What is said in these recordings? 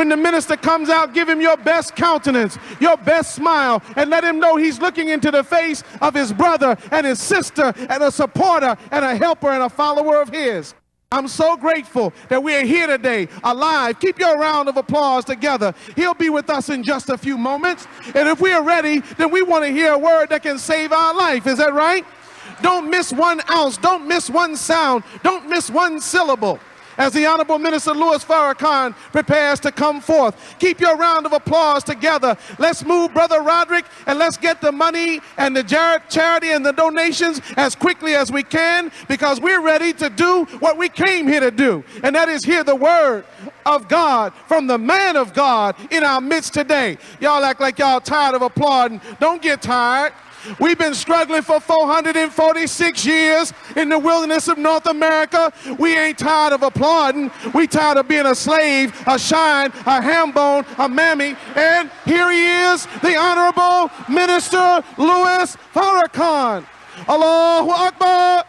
When the minister comes out, give him your best countenance, your best smile, and let him know he's looking into the face of his brother and his sister and a supporter and a helper and a follower of his. I'm so grateful that we are here today, alive. Keep your round of applause together. He'll be with us in just a few moments. And if we are ready, then we want to hear a word that can save our life. Is that right? Don't miss 1 ounce. Don't miss one sound. Don't miss one syllable. As the Honorable Minister Louis Farrakhan prepares to come forth, keep your round of applause together. Let's move, Brother Roderick, and let's get the money and the charity and the donations as quickly as we can, because we're ready to do what we came here to do, and that is hear the word of God from the man of God in our midst today. Y'all act like y'all tired of applauding. Don't get tired. We've been struggling for 446 years in the wilderness of North America. We ain't tired of applauding. We tired of being a slave, a shine, a ham bone, a mammy. And here he is, the Honorable Minister Louis Farrakhan. Allahu Akbar.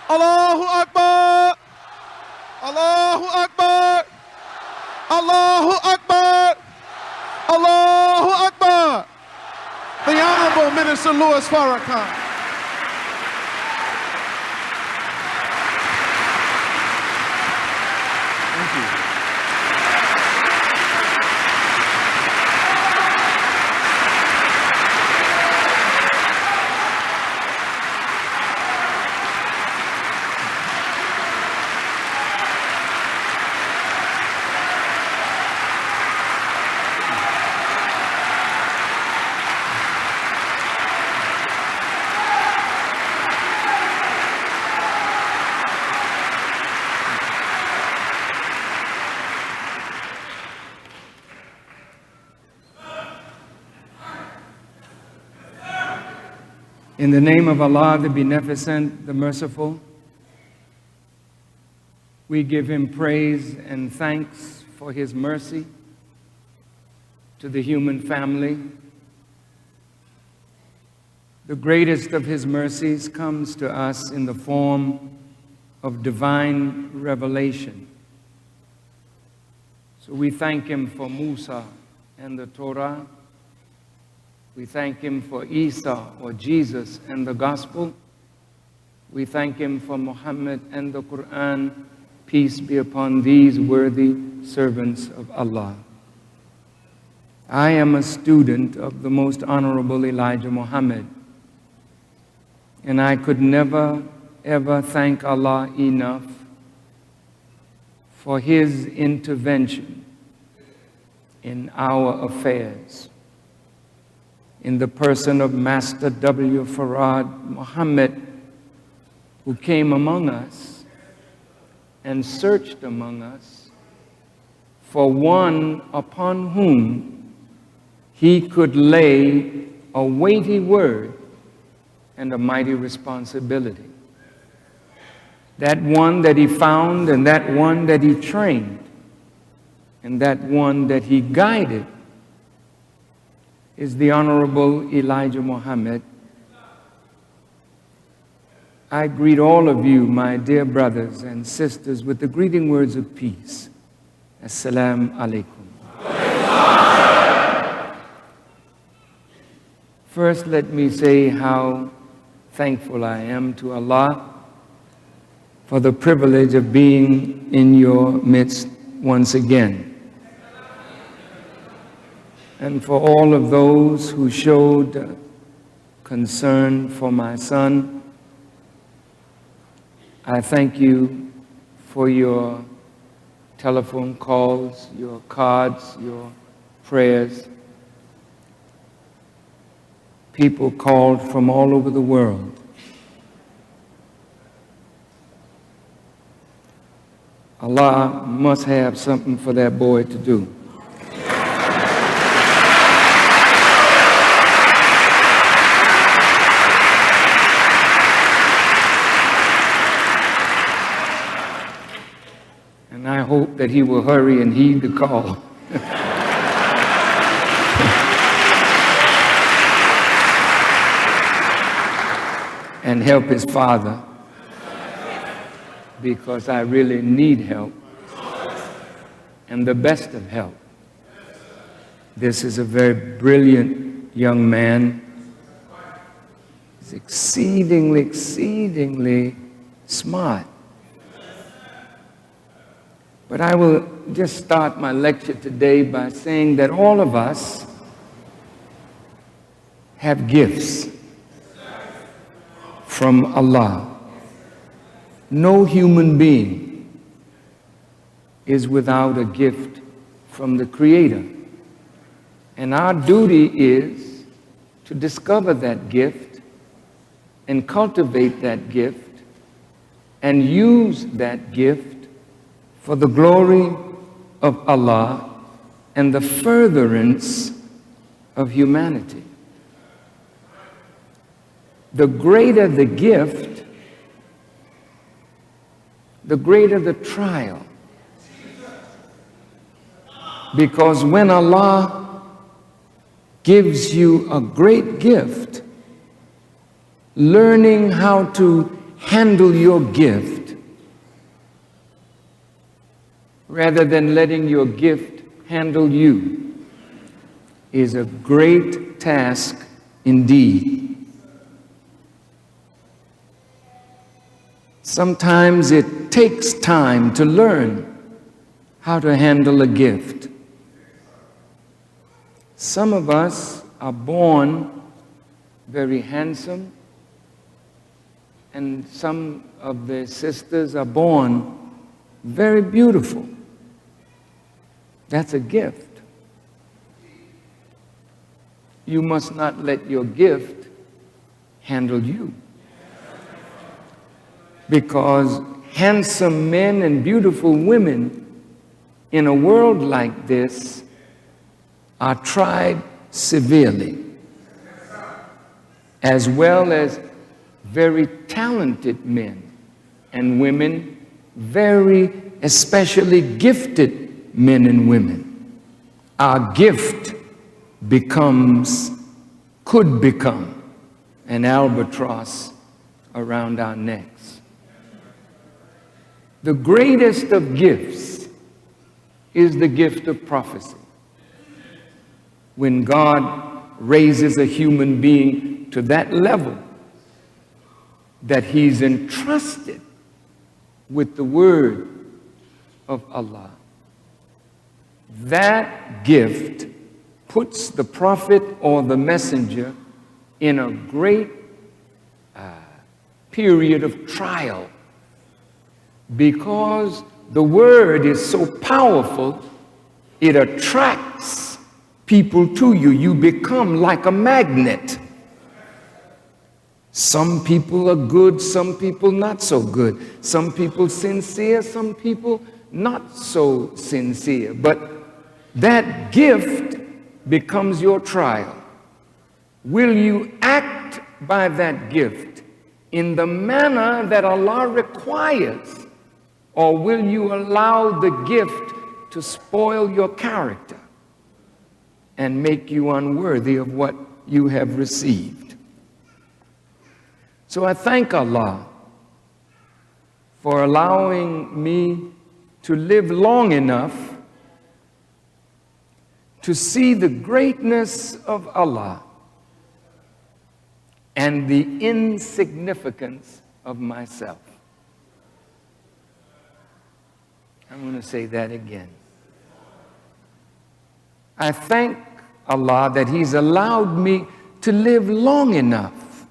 Allahu Akbar. Allahu Akbar. Allahu Akbar. Allahu Akbar. The Honorable Minister Louis Farrakhan. Thank you. In the name of Allah, the Beneficent, the Merciful, we give Him praise and thanks for His mercy to the human family. The greatest of His mercies comes to us in the form of divine revelation. So we thank Him for Musa and the Torah. We thank Him for Isa, or Jesus, and the Gospel. We thank Him for Muhammad and the Quran. Peace be upon these worthy servants of Allah. I am a student of the Most Honorable Elijah Muhammad, and I could never, ever thank Allah enough for His intervention in our affairs, in the person of Master W. Farad Muhammad, who came among us and searched among us for one upon whom He could lay a weighty word and a mighty responsibility. That one that He found, and that one that He trained, and that one that He guided is the Honorable Elijah Muhammad. I greet all of you, my dear brothers and sisters, with the greeting words of peace. Assalamu alaikum. First, let me say how thankful I am to Allah for the privilege of being in your midst once again, and for all of those who showed concern for my son. I thank you for your telephone calls, your cards, your prayers. People called from all over the world. Allah must have something for that boy to do. And I hope that he will hurry and heed the call. And help his father, because I really need help. and the best of health. This is a very brilliant young man. He's exceedingly, exceedingly smart. But I will just start my lecture today by saying that all of us have gifts from Allah. No human being is without a gift from the Creator. And our duty is to discover that gift and cultivate that gift and use that gift for the glory of Allah and the furtherance of humanity. The greater the gift, the greater the trial. Because when Allah gives you a great gift, learning how to handle your gift rather than letting your gift handle you is a great task indeed. Sometimes it takes time to learn how to handle a gift. Some of us are born very handsome, and some of the sisters are born very beautiful. That's a gift. You must not let your gift handle you. Because handsome men and beautiful women in a world like this are tried severely, as well as very talented men and women, very especially gifted men and women. Our gift could become an albatross around our necks. The greatest of gifts is the gift of prophecy. When God raises a human being to that level that he's entrusted with the word of Allah, that gift puts the prophet or the messenger in a great period of trial, because the word is so powerful, it attracts people to you. You become like a magnet. Some people are good, some people not so good. Some people sincere, some people not so sincere. But that gift becomes your trial. Will you act by that gift in the manner that Allah requires, or will you allow the gift to spoil your character and make you unworthy of what you have received? So I thank Allah for allowing me to live long enough to see the greatness of Allah and the insignificance of myself. I'm going to say that again. I thank Allah that He's allowed me to live long enough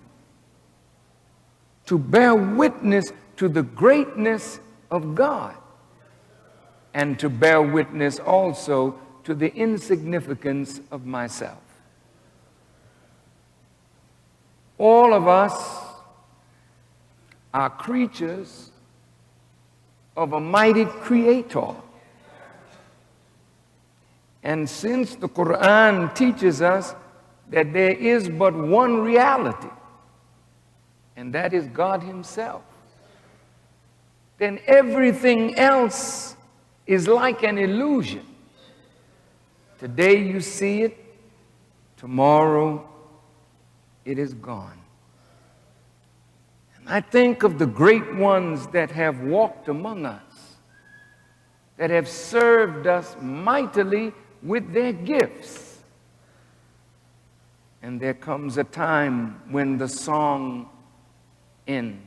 to bear witness to the greatness of God and to bear witness also to the insignificance of myself. All of us are creatures of a mighty creator. And since the Quran teaches us that there is but one reality, and that is God Himself, then everything else is like an illusion. Today you see it, tomorrow it is gone. And I think of the great ones that have walked among us, that have served us mightily with their gifts. And there comes a time when the song ends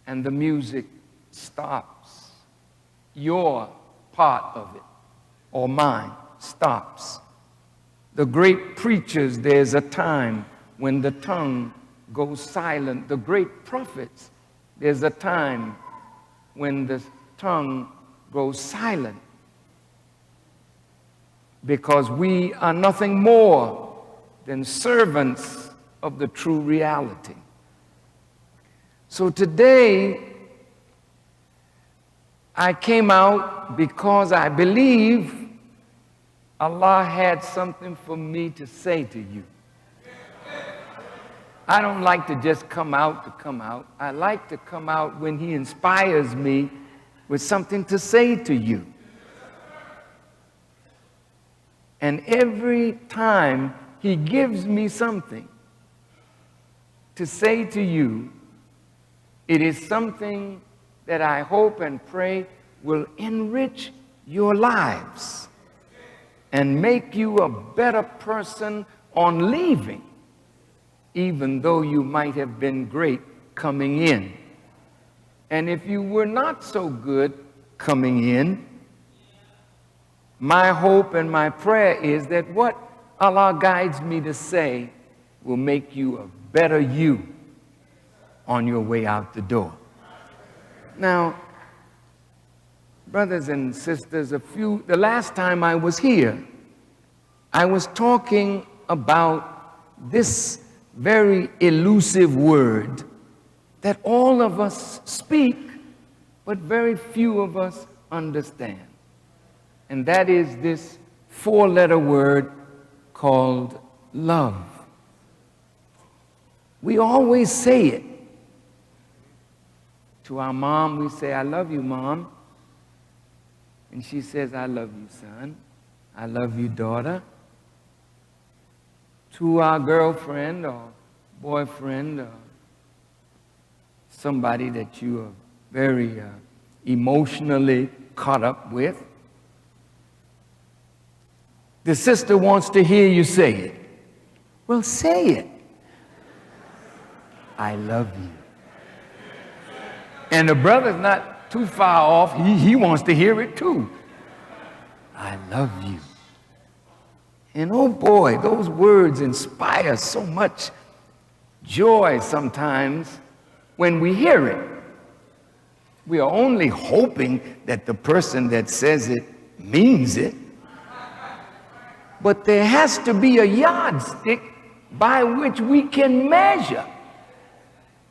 and the music stops. Your part of it, or mine, stops. The great preachers, there's a time when the tongue goes silent. The great prophets, there's a time when the tongue goes silent. Because we are nothing more than servants of the true reality. So today, I came out because I believe Allah had something for me to say to you. I don't like to just come out to come out. I like to come out when He inspires me with something to say to you. And every time He gives me something to say to you, it is something that I hope and pray will enrich your lives and make you a better person on leaving, even though you might have been great coming in. And if you were not so good coming in, my hope and my prayer is that what Allah guides me to say will make you a better you on your way out the door. Now, brothers and sisters, the last time I was here, I was talking about this very elusive word that all of us speak, but very few of us understand. And that is this four-letter word called love. We always say it. To our mom, we say, "I love you, Mom." And she says, "I love you, son. I love you, daughter." To our girlfriend or boyfriend or somebody that you are very emotionally caught up with, the sister wants to hear you say it. Well, say it. "I love you." And the brother's not too far off. He wants to hear it too. "I love you." And oh boy, those words inspire so much joy sometimes when we hear it. We are only hoping that the person that says it means it. But there has to be a yardstick by which we can measure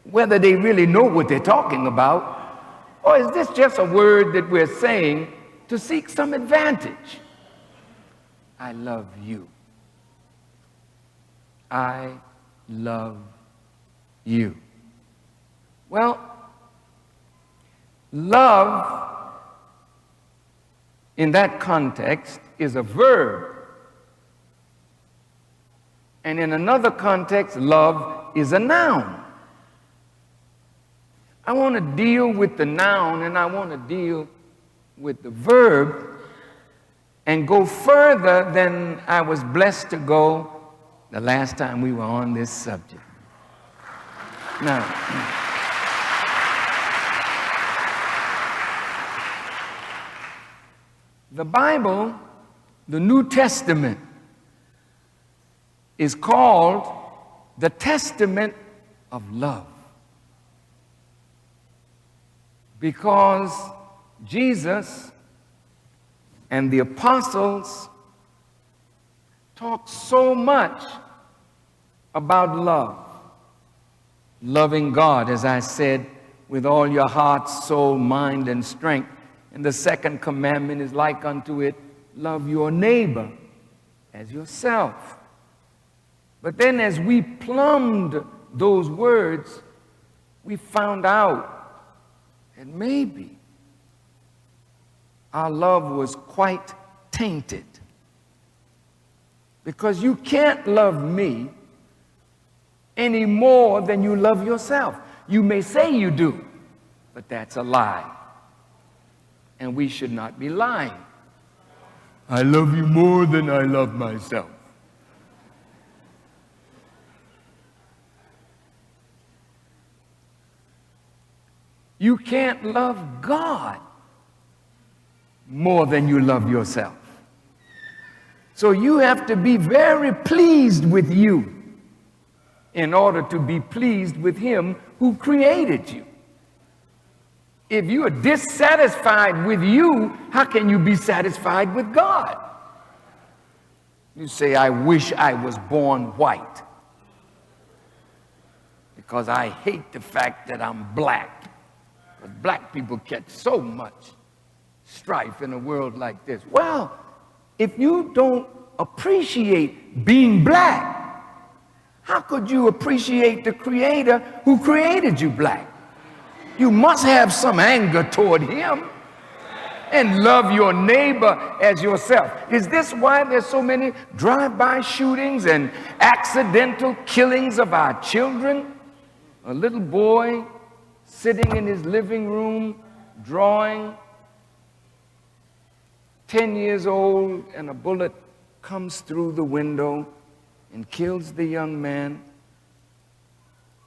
whether they really know what they're talking about, or is this just a word that we're saying to seek some advantage? I love you. I love you. Well, love in that context is a verb. And in another context, love is a noun. I want to deal with the noun and I want to deal with the verb and go further than I was blessed to go the last time we were on this subject. Now, the Bible, the New Testament, is called the Testament of love. Because Jesus and the apostles talk so much about love. Loving God, as I said, with all your heart, soul, mind, and strength. And the second commandment is like unto it, love your neighbor as yourself. But then as we plumbed those words, we found out that maybe our love was quite tainted. Because you can't love me any more than you love yourself. You may say you do, but that's a lie. and we should not be lying. I love you more than I love myself. You can't love God more than you love yourself. So you have to be very pleased with you in order to be pleased with Him who created you. If you are dissatisfied with you, how can you be satisfied with God? You say, I wish I was born white because I hate the fact that I'm black. Because black people catch so much strife in a world like this. Well, if you don't appreciate being black, how could you appreciate the Creator who created you black? You must have some anger toward Him and love your neighbor as yourself. Is this why there's so many drive-by shootings and accidental killings of our children? A little boy sitting in his living room drawing, 10 years old, and a bullet comes through the window and kills the young man.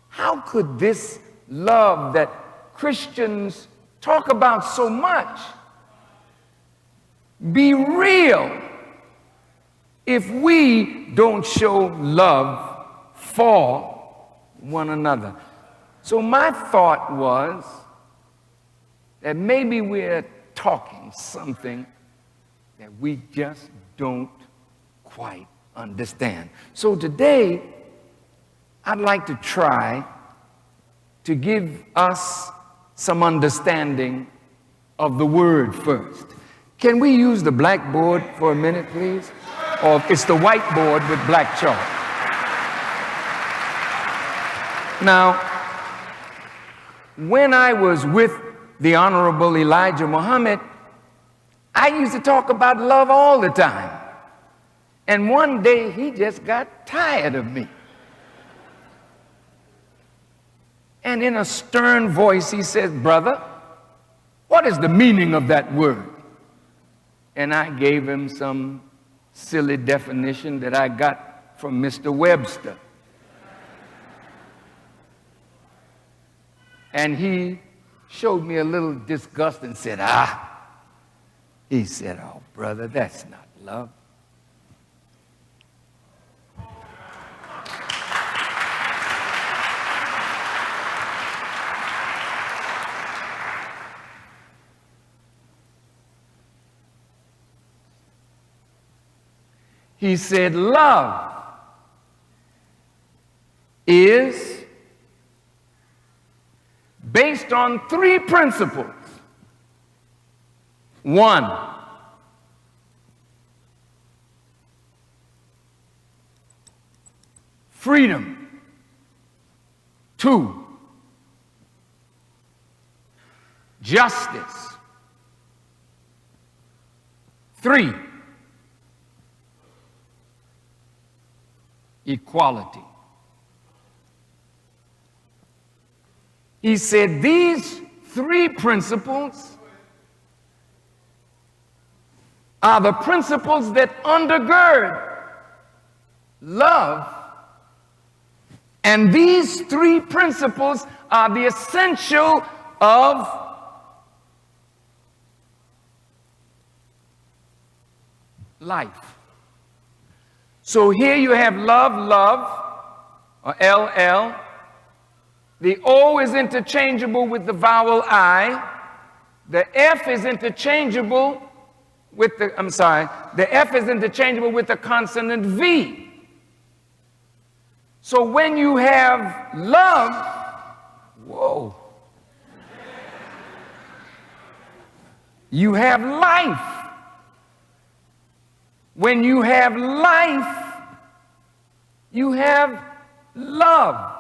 How could this love that Christians talk about so much be real if we don't show love for one another? So my thought was that maybe we're talking something that we just don't quite understand. So today, I'd like to try to give us some understanding of the word first. Can we use the blackboard for a minute, please? Or it's the whiteboard with black chalk. Now, when I was with the Honorable Elijah Muhammad, I used to talk about love all the time. And one day he just got tired of me. And in a stern voice he said, brother, what is the meaning of that word? And I gave him some silly definition that I got from Mr. Webster. And he showed me a little disgust and said, he said, oh, brother, that's not love. He said, love is based on three principles. One, freedom. Two, justice. Three, equality. He said these three principles are the principles that undergird love, and these three principles are the essential of life. So here you have love, or LL. The O is interchangeable with the vowel I. The F is interchangeable with the, the F is interchangeable with the consonant V. So when you have love, whoa, you have life. When you have life, you have love.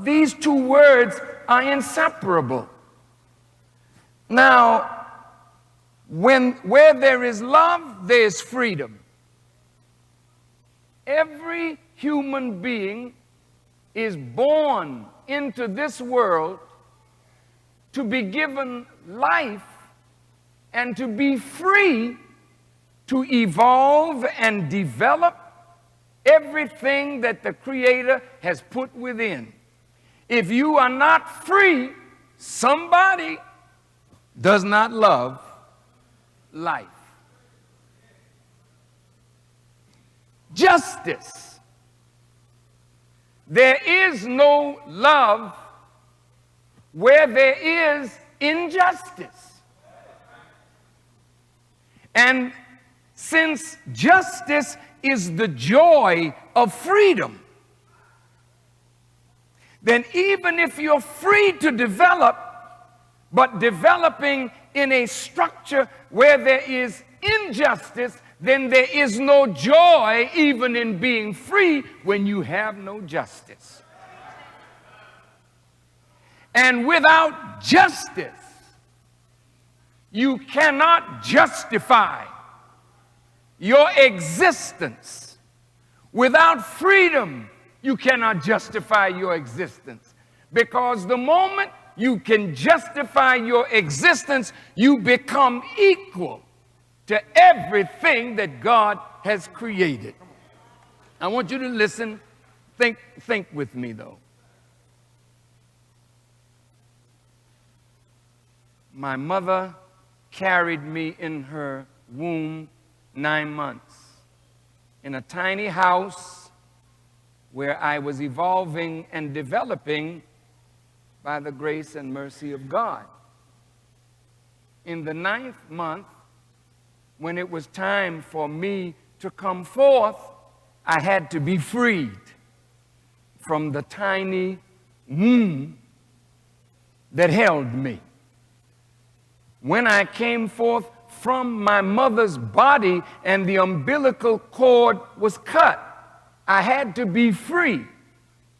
These two words are inseparable. Now, where there is love, there is freedom. Every human being is born into this world to be given life and to be free to evolve and develop everything that the Creator has put within. If you are not free, somebody does not love life. Justice. There is no love where there is injustice. And since justice is the joy of freedom, then even if you're free to develop, but developing in a structure where there is injustice, then there is no joy even in being free when you have no justice. And without justice, you cannot justify your existence. Without freedom, you cannot justify your existence. Because the moment you can justify your existence, you become equal to everything that God has created. I want you to listen. Think with me, though. My mother carried me in her womb 9 months in a tiny house where I was evolving and developing by the grace and mercy of God. In the 9th month, when it was time for me to come forth, I had to be freed from the tiny womb that held me. When I came forth from my mother's body and the umbilical cord was cut, I had to be free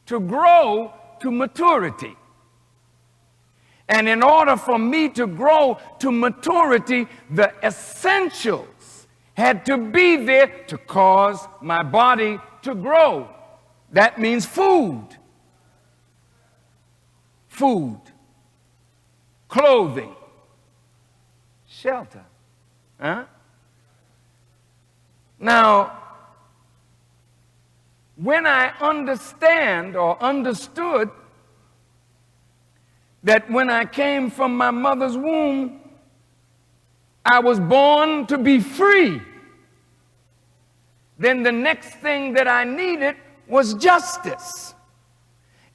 to grow to maturity. And in order for me to grow to maturity, the essentials had to be there to cause my body to grow. That means food, clothing, shelter. Now, when I understood that when I came from my mother's womb, I was born to be free, then the next thing that I needed was justice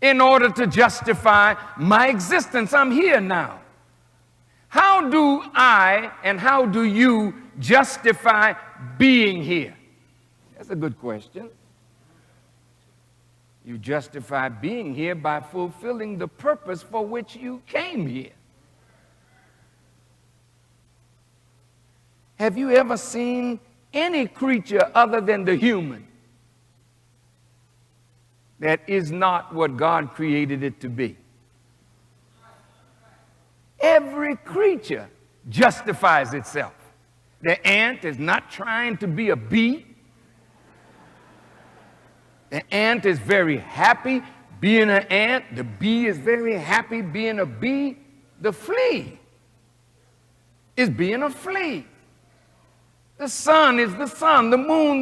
in order to justify my existence. I'm here now. How do I and how do you justify being here? That's a good question. You justify being here by fulfilling the purpose for which you came here. Have you ever seen any creature other than the human that is not what God created it to be? Every creature justifies itself. The ant is not trying to be a bee. The ant is very happy being an ant. The bee is very happy being a bee. The flea is being a flea. The sun is the sun, the moon,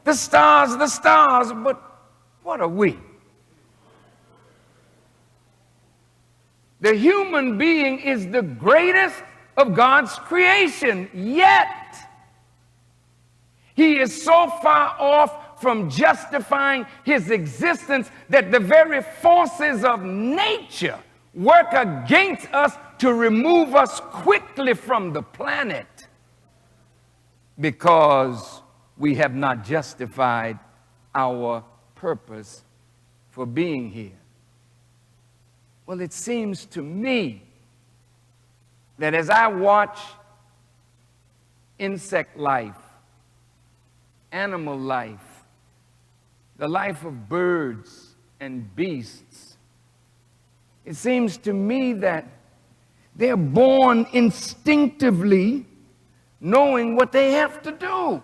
the stars, but what are we? The human being is the greatest of God's creation, yet he is so far off from justifying his existence that the very forces of nature work against us to remove us quickly from the planet because we have not justified our purpose for being here. Well, it seems to me that as I watch insect life, animal life, the life of birds and beasts, it seems to me that they're born instinctively knowing what they have to do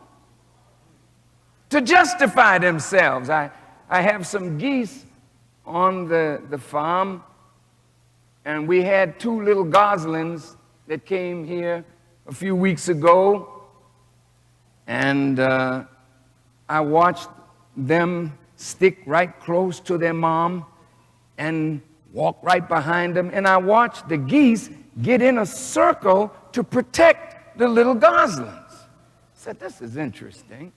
to justify themselves. I have some geese on the farm, and we had 2 little goslings that came here a few weeks ago, and I watched them stick right close to their mom and walk right behind them, and I watched the geese get in a circle to protect the little goslings. I said, this is interesting.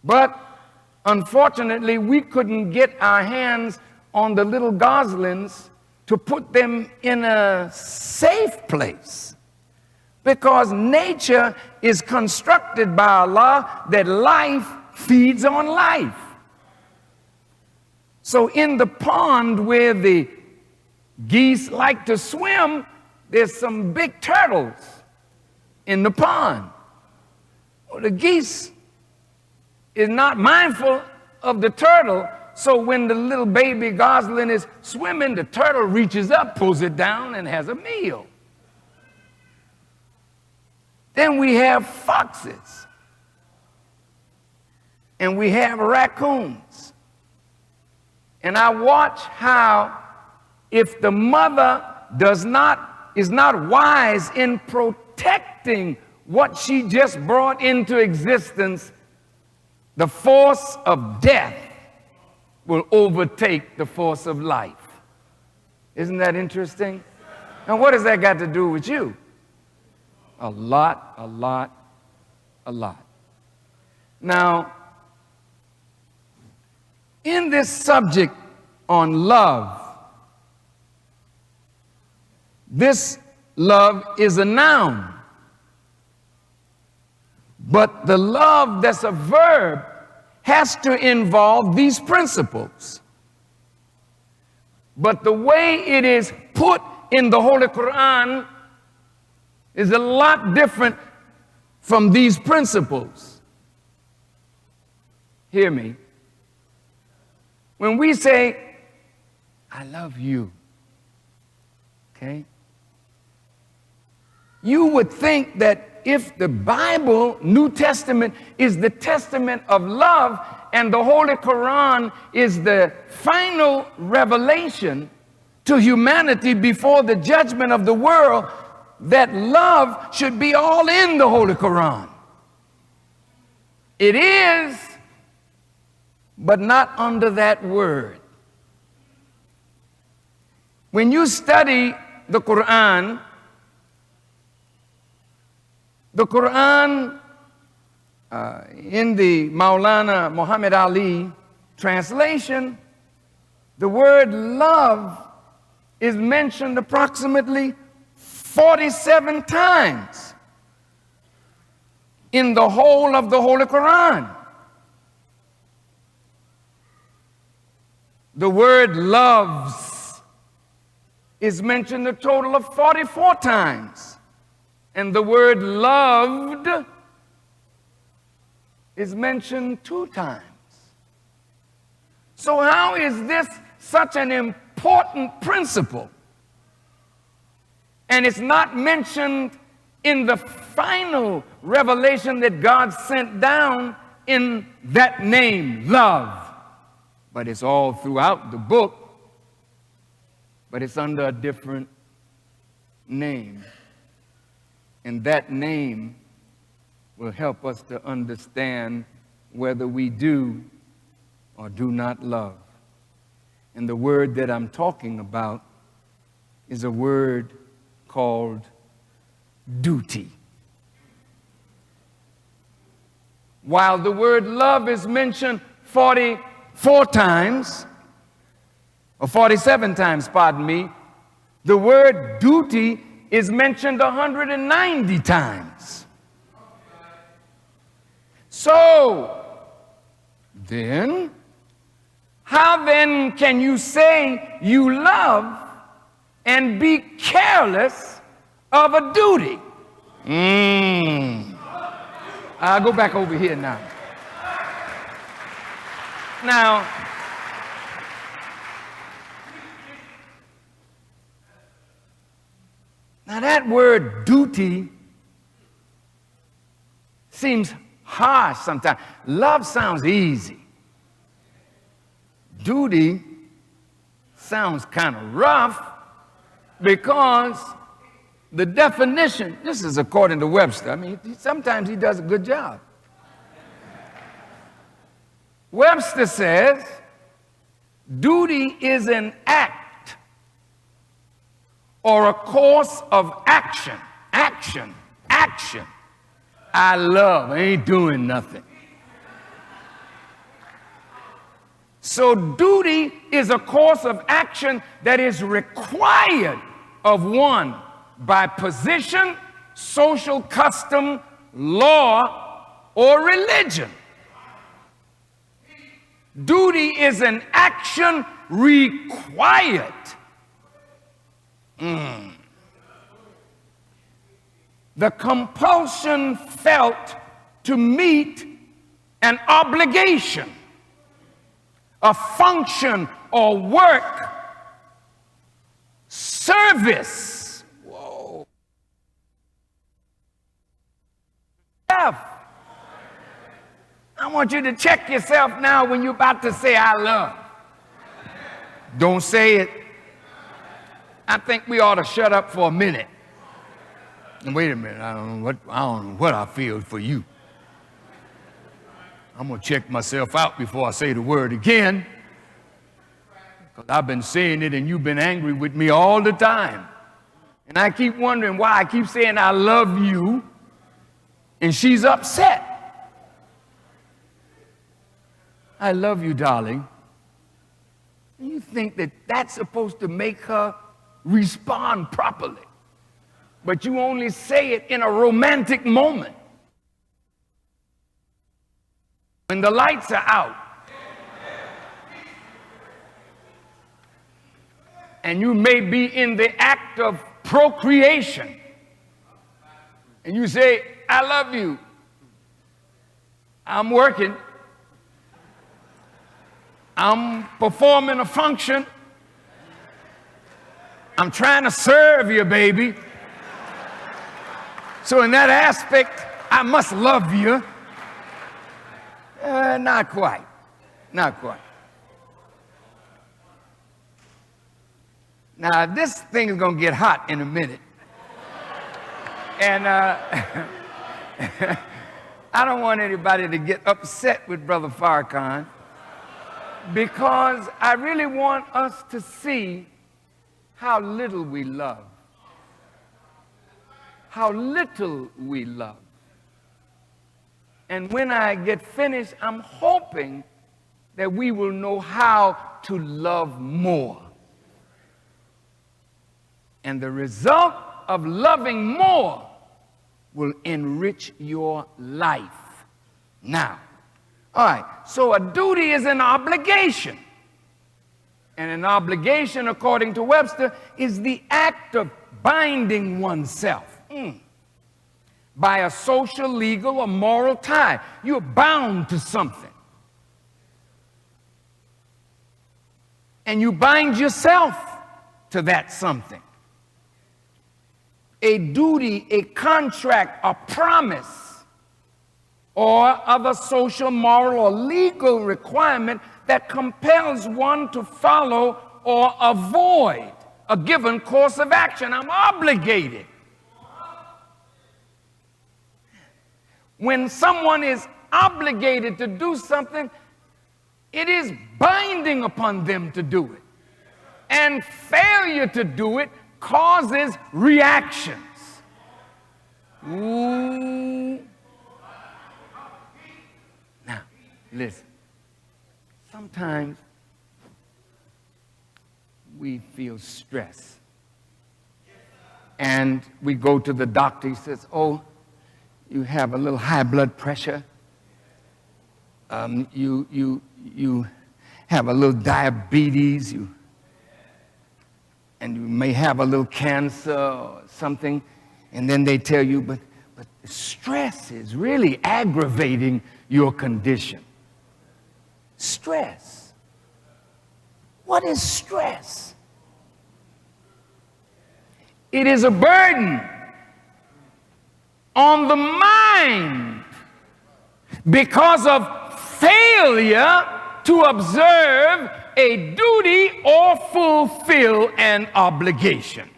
But unfortunately, we couldn't get our hands on the little goslings to put them in a safe place, because nature is constructed by Allah that life feeds on life. So in the pond where the geese like to swim, there's some big turtles in the pond. Well, the geese is not mindful of the turtle, so when the little baby gosling is swimming, the turtle reaches up, pulls it down, and has a meal. Then we have foxes, and we have raccoons. And I watch how, if the mother is not wise in protecting what she just brought into existence, the force of death will overtake the force of life. Isn't that interesting? Now, what has that got to do with you? A lot, a lot, a lot. Now, in this subject on love, this love is a noun. But the love that's a verb has to involve these principles. But the way it is put in the Holy Quran is a lot different from these principles. Hear me. When we say, I love you, okay? You would think that if the Bible, New Testament, is the testament of love, and the Holy Quran is the final revelation to humanity before the judgment of the world, that love should be all in the Holy Quran. It is, but not under that word. When you study the Quran in the Maulana Muhammad Ali translation, the word love is mentioned approximately 47 times in the whole of the Holy Quran. The word loves is mentioned a total of 44 times. And the word loved is mentioned 2 times. So how is this such an important principle? And it's not mentioned in the final revelation that God sent down in that name, love. But it's all throughout the book, but it's under a different name. And that name will help us to understand whether we do or do not love. And the word that I'm talking about is a word called duty. While the word love is mentioned 44 times, or 47 times, pardon me, the word duty is mentioned 190 times. So, then, how then can you say you love and be careless of a duty? I'll go back over here now. Now, that word duty seems harsh sometimes. Love sounds easy. Duty sounds kind of rough, because The definition, this is according to Webster. I mean, sometimes he does a good job. Webster says, duty is an act or a course of action. Action. I love, I ain't doing nothing. So duty is a course of action that is required of one by position, social custom, law, or religion. Duty is an action required. The compulsion felt to meet an obligation, a function or work, service. Whoa. I want you to check yourself now when you're about to say, I love. Don't say it. I think we ought to shut up for a minute. And wait a minute, I don't know what I feel for you. I'm going to check myself out before I say the word again. Because I've been saying it and you've been angry with me all the time. And I keep wondering why I keep saying I love you and she's upset. I love you, darling. And you think that that's supposed to make her respond properly. But you only say it in a romantic moment. When the lights are out. And you may be in the act of procreation. And you say, I love you. I'm working. I'm performing a function. I'm trying to serve you, baby. So in that aspect, I must love you. Not quite. Not quite. Now, this thing is going to get hot in a minute. And I don't want anybody to get upset with Brother Farrakhan, because I really want us to see how little we love. How little we love. And when I get finished, I'm hoping that we will know how to love more. And the result of loving more will enrich your life. Now, all right, so a duty is an obligation. And an obligation, according to Webster, is the act of binding oneself by a social, legal, or moral tie. You're bound to something. And you bind yourself to that something. A duty, a contract, a promise, or other social, moral, or legal requirement that compels one to follow or avoid a given course of action. I'm obligated. When someone is obligated to do something, it is binding upon them to do it. And failure to do it causes reactions. Ooh. Now, listen. Sometimes we feel stress. And we go to the doctor. He says, oh, you have a little high blood pressure. You have a little diabetes. And you may have a little cancer or something. And then they tell you, but stress is really aggravating your condition. Stress. What is stress? It is a burden on the mind because of failure to observe a duty or fulfill an obligation.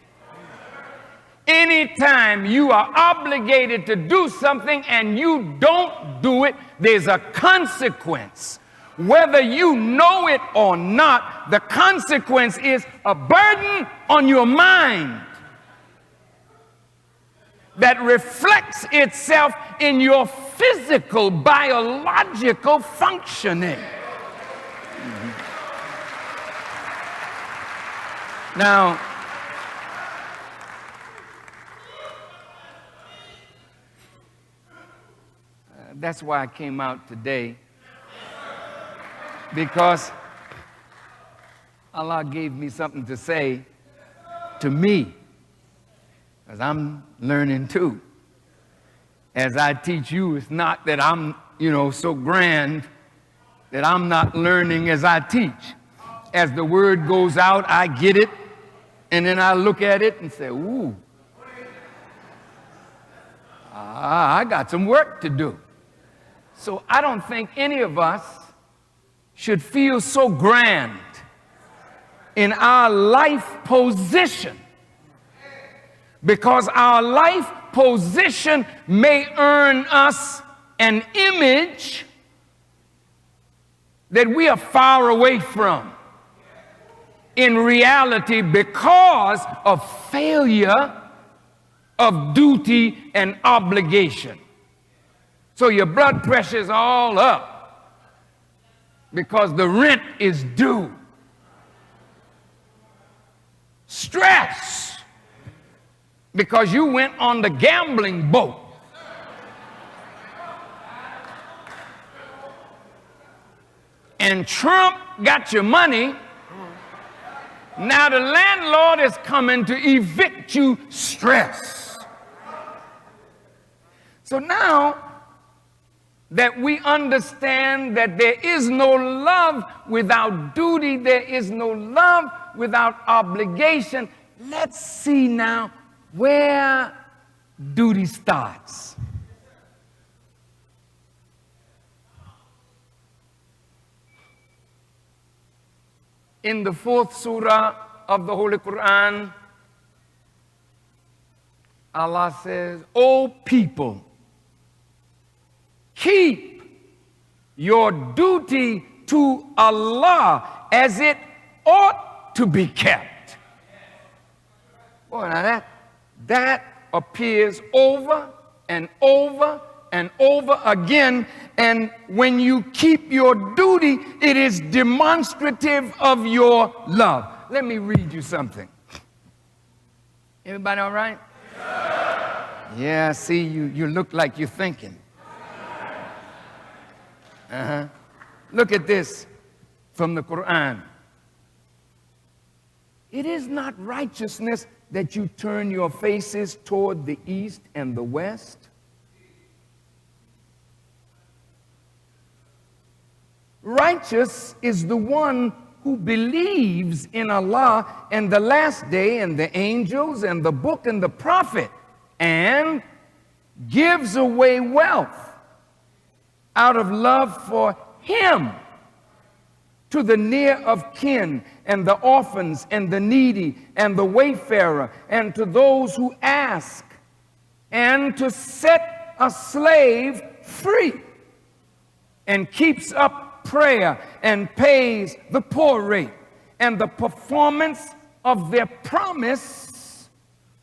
Anytime you are obligated to do something and you don't do it, there's a consequence. Whether you know it or not, the consequence is a burden on your mind that reflects itself in your physical, biological functioning. Now, that's why I came out today, because Allah gave me something to say to me, because I'm learning too. As I teach you, it's not that I'm, so grand that I'm not learning as I teach. As the word goes out, I get it, and then I look at it and say, ooh, I got some work to do. So I don't think any of us should feel so grand in our life position, because our life position may earn us an image that we are far away from in reality, because of failure of duty and obligation. So your blood pressure is all up because the rent is due. Stress because you went on the gambling boat. And Trump got your money. Now the landlord is coming to evict you. Stress. So now that we understand that there is no love without duty, there is no love without obligation, let's see now where duty starts. In the 4th surah of the Holy Quran, Allah says, "O people, keep your duty to Allah as it ought to be kept." Boy, now that appears over and over and over again. And when you keep your duty, it is demonstrative of your love. Let me read you something. Everybody all right? Yeah, see, you look like you're thinking. Look at this from the Quran. It is not righteousness that you turn your faces toward the east and the west. Righteous is the one who believes in Allah and the last day and the angels and the book and the prophet, and gives away wealth out of love for him to the near of kin and the orphans and the needy and the wayfarer and to those who ask, and to set a slave free, and keeps up prayer and pays the poor rate, and the performance of their promise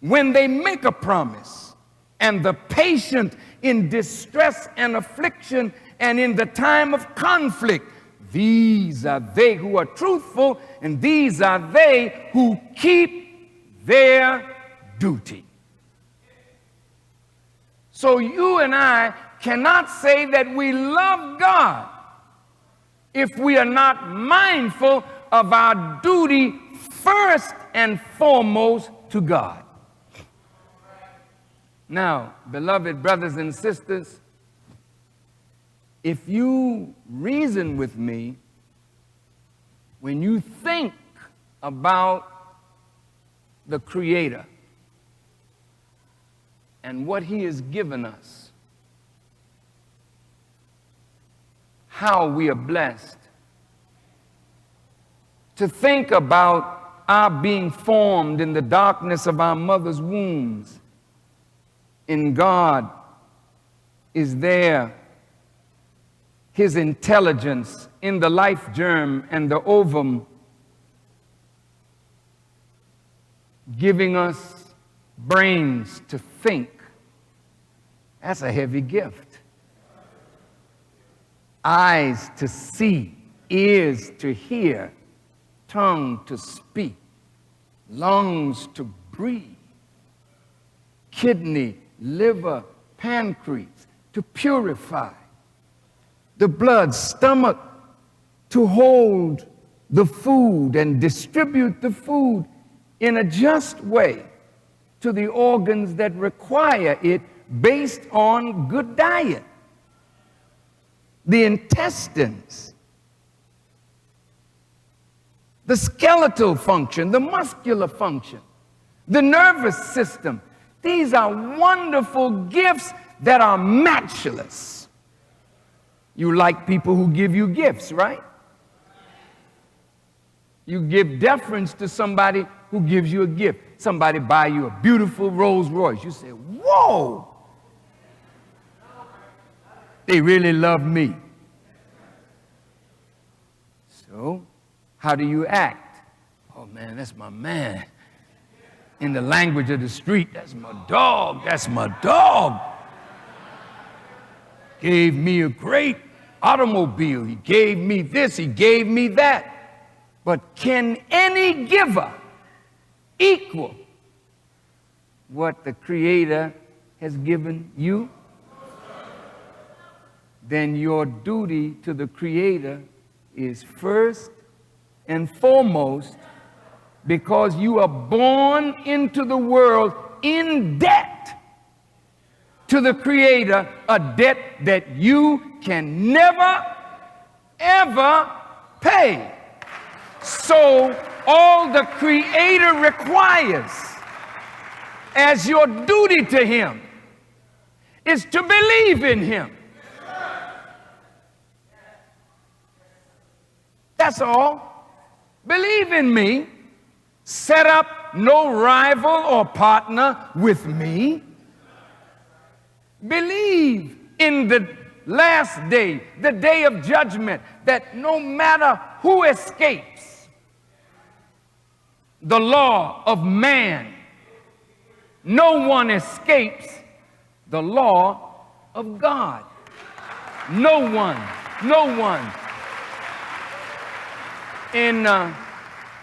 when they make a promise, and the patient in distress and affliction and in the time of conflict. These are they who are truthful, and these are they who keep their duty. So you and I cannot say that we love God if we are not mindful of our duty first and foremost to God. Now, beloved brothers and sisters, if you reason with me, when you think about the Creator and what He has given us, how we are blessed to think about our being formed in the darkness of our mother's wombs. In God is there His intelligence in the life germ and the ovum, giving us brains to think. That's a heavy gift. Eyes to see, ears to hear, tongue to speak, lungs to breathe, kidney, liver, pancreas to purify, the blood, stomach to hold the food and distribute the food in a just way to the organs that require it based on good diet. The intestines, the skeletal function, the muscular function, the nervous system. These are wonderful gifts that are matchless. You like people who give you gifts, right? You give deference to somebody who gives you a gift. Somebody buy you a beautiful Rolls Royce. You say, whoa, they really love me. So, how do you act? Oh man, that's my man. In the language of the street, that's my dog, that's my dog. Gave me a great automobile. He gave me this, he gave me that. But can any giver equal what the Creator has given you? Then your duty to the Creator is first and foremost, because you are born into the world in debt to the Creator, a debt that you can never, ever pay. So all the Creator requires as your duty to Him is to believe in Him. That's all. Believe in me. Set up no rival or partner with me. Believe in the last day, the day of judgment, that no matter who escapes the law of man, no one escapes the law of God. No one, no one.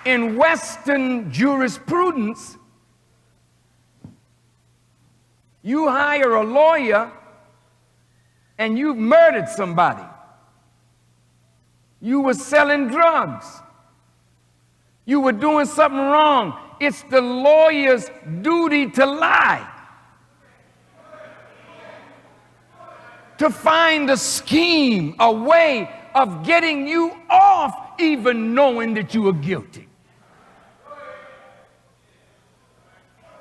In Western jurisprudence, you hire a lawyer and you've murdered somebody. You were selling drugs. You were doing something wrong. It's the lawyer's duty to lie, to find a scheme, a way of getting you off, even knowing that you are guilty.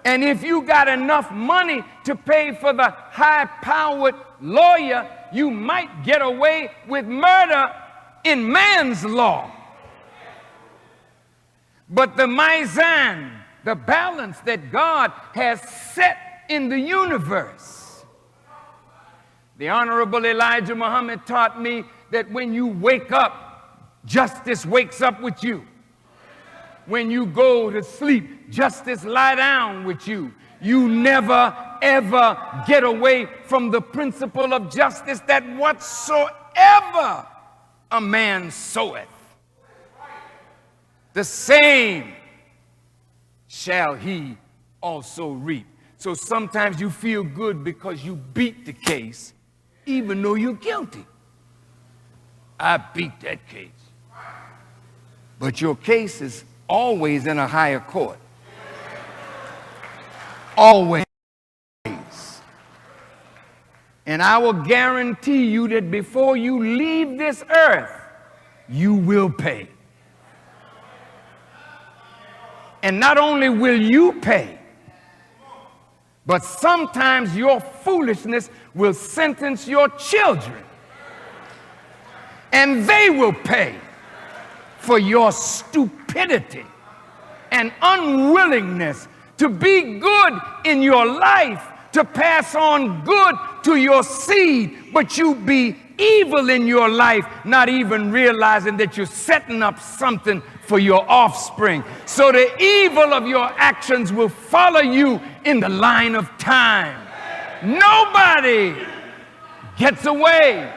And if you got enough money to pay for the high-powered lawyer, you might get away with murder in man's law. But the mizan, the balance that God has set in the universe. The Honorable Elijah Muhammad taught me that when you wake up, justice wakes up with you. When you go to sleep, justice lie down with you. You never, ever get away from the principle of justice, that whatsoever a man soweth, the same shall he also reap. So sometimes you feel good because you beat the case, even though you're guilty. I beat that case. But your case is always in a higher court. Always. And I will guarantee you that before you leave this earth, you will pay. And not only will you pay, but sometimes your foolishness will sentence your children. And they will pay for your stupidity. an unwillingness to be good in your life, to pass on good to your seed, but you be evil in your life, not even realizing that you're setting up something for your offspring. So the evil of your actions will follow you in the line of time. Nobody gets away.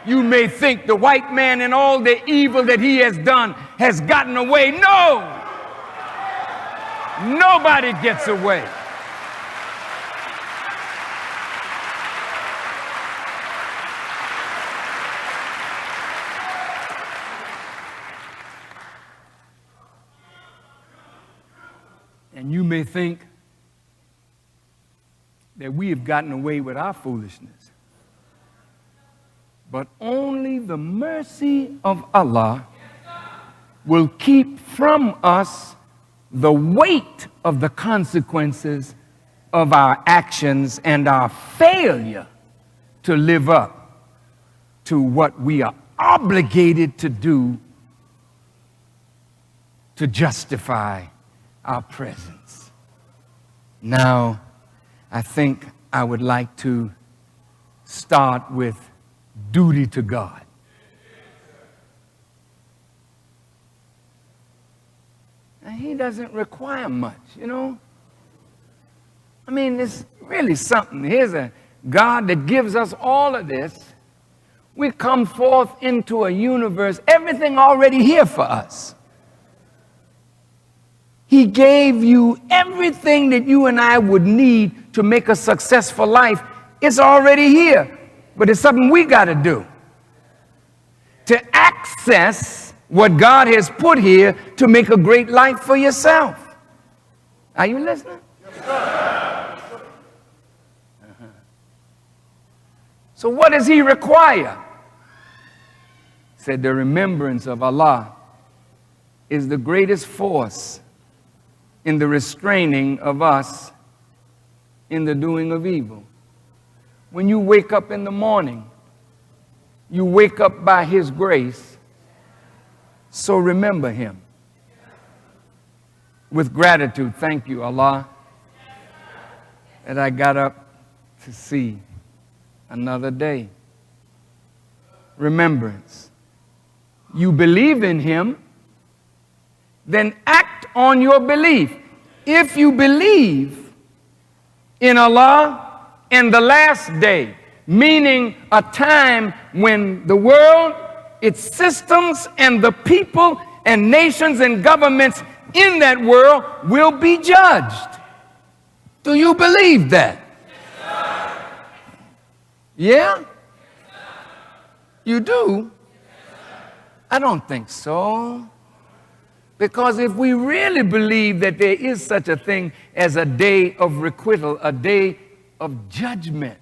You may think the white man and all the evil that he has done has gotten away. No! Nobody gets away. And you may think that we have gotten away with our foolishness. But only the mercy of Allah will keep from us the weight of the consequences of our actions and our failure to live up to what we are obligated to do to justify our presence. Now, I think I would like to start with duty to God. Now, he doesn't require much, you know. I mean, it's really something. Here's a God that gives us all of this. We come forth into a universe, everything already here for us. He gave you everything that you and I would need to make a successful life. It's already here, but it's something we got to do to access what God has put here to make a great life for yourself. Are you listening? Yes, sir. So what does he require? He said the remembrance of Allah is the greatest force in the restraining of us in the doing of evil. When you wake up in the morning, you wake up by his grace, so remember him. With gratitude, thank you, Allah, that I got up to see another day. Remembrance. You believe in him, then act on your belief. If you believe in Allah and the last day, meaning a time when the world, its systems, and the people and nations and governments in that world will be judged. Do you believe that? Yeah? You do? I don't think so. Because if we really believe that there is such a thing as a day of requital, a day of judgment,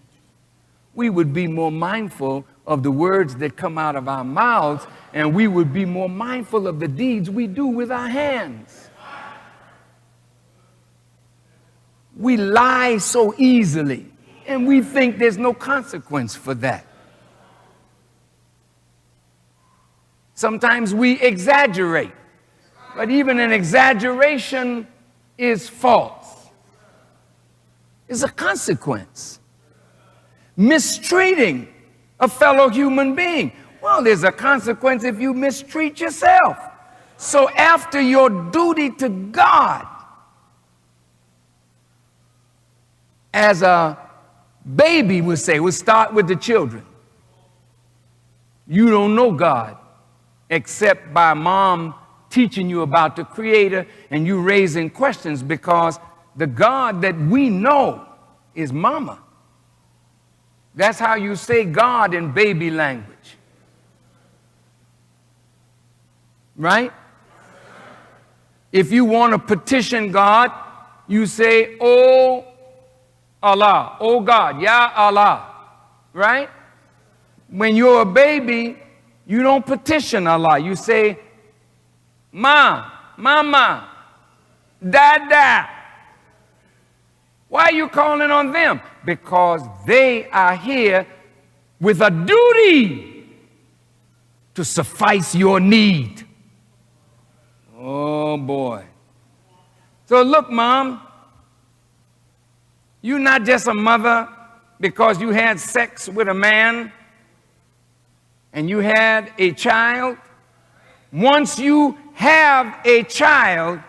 we would be more mindful of the words that come out of our mouths, and we would be more mindful of the deeds we do with our hands. We lie so easily, and we think there's no consequence for that. Sometimes we exaggerate. But even an exaggeration is false. It's a consequence. Mistreating a fellow human being. Well, there's a consequence if you mistreat yourself. So after your duty to God, as a baby would say, we'll start with the children. You don't know God except by mom teaching you about the Creator and you raising questions, because the God that we know is mama. That's how you say God in baby language. Right? If you want to petition God, you say, "Oh Allah, oh God, Ya Allah." Right? When you're a baby, you don't petition Allah. You say, "Ma, Mama, Dada." Why are you calling on them? Because they are here with a duty to suffice your need. Oh boy. So look, Mom, you're not just a mother because you had sex with a man and you had a child. Once you have a child,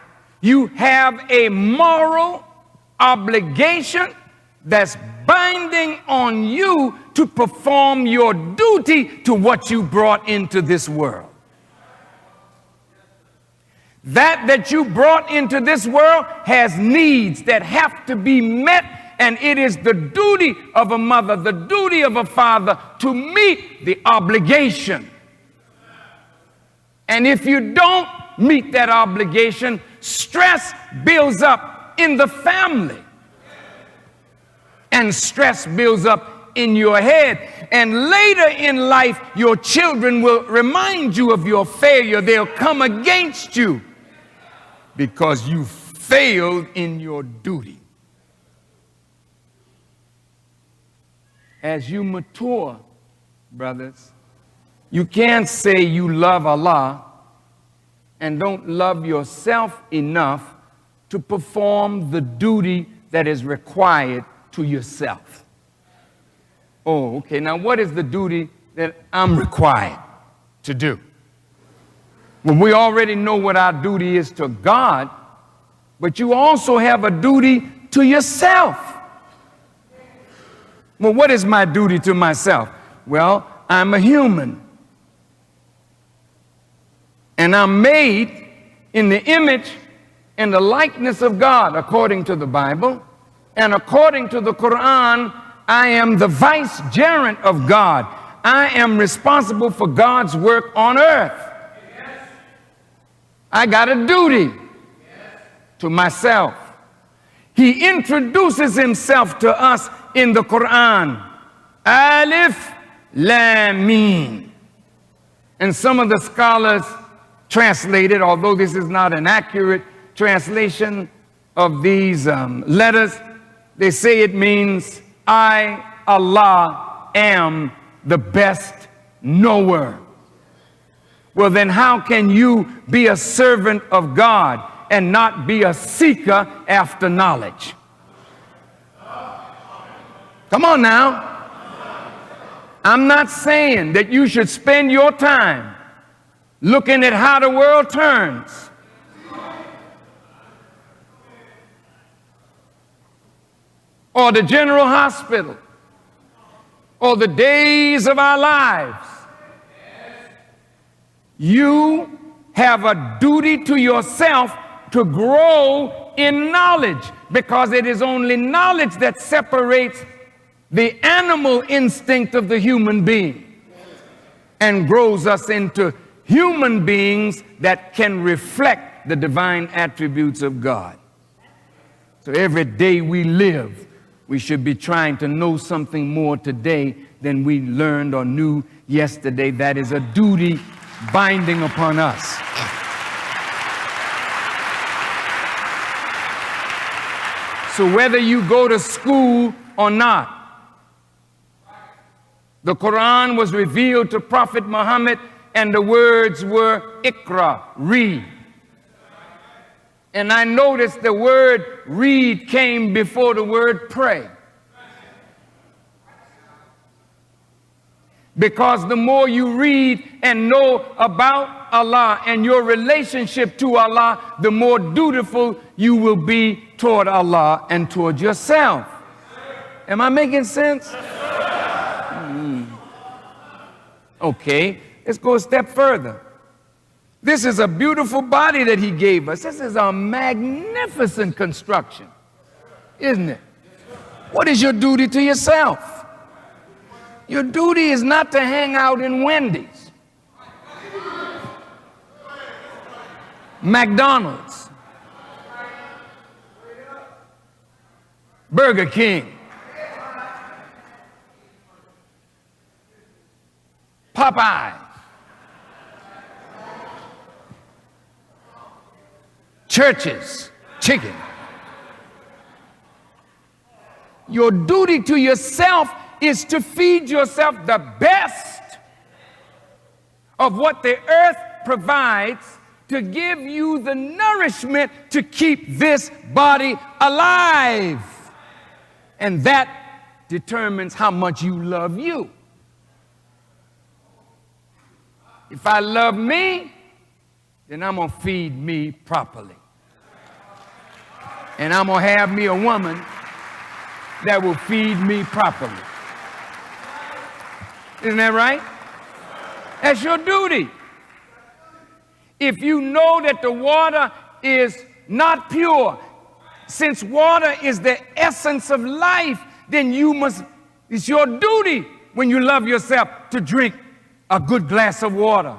you have a moral obligation that's binding on you to perform your duty to what you brought into this world. That you brought into this world has needs that have to be met, and it is the duty of a mother, the duty of a father to meet the obligation. And if you don't meet that obligation, stress builds up in the family. And stress builds up in your head. And later in life, your children will remind you of your failure. They'll come against you because you failed in your duty. As you mature, brothers, you can't say you love Allah and don't love yourself enough to perform the duty that is required to yourself. Oh, okay, now what is the duty that I'm required to do? Well, we already know what our duty is to God, but you also have a duty to yourself. Well, what is my duty to myself? Well, I'm a human. And I'm made in the image and the likeness of God, according to the Bible. And according to the Quran, I am the vicegerent of God. I am responsible for God's work on earth. I got a duty to myself. He introduces himself to us in the Quran. Alif Lam Mim. And some of the scholars translated, although this is not an accurate translation of these letters, they say it means, I, Allah, am the best knower. Well, then how can you be a servant of God and not be a seeker after knowledge? Come on now. I'm not saying that you should spend your time looking at how the world turns. Or the general hospital, or the days of our lives. You have a duty to yourself to grow in knowledge, because it is only knowledge that separates the animal instinct of the human being and grows us into human beings that can reflect the divine attributes of God. So every day we live, we should be trying to know something more today than we learned or knew yesterday. That is a duty binding upon us. So whether you go to school or not, the Quran was revealed to Prophet Muhammad, and the words were Iqra, read. And I noticed the word read came before the word pray. Because the more you read and know about Allah and your relationship to Allah, the more dutiful you will be toward Allah and toward yourself. Am I making sense? Okay, let's go a step further. This is a beautiful body that he gave us. This is a magnificent construction, isn't it? What is your duty to yourself? Your duty is not to hang out in Wendy's, McDonald's, Burger King, Popeye, Church's Chicken. Your duty to yourself is to feed yourself the best of what the earth provides to give you the nourishment to keep this body alive. And that determines how much you love you. If I love me, then I'm going to feed me properly. And I'm going to have me a woman that will feed me properly. Isn't that right? That's your duty. If you know that the water is not pure, since water is the essence of life, then it's your duty when you love yourself to drink a good glass of water.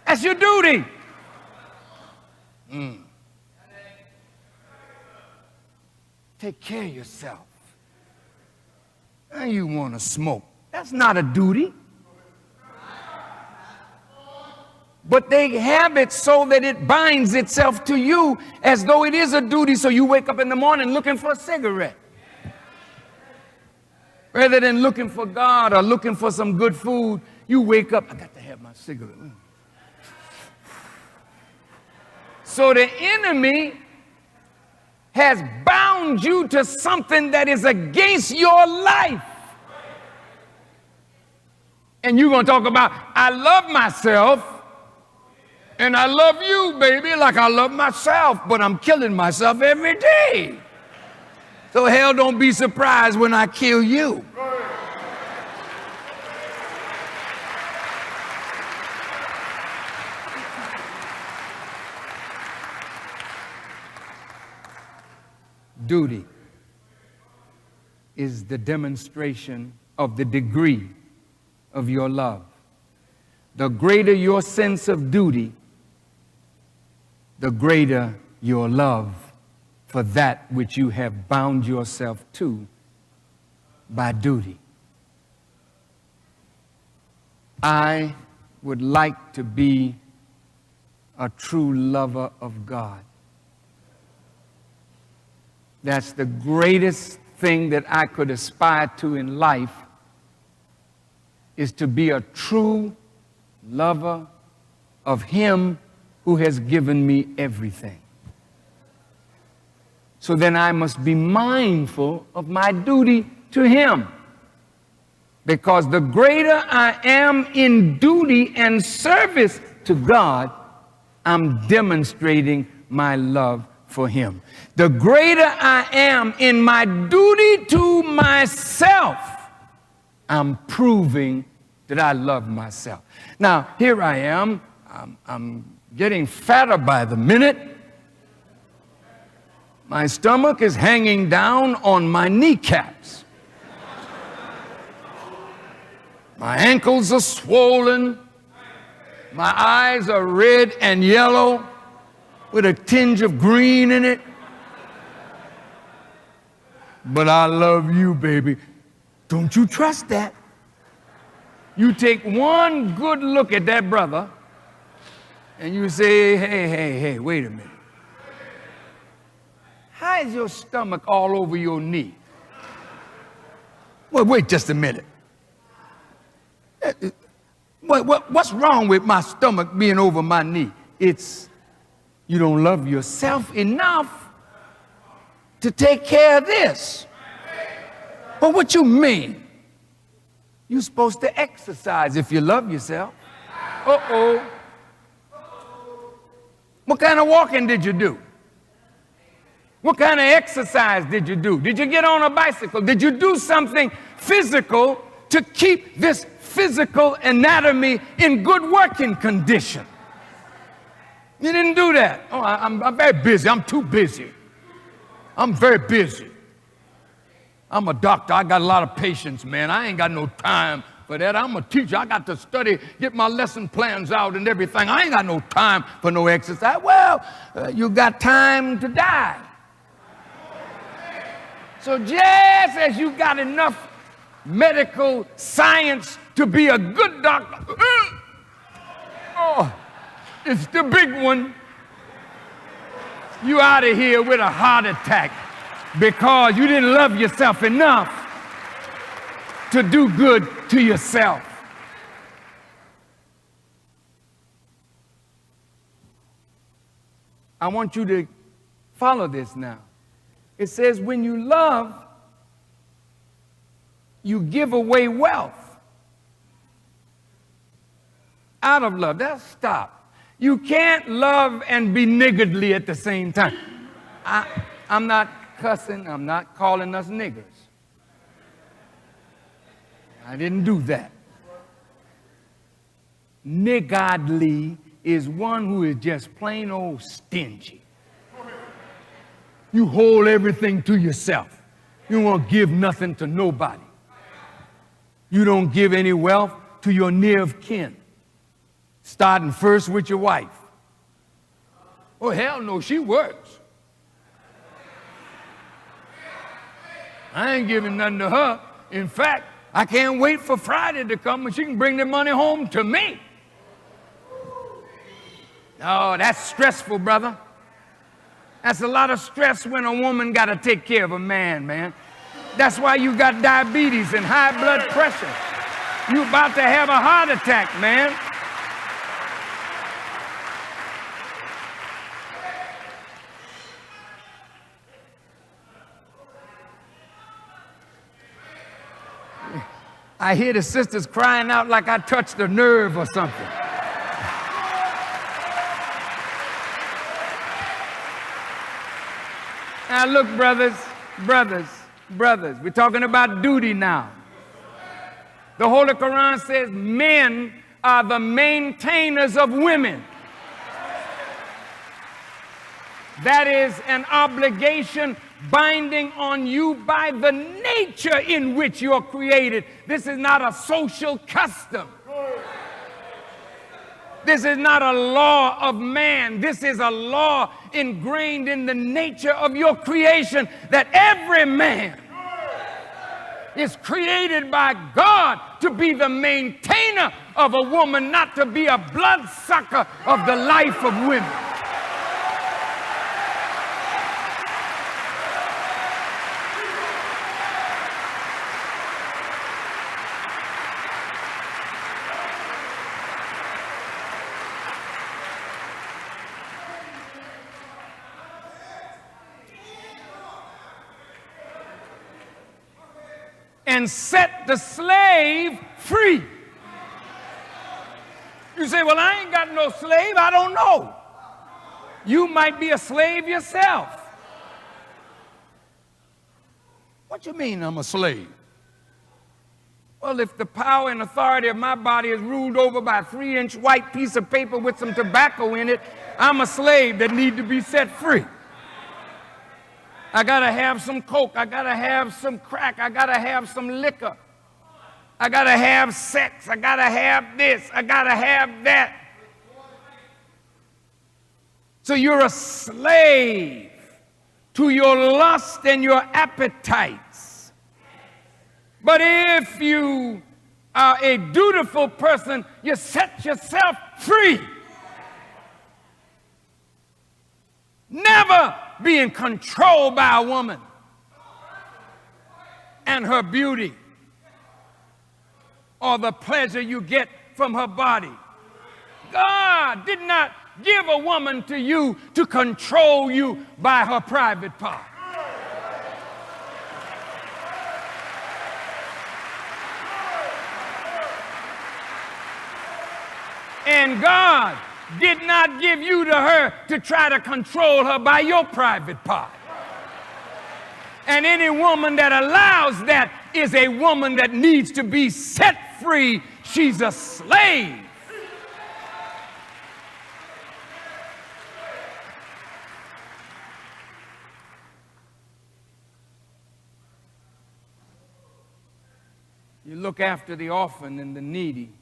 That's your duty. Take care of yourself. Now you want to smoke. That's not a duty. But they have it so that it binds itself to you as though it is a duty. So you wake up in the morning looking for a cigarette. Rather than looking for God or looking for some good food, you wake up, I got to have my cigarette. So the enemy has bound you to something that is against your life. And you're going to talk about, I love myself and I love you, baby, like I love myself, but I'm killing myself every day. So hell, don't be surprised when I kill you. Duty is the demonstration of the degree of your love. The greater your sense of duty, the greater your love for that which you have bound yourself to by duty. I would like to be a true lover of God. That's the greatest thing that I could aspire to in life, is to be a true lover of Him who has given me everything. So then I must be mindful of my duty to Him. Because the greater I am in duty and service to God, I'm demonstrating my love for Him. The greater I am in my duty to myself, I'm proving that I love myself. Now, here I am. I'm getting fatter by the minute. My stomach is hanging down on my kneecaps. My ankles are swollen. My eyes are red and yellow with a tinge of green in it. But I love you, baby. Don't you trust that? You take one good look at that brother and you say, hey, wait a minute. How is your stomach all over your knee? Well, wait just a minute. What's wrong with my stomach being over my knee? It's you don't love yourself enough to take care of this. But what you mean? You're supposed to exercise if you love yourself. Uh-oh. What kind of walking did you do? What kind of exercise did you do? Did you get on a bicycle? Did you do something physical to keep this physical anatomy in good working condition? You didn't do that. Oh, I'm very busy. I'm too busy. I'm very busy. I'm a doctor. I got a lot of patients, man. I ain't got no time for that. I'm a teacher. I got to study, get my lesson plans out and everything. I ain't got no time for no exercise. Well, you got time to die. So just as you got enough medical science to be a good doctor, it's the big one. You out of here with a heart attack because you didn't love yourself enough to do good to yourself. I want you to follow this now. It says, when you love, you give away wealth. Out of love. That's stop. You can't love and be niggardly at the same time. I'm not cussing. I'm not calling us niggers. I didn't do that. Niggardly is one who is just plain old stingy. You hold everything to yourself. You won't give nothing to nobody. You don't give any wealth to your near of kin. Starting first with your wife. Oh, hell no, she works. I ain't giving nothing to her. In fact, I can't wait for Friday to come when she can bring the money home to me. Oh, that's stressful, brother. That's a lot of stress when a woman got to take care of a man, man. That's why you got diabetes and high blood pressure. You about to have a heart attack, man. I hear the sisters crying out like I touched a nerve or something. Now look, brothers, we're talking about duty now. The Holy Quran says men are the maintainers of women. That is an obligation binding on you by the nature in which you're created. This is not a social custom. This is not a law of man. This is a law ingrained in the nature of your creation, that every man is created by God to be the maintainer of a woman, not to be a bloodsucker of the life of women. And set the slave free. You say, well, I ain't got no slave. I don't know. You might be a slave yourself. What you mean I'm a slave? Well, if the power and authority of my body is ruled over by a 3-inch white piece of paper with some tobacco in it, I'm a slave that need to be set free. I gotta have some coke, I gotta have some crack, I gotta have some liquor, I gotta have sex, I gotta have this, I gotta have that. So you're a slave to your lust and your appetites. But if you are a dutiful person, you set yourself free. Never being controlled by a woman and her beauty or the pleasure you get from her body. God did not give a woman to you to control you by her private part. And God did not give you to her to try to control her by your private part. And any woman that allows that is a woman that needs to be set free. She's a slave. You look after the orphan and the needy.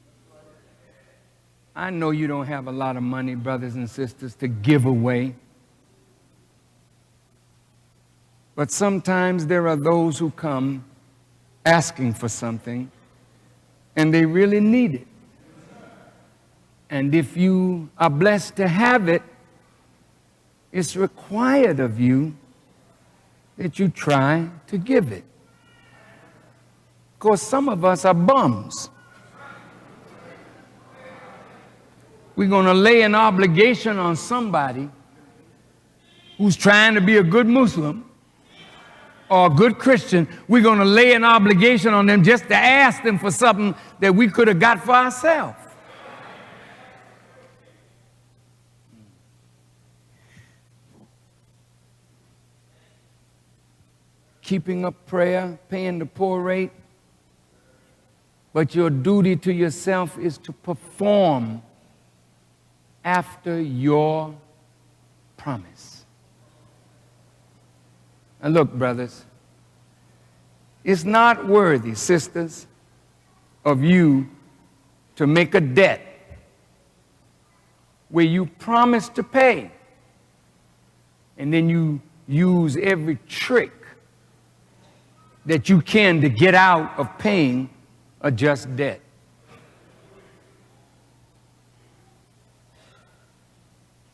I know you don't have a lot of money, brothers and sisters, to give away. But sometimes there are those who come asking for something, and they really need it. And if you are blessed to have it, it's required of you that you try to give it. Of course, some of us are bums. We're going to lay an obligation on somebody, who's trying to be a good Muslim or a good Christian, we're going to lay an obligation on them just to ask them for something that we could have got for ourselves. Keeping up prayer, paying the poor rate, but your duty to yourself is to perform after your promise. And look, brothers, it's not worthy, sisters, of you to make a debt where you promise to pay and then you use every trick that you can to get out of paying a just debt.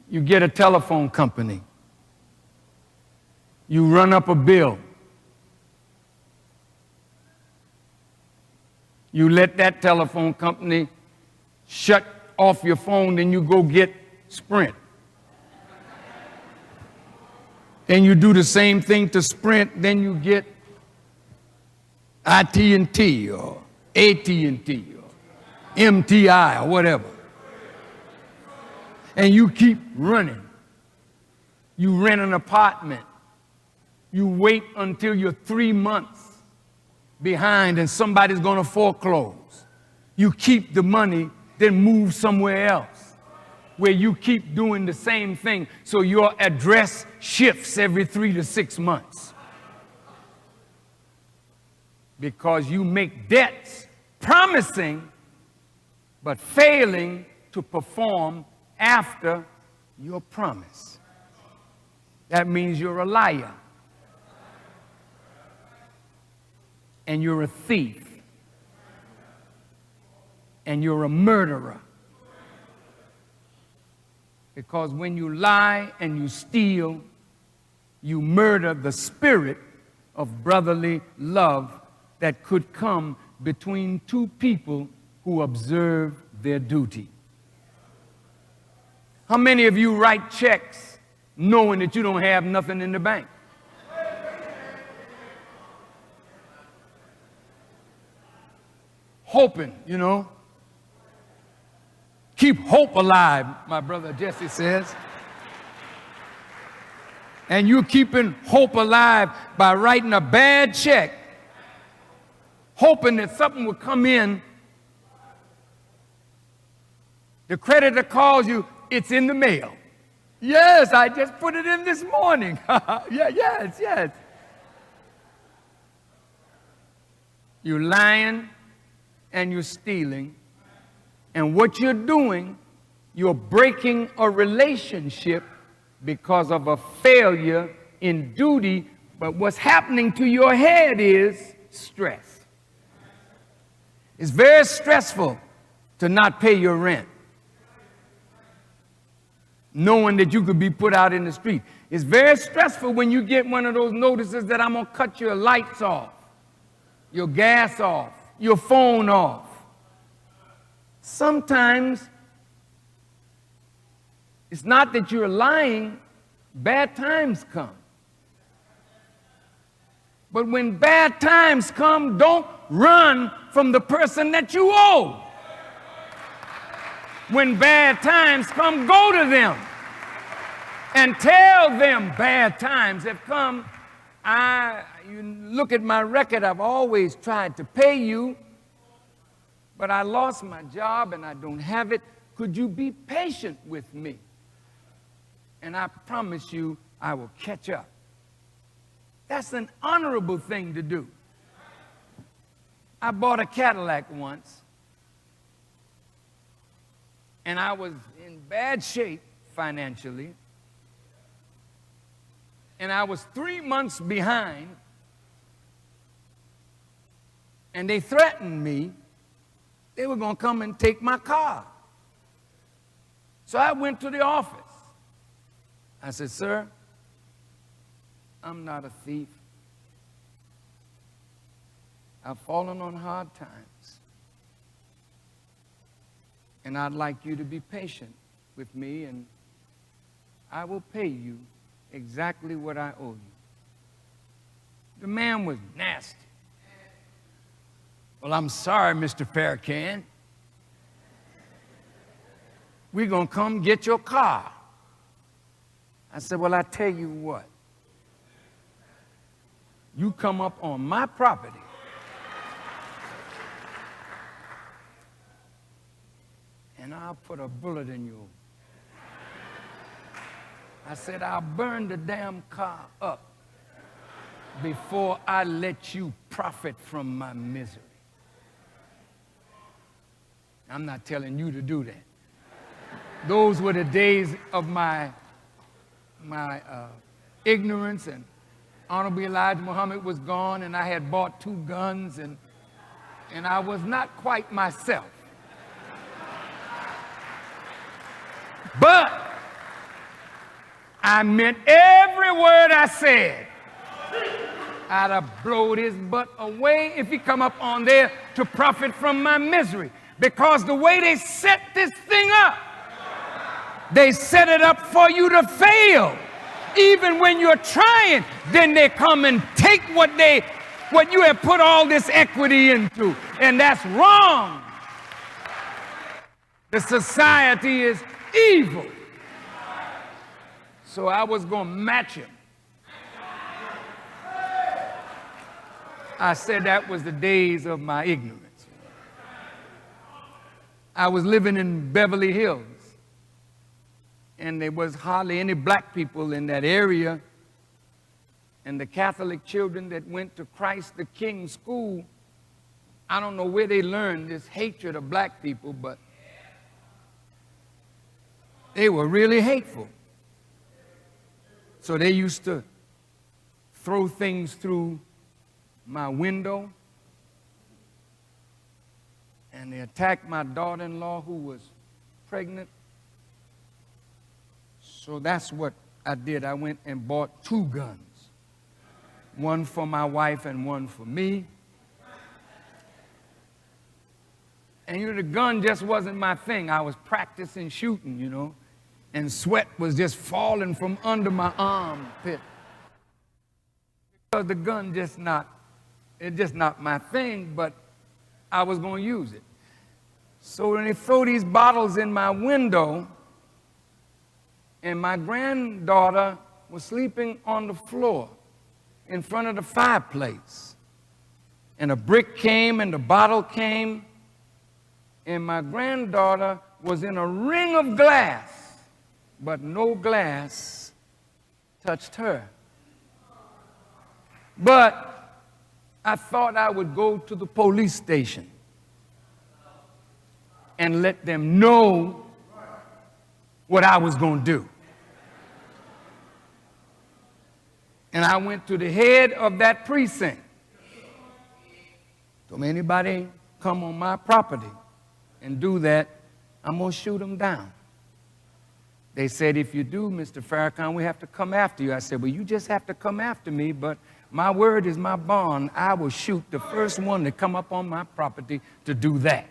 You get a telephone company. You run up a bill. You let that telephone company shut off your phone, then you go get Sprint. Then you do the same thing to Sprint, then you get IT&T or AT&T or MTI or whatever. And you keep running. You rent an apartment. You wait until you're 3 months behind and somebody's going to foreclose. You keep the money, then move somewhere else where you keep doing the same thing so your address shifts every 3 to 6 months. Because you make debts promising but failing to perform after your promise. That means you're a liar. And you're a thief. And you're a murderer. Because when you lie and you steal, you murder the spirit of brotherly love that could come between two people who observe their duty. How many of you write checks knowing that you don't have nothing in the bank? Hoping, you know. Keep hope alive, my brother Jesse says. And you're keeping hope alive by writing a bad check, hoping that something will come in. The creditor calls you, it's in the mail. Yes, I just put it in this morning. Yes. You're lying and you're stealing. And what you're doing, you're breaking a relationship because of a failure in duty. But what's happening to your head is stress. It's very stressful to not pay your rent, knowing that you could be put out in the street. It's very stressful when you get one of those notices that I'm going to cut your lights off, your gas off, your phone off. Sometimes it's not that you're lying, bad times come. But when bad times come, don't run from the person that you owe. When bad times come, go to them and tell them bad times have come. You look at my record, I've always tried to pay you, but I lost my job and I don't have it. Could you be patient with me? And I promise you I will catch up. That's an honorable thing to do. I bought a Cadillac once, and I was in bad shape financially, and I was 3 months behind, and they threatened me they were going to come and take my car. So I went to the office. I said, sir, I'm not a thief. I've fallen on hard times. And I'd like you to be patient with me, and I will pay you exactly what I owe you. The man was nasty. Well, I'm sorry, Mr. Farrakhan. We're going to come get your car. I said, well, I tell you what. You come up on my property, and I'll put a bullet in you. I said, I'll burn the damn car up before I let you profit from my misery. I'm not telling you to do that. Those were the days of my ignorance, and Honorable Elijah Muhammad was gone, and I had bought 2 guns, and I was not quite myself. But I meant every word I said. I'd have blowed his butt away if he come up on there to profit from my misery. Because the way they set this thing up, they set it up for you to fail. Even when you're trying, then they come and take what you have put all this equity into. And that's wrong. The society is evil. So I was going to match him. I said that was the days of my ignorance. I was living in Beverly Hills, and there was hardly any black people in that area. And the Catholic children that went to Christ the King school, I don't know where they learned this hatred of black people, but they were really hateful. So they used to throw things through my window, and they attacked my daughter-in-law who was pregnant. So that's what I did. I went and bought 2 guns, one for my wife and one for me. And the gun just wasn't my thing. I was practicing shooting, and sweat was just falling from under my armpit. Because the gun it's just not my thing, but I was going to use it. So when they throw these bottles in my window, and my granddaughter was sleeping on the floor in front of the fireplace, and a brick came and the bottle came, and my granddaughter was in a ring of glass, but no glass touched her. But I thought I would go to the police station and let them know what I was going to do. And I went to the head of that precinct. So anybody come on my property and do that, I'm going to shoot them down. They said, if you do, Mr. Farrakhan, we have to come after you. I said, well, you just have to come after me, but my word is my bond. I will shoot the first one to come up on my property to do that.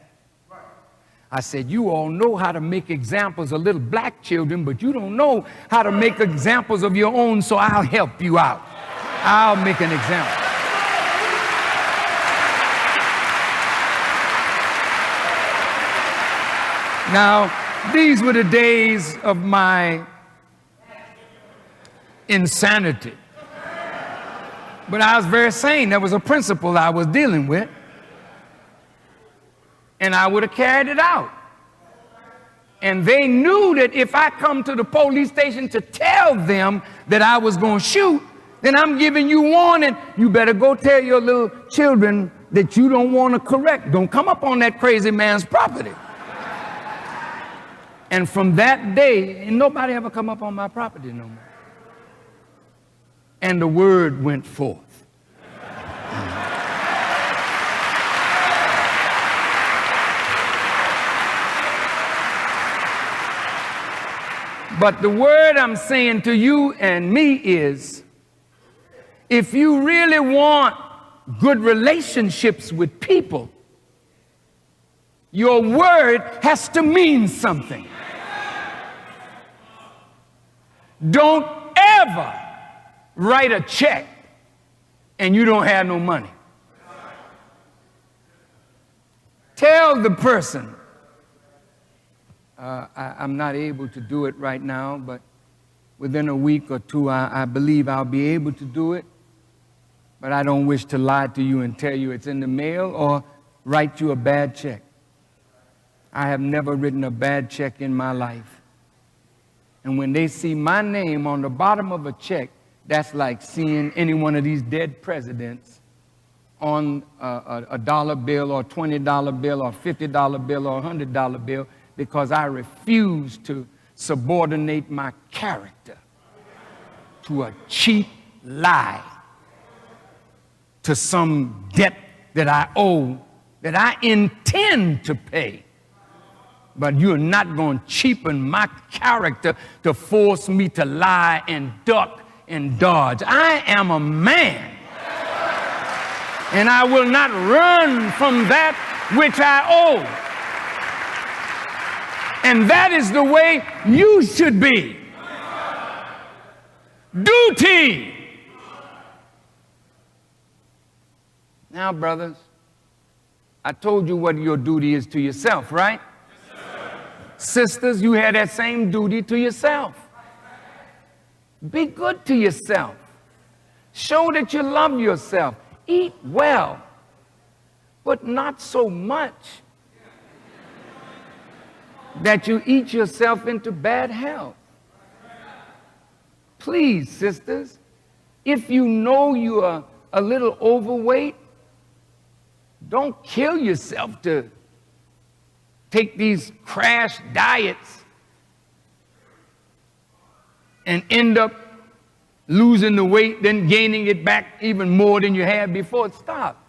I said, you all know how to make examples of little black children, but you don't know how to make examples of your own, so I'll help you out. I'll make an example. Now, these were the days of my insanity. But I was very sane. There was a principle I was dealing with. And I would have carried it out. And they knew that if I come to the police station to tell them that I was going to shoot, then I'm giving you warning. You better go tell your little children that you don't want to correct. Don't come up on that crazy man's property. And from that day, nobody ever come up on my property no more. And the word went forth. But the word I'm saying to you and me is, if you really want good relationships with people, your word has to mean something. Don't ever write a check and you don't have no money. Tell the person, I'm not able to do it right now, but within a week or two, I believe I'll be able to do it. But I don't wish to lie to you and tell you it's in the mail or write you a bad check. I have never written a bad check in my life. And when they see my name on the bottom of a check, that's like seeing any one of these dead presidents on a dollar bill or $20 bill or $50 bill or $100 bill, because I refuse to subordinate my character to a cheap lie, to some debt that I owe, that I intend to pay. But you're not going to cheapen my character to force me to lie and duck and dodge. I am a man, and I will not run from that which I owe. And that is the way you should be. Duty. Now, brothers, I told you what your duty is to yourself, right? Sisters, you have that same duty to yourself. Be good to yourself. Show that you love yourself. Eat well, but not so much that you eat yourself into bad health. Please, sisters, if you know you are a little overweight, don't kill yourself to take these crash diets and end up losing the weight, then gaining it back even more than you had before. Stop.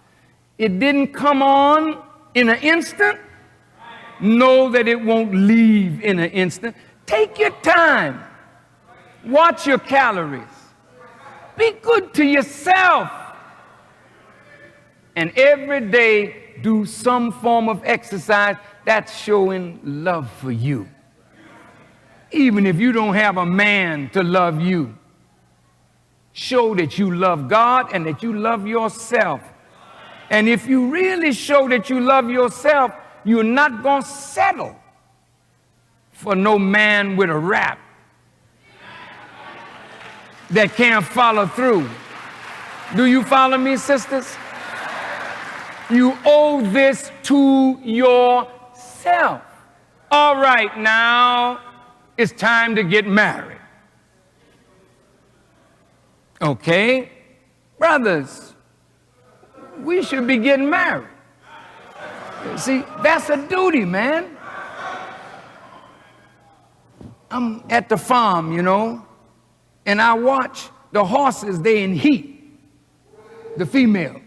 It didn't come on in an instant. Know that it won't leave in an instant. Take your time. Watch your calories. Be good to yourself. And every day do some form of exercise. That's showing love for you. Even if you don't have a man to love you, show that you love God and that you love yourself. And if you really show that you love yourself, you're not going to settle for no man with a rap that can't follow through. Do you follow me, sisters? You owe this to yourself. All right, now it's time to get married. Okay? Brothers, we should be getting married. See, that's a duty, man. I'm at the farm, you know, and I watch the horses, they in heat, the female.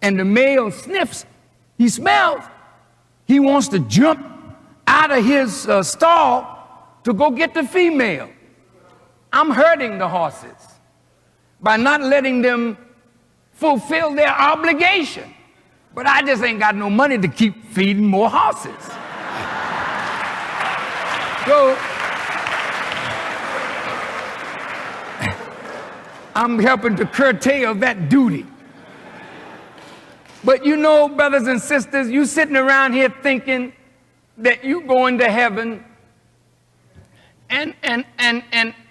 And the male sniffs, he smells. He wants to jump out of his stall to go get the female. I'm hurting the horses by not letting them fulfill their obligation. But I just ain't got no money to keep feeding more horses. So I'm helping to curtail that duty. But you know, brothers and sisters, you sitting around here thinking that you going to heaven and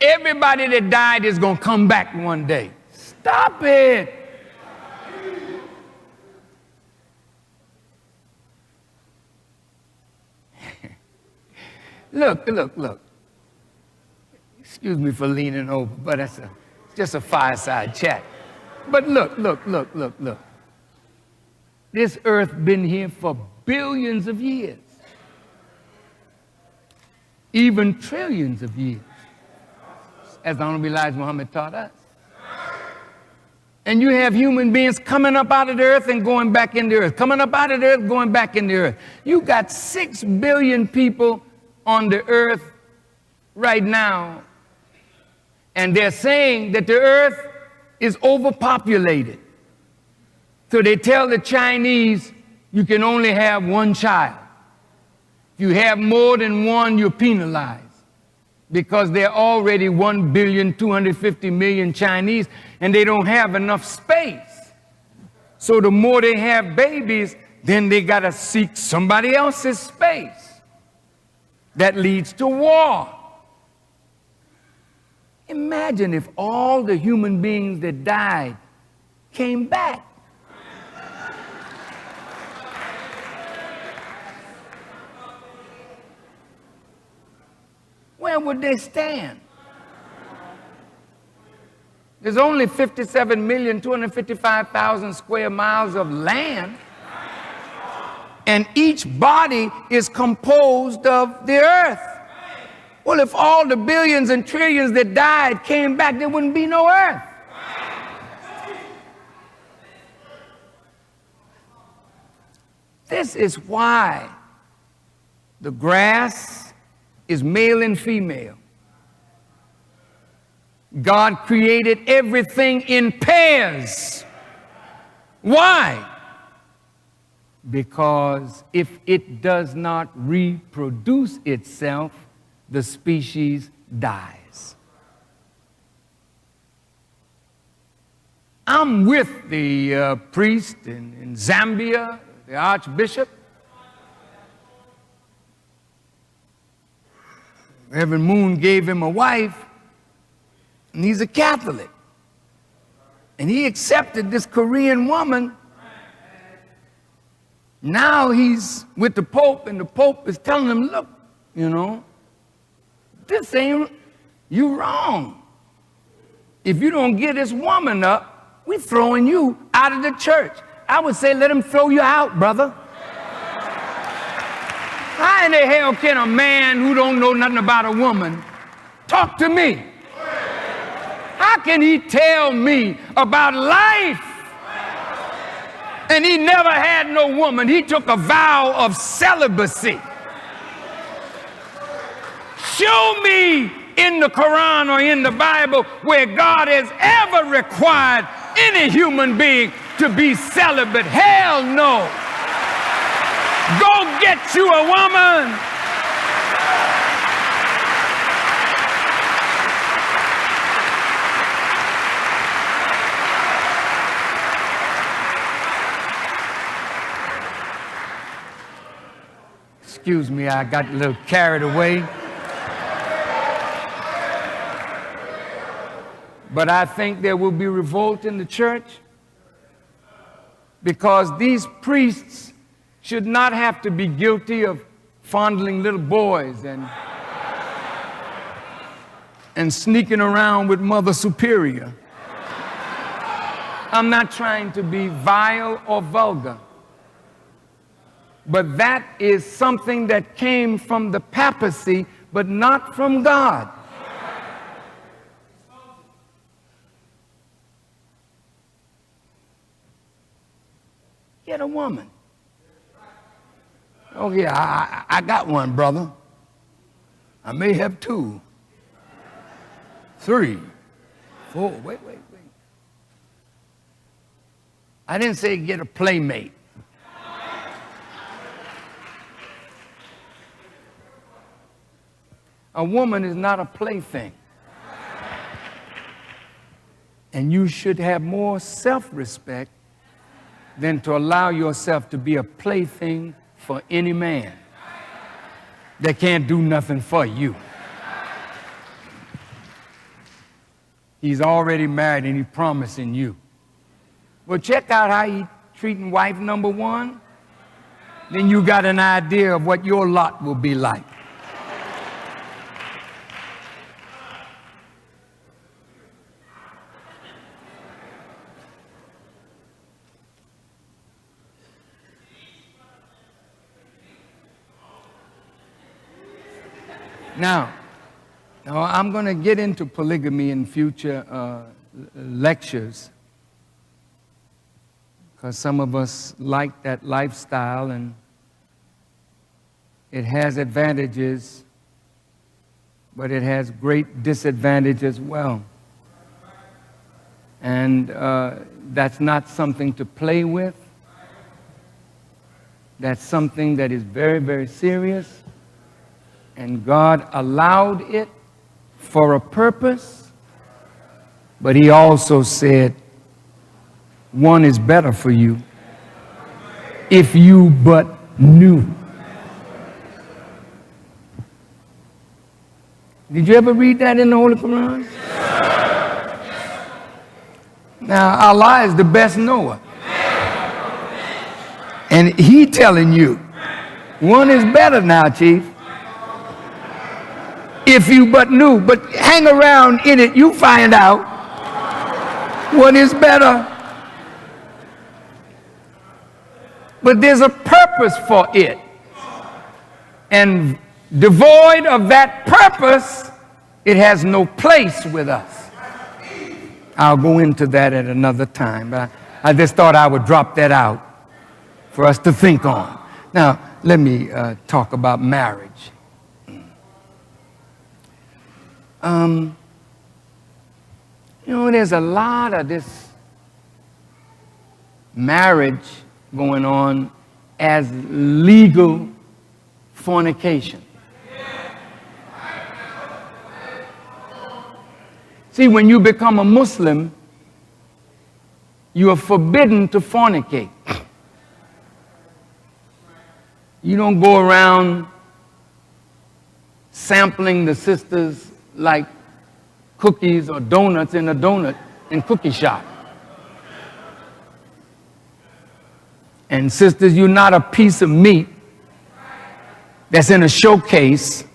everybody that died is going to come back one day. Stop it. Look. Excuse me for leaning over, but it's just a fireside chat. But look. This earth been here for billions of years, even trillions of years, as the Honorable Elijah Muhammad taught us. And you have human beings coming up out of the earth and going back in the earth, coming up out of the earth, going back in the earth. You got 6 billion people on the earth right now, and they're saying that the earth is overpopulated. So they tell the Chinese, you can only have one child. If you have more than one, you're penalized. because there are already 1,250,000,000 Chinese, and they don't have enough space. So the more they have babies, then they got to seek somebody else's space. That leads to war. Imagine if all the human beings that died came back. Where would they stand? There's only 57,255,000 square miles of land, and each body is composed of the earth. Well, if all the billions and trillions that died came back, there wouldn't be no earth. This is why the grass is male and female. God created everything in pairs. Why? Because if it does not reproduce itself, the species dies. I'm with the priest in Zambia, the archbishop. Reverend Moon gave him a wife, and he's a Catholic. And he accepted this Korean woman. Now he's with the Pope, and the Pope is telling him, look, you know, this ain't, you wrong. If you don't get this woman up, we're throwing you out of the church. I would say let him throw you out, brother. How in the hell can a man who don't know nothing about a woman talk to me? How can he tell me about life? And he never had no woman. He took a vow of celibacy. Show me in the Quran or in the Bible where God has ever required any human being to be celibate. Hell no. Go get you a woman. Excuse me, I got a little carried away. But I think there will be revolt in the church because these priests should not have to be guilty of fondling little boys and sneaking around with Mother Superior. I'm not trying to be vile or vulgar, but that is something that came from the papacy, but not from God. Get a woman. Oh, yeah, I got one, brother. I may have 2, 3, 4. Wait. I didn't say get a playmate. A woman is not a plaything. And you should have more self-respect than to allow yourself to be a plaything for any man that can't do nothing for you. He's already married and he's promising you. Well, check out how he's treating wife number 1. Then you got an idea of what your lot will be like. Now, I'm going to get into polygamy in future lectures because some of us like that lifestyle and it has advantages, but it has great disadvantages as well. And that's not something to play with. That's something that is very, very serious. And God allowed it for a purpose, but he also said one is better for you if you but knew. Did you ever read that in the Holy Quran? Now, Allah is the best knower. And he telling you, one is better now, Chief. If you but knew. But hang around in it, you find out what is better. But there's a purpose for it. And devoid of that purpose, it has no place with us. I'll go into that at another time, but I just thought I would drop that out for us to think on. Now, let me talk about marriage. There's a lot of this marriage going on as legal fornication. See, when you become a Muslim, you are forbidden to fornicate. You don't go around sampling the sisters like cookies or donuts in a donut and cookie shop. And sisters, you're not a piece of meat that's in a showcase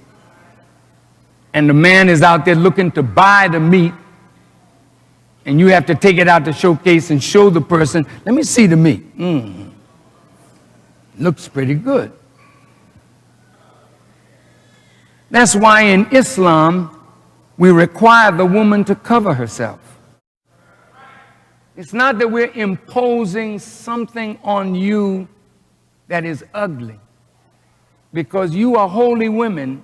and the man is out there looking to buy the meat and you have to take it out the showcase and show the person, let me see the meat. Looks pretty good. That's why in Islam, we require the woman to cover herself. It's not that we're imposing something on you that is ugly, because you are holy women,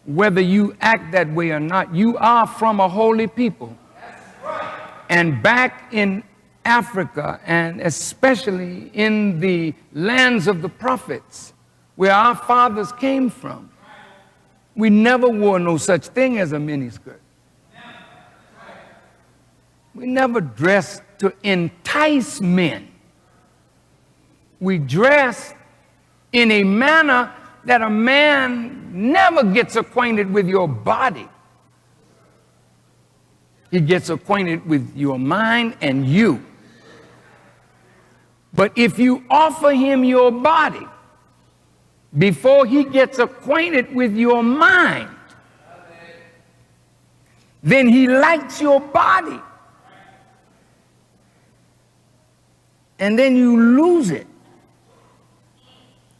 whether you act that way or not. You are from a holy people. And back in Africa, and especially in the lands of the prophets, where our fathers came from, we never wore no such thing as a miniskirt. We never dressed to entice men. We dressed in a manner that a man never gets acquainted with your body. He gets acquainted with your mind and you. But if you offer him your body before he gets acquainted with your mind, then he likes your body. And then you lose it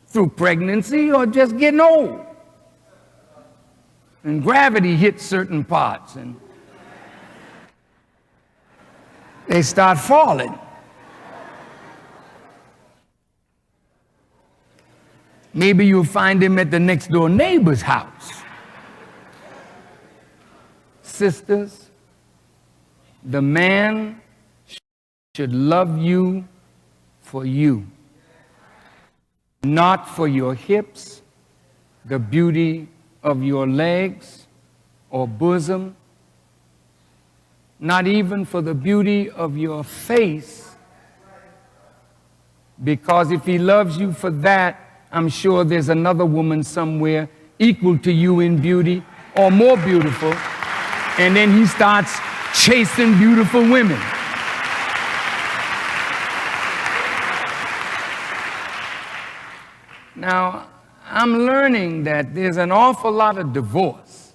through pregnancy or just getting old. And gravity hits certain parts and they start falling. Maybe you'll find him at the next door neighbor's house. Sisters, the man should love you for you, not for your hips, the beauty of your legs or bosom, not even for the beauty of your face, because if he loves you for that, I'm sure there's another woman somewhere equal to you in beauty or more beautiful, and then he starts chasing beautiful women. Now, I'm learning that there's an awful lot of divorce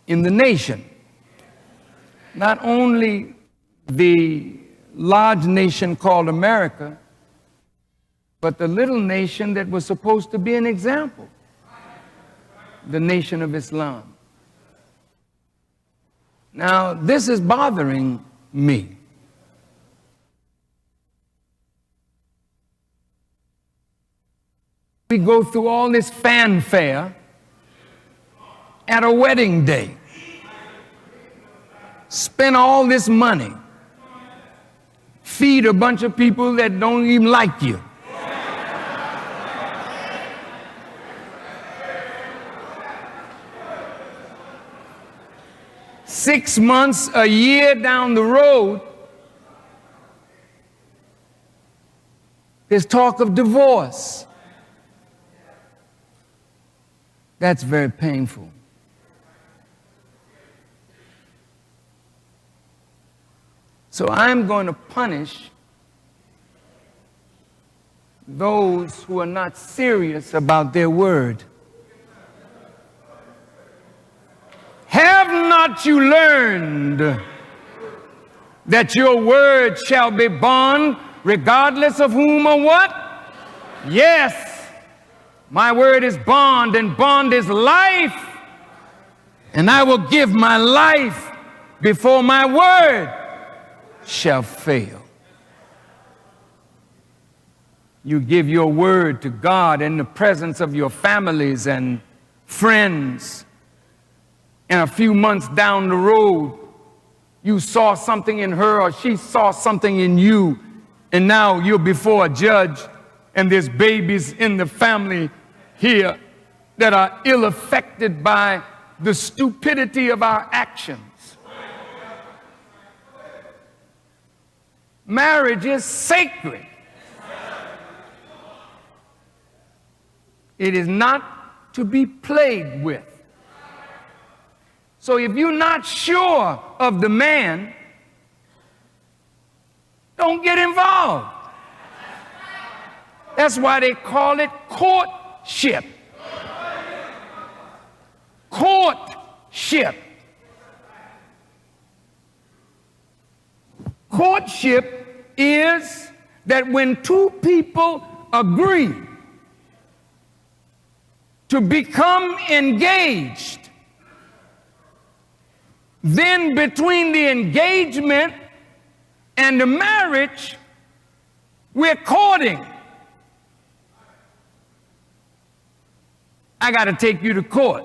in the nation. Not only the large nation called America, but the little nation that was supposed to be an example, the nation of Islam. Now, this is bothering me. We go through all this fanfare at a wedding day, spend all this money, feed a bunch of people that don't even like you. 6 months, a year down the road, there's talk of divorce. That's very painful. So I'm going to punish those who are not serious about their word. Have not you learned that your word shall be bond, regardless of whom or what? Yes, my word is bond, and bond is life. And I will give my life before my word shall fail. You give your word to God in the presence of your families and friends, and a few months down the road, you saw something in her or she saw something in you, and now you're before a judge, and there's babies in the family here that are ill affected by the stupidity of our actions. Marriage is sacred. It is not to be played with. So if you're not sure of the man, don't get involved. That's why they call it courtship. Courtship. Courtship is that when two people agree to become engaged, then between the engagement and the marriage, we're courting. I got to take you to court.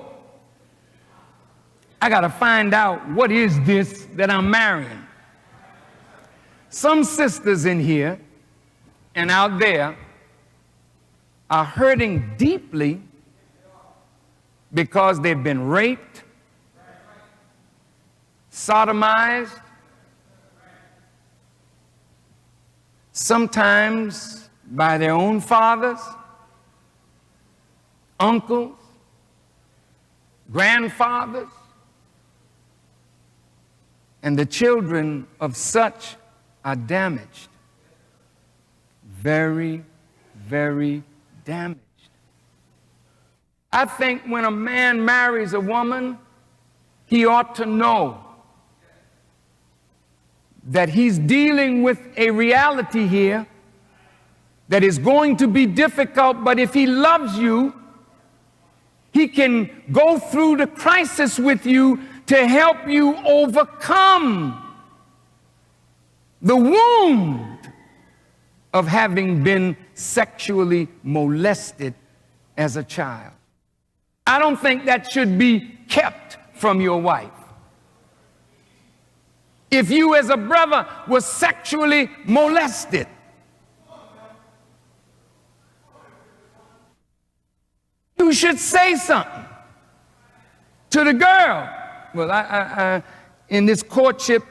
I got to find out what is this that I'm marrying. Some sisters in here and out there are hurting deeply because they've been raped, sodomized, sometimes by their own fathers, uncles, grandfathers, and the children of such are damaged, very, very damaged. I think when a man marries a woman, he ought to know that he's dealing with a reality here that is going to be difficult, but if he loves you, he can go through the crisis with you to help you overcome the wound of having been sexually molested as a child. I don't think that should be kept from your wife. If you as a brother was sexually molested, you should say something to the girl. Well, in this courtship,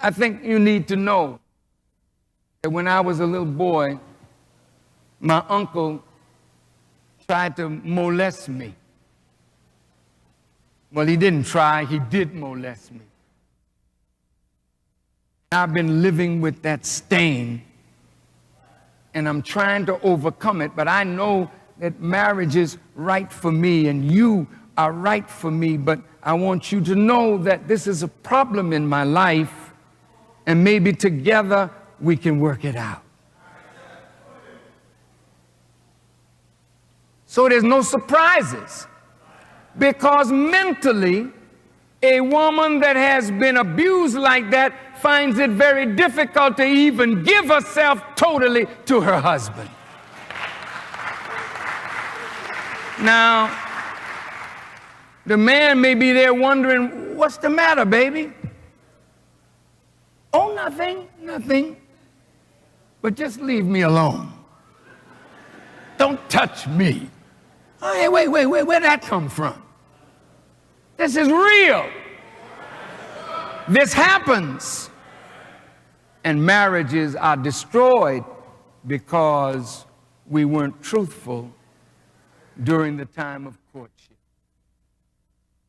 I think you need to know that when I was a little boy, my uncle tried to molest me. Well, he didn't try, he did molest me. I've been living with that stain, and I'm trying to overcome it, but I know that marriage is right for me, and you are right for me, but I want you to know that this is a problem in my life, and maybe together we can work it out. So there's no surprises, because mentally, a woman that has been abused like that finds it very difficult to even give herself totally to her husband. Now, the man may be there wondering, what's the matter, baby? Oh, nothing, nothing. But just leave me alone. Don't touch me. Oh, hey, wait, where'd that come from? This is real. This happens, and marriages are destroyed because we weren't truthful during the time of courtship.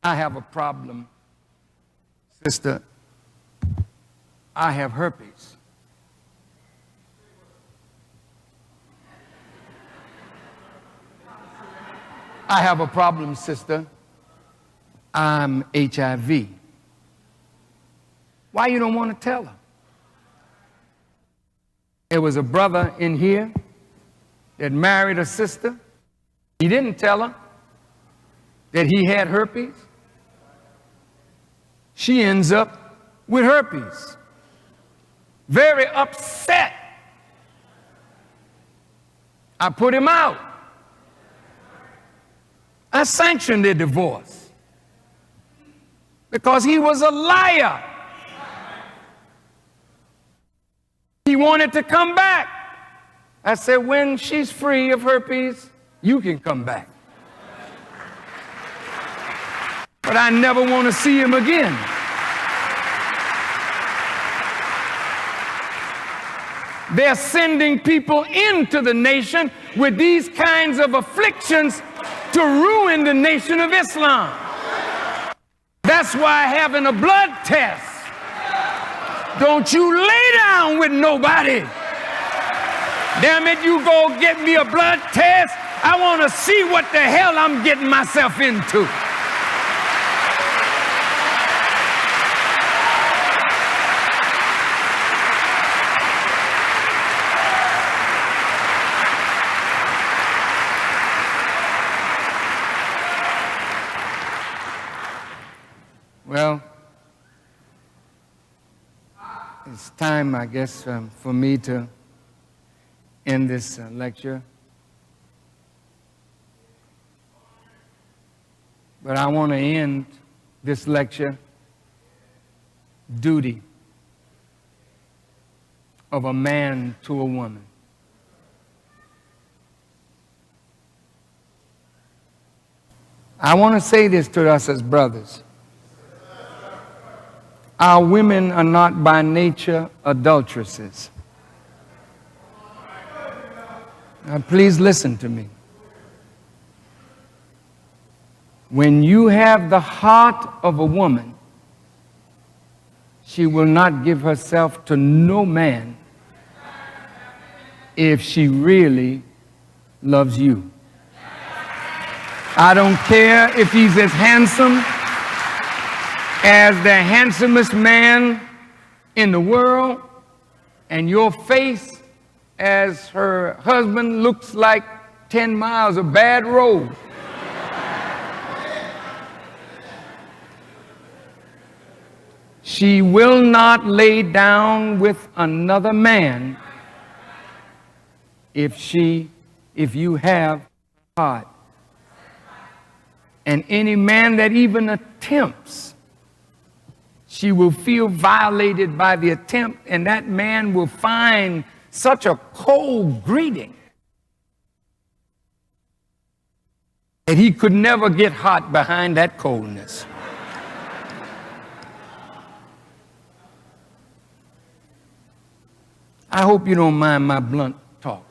I have a problem, sister. I have herpes. I have a problem, sister. I'm HIV. Why you don't want to tell her? There was a brother in here that married a sister. He didn't tell her that he had herpes. She ends up with herpes. Very upset. I put him out. I sanctioned their divorce because he was a liar. He wanted to come back. I said, when she's free of herpes, you can come back. But I never want to see him again. They're sending people into the nation with these kinds of afflictions to ruin the nation of Islam. That's why having a blood test. Don't you lay down with nobody. Damn it, you go get me a blood test. I want to see what the hell I'm getting myself into. Well, it's time, I guess, for me to end this lecture. But I want to end this lecture, duty of a man to a woman. I want to say this to us as brothers. Our women are not by nature adulteresses. Now, please listen to me. When you have the heart of a woman, she will not give herself to no man if she really loves you. I don't care if he's as handsome as the handsomest man in the world, and your face as her husband looks like 10 miles of bad road. She will not lay down with another man if you have heart. And any man that even attempts, she will feel violated by the attempt, and that man will find such a cold greeting that he could never get hot behind that coldness. I hope you don't mind my blunt talk.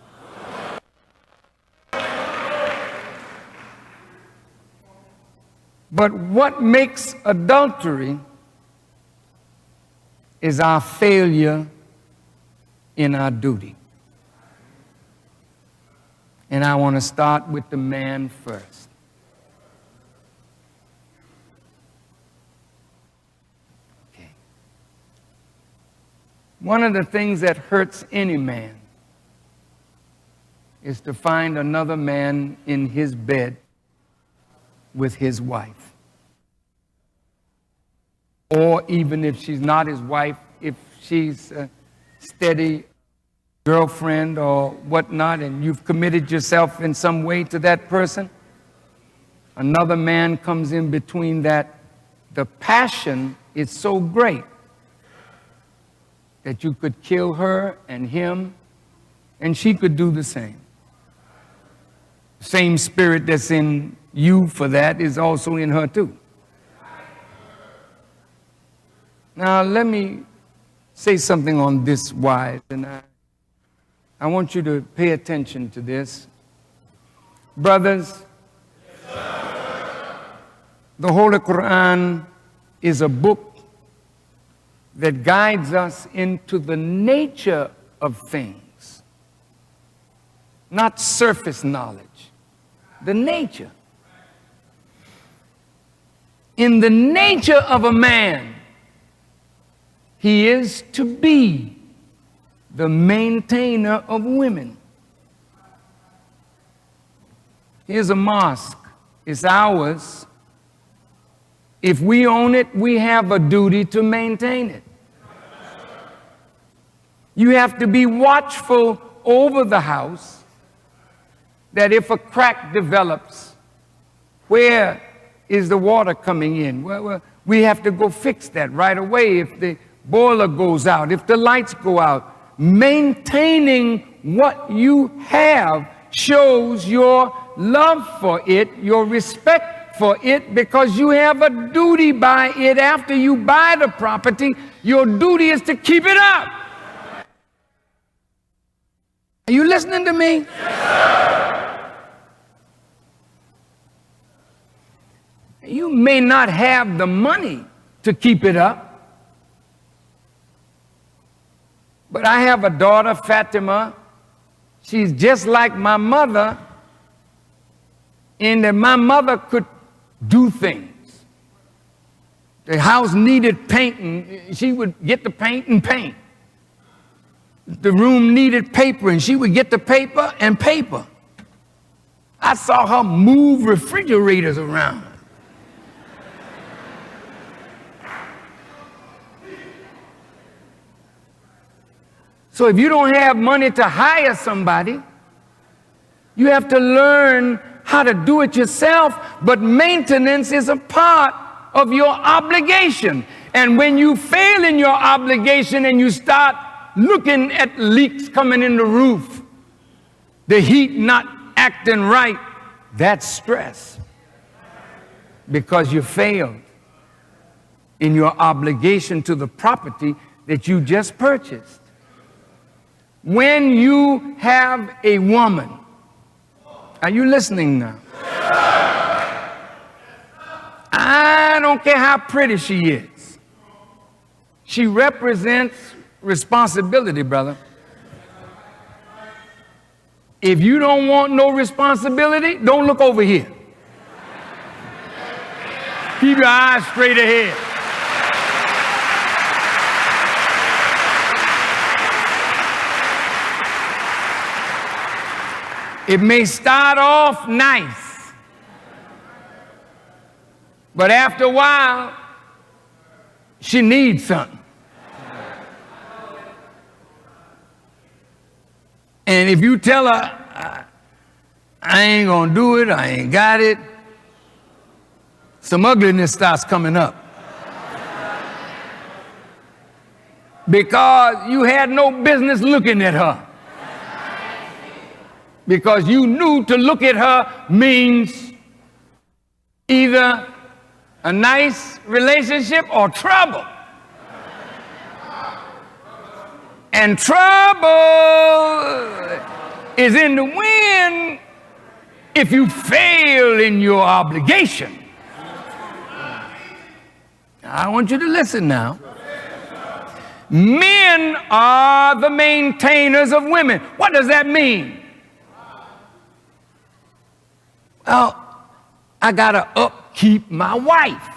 But what makes adultery is our failure in our duty. And I want to start with the man first. Okay. One of the things that hurts any man is to find another man in his bed with his wife. Or even if she's not his wife, if she's a steady girlfriend or whatnot, and you've committed yourself in some way to that person, another man comes in between that. The passion is so great that you could kill her and him, and she could do the same. The same spirit that's in you for that is also in her too. Now, let me say something on this, wives, and I want you to pay attention to this. Brothers, the Holy Quran is a book that guides us into the nature of things, not surface knowledge, the nature. In the nature of a man, he is to be the maintainer of women. Here's a mosque. It's ours. If we own it, we have a duty to maintain it. You have to be watchful over the house, that if a crack develops, where is the water coming in? Well, we have to go fix that right away. If the boiler goes out, if the lights go out, maintaining what you have shows your love for it, your respect for it, because you have a duty by it. After you buy the property, your duty is to keep it up. Are you listening to me? Yes, you may not have the money to keep it up, but I have a daughter, Fatima. She's just like my mother in that my mother could do things. The house needed painting, she would get the paint and paint. The room needed paper, and she would get the paper and paper. I saw her move refrigerators around. So if you don't have money to hire somebody, you have to learn how to do it yourself, but maintenance is a part of your obligation. And when you fail in your obligation and you start looking at leaks coming in the roof, the heat not acting right, that's stress, because you failed in your obligation to the property that you just purchased. When you have a woman, are you listening now? I don't care how pretty she is. She represents responsibility, brother. If you don't want no responsibility, don't look over here. Keep your eyes straight ahead. It may start off nice, but after a while, she needs something. And if you tell her, I ain't gonna do it, I ain't got it, some ugliness starts coming up. Because you had no business looking at her. Because you knew to look at her means either a nice relationship or trouble. And trouble is in the wind if you fail in your obligation. I want you to listen now. Men are the maintainers of women. What does that mean? Well, I gotta upkeep my wife.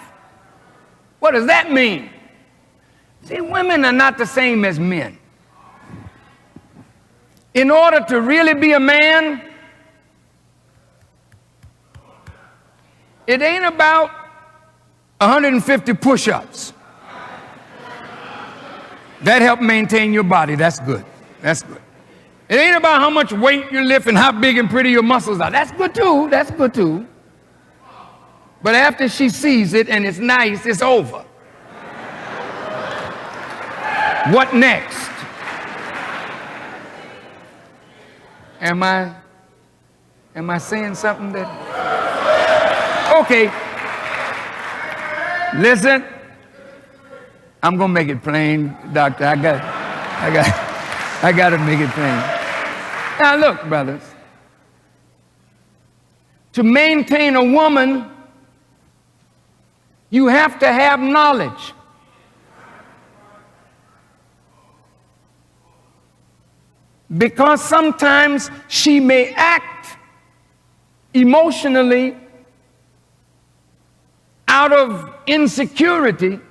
What does that mean? See, women are not the same as men. In order to really be a man, it ain't about 150 push-ups. That helps maintain your body. That's good. That's good. It ain't about how much weight you lift and how big and pretty your muscles are. That's good too. That's good too. But after she sees it and it's nice, it's over. What next? Am I saying something that? Okay. Listen. I'm gonna make it plain, doctor. I got to make it plain. Now look, brothers. To maintain a woman, you have to have knowledge. Because sometimes she may act emotionally out of insecurity.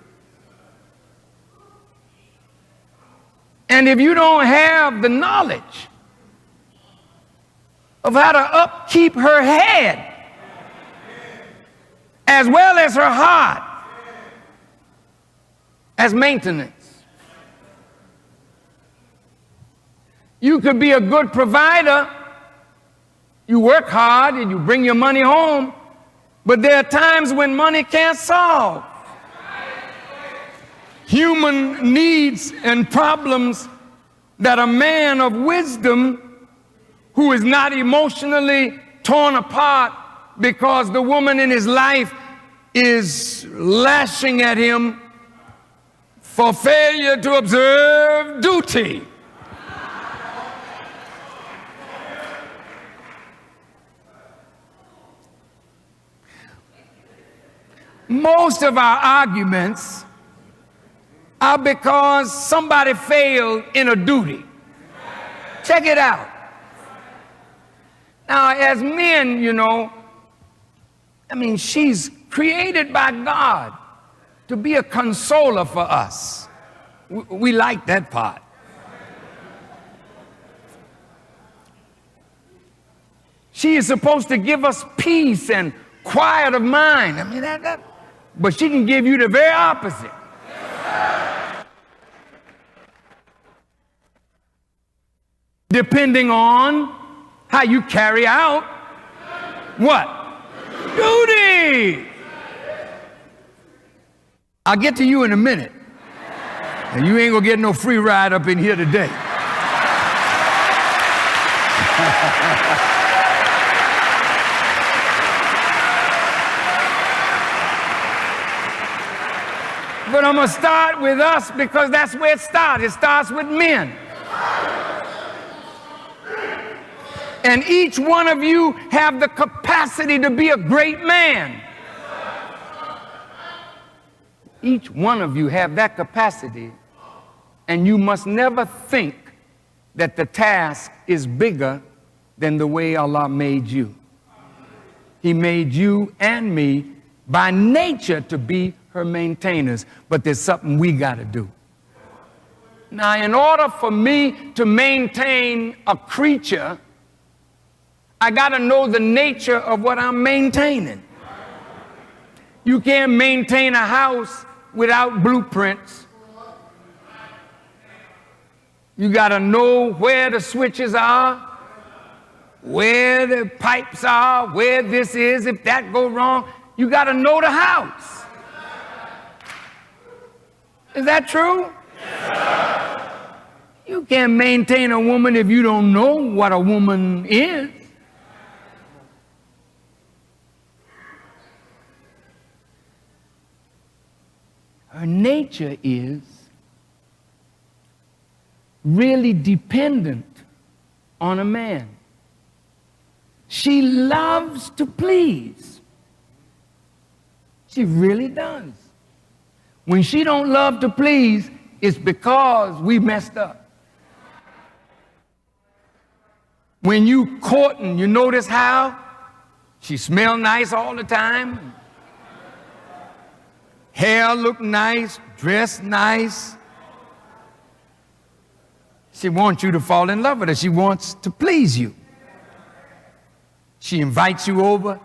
And if you don't have the knowledge of how to upkeep her head as well as her heart as maintenance, you could be a good provider. You work hard and you bring your money home, but there are times when money can't solve human needs and problems that a man of wisdom who is not emotionally torn apart because the woman in his life is lashing at him for failure to observe duty. Most of our arguments are because somebody failed in a duty. Check it out. Now, as men, you know, she's created by God to be a consoler for us. We like that part. She is supposed to give us peace and quiet of mind. But she can give you the very opposite. Depending on how you carry out what? Duty. I'll get to you in a minute. And you ain't gonna get no free ride up in here today. But I'm gonna start with us because that's where it starts. It starts with men. And each one of you have the capacity to be a great man. Each one of you have that capacity, and you must never think that the task is bigger than the way Allah made you. He made you and me by nature to be her maintainers, but there's something we got to do. Now, in order for me to maintain a creature, I got to know the nature of what I'm maintaining. You can't maintain a house without blueprints. You got to know where the switches are, where the pipes are, where this is. If that goes wrong, you got to know the house. Is that true? Yes. You can't maintain a woman if you don't know what a woman is. Her nature is really dependent on a man. She loves to please. She really does. When she don't love to please, it's because we messed up. When you courting, you notice how she smell nice all the time. Hair look nice, dress nice. She wants you to fall in love with her. She wants to please you. She invites you over.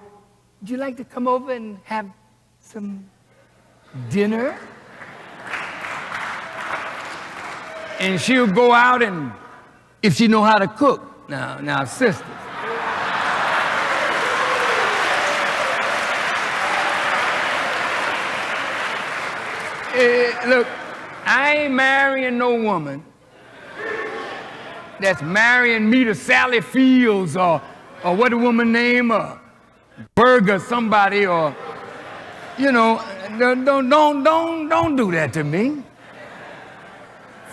Would you like to come over and have some dinner? And she'll go out, and if she know how to cook. Now, sisters. Look, I ain't marrying no woman that's marrying me to Sally Fields or what the woman name, or Burger somebody, or don't do that to me.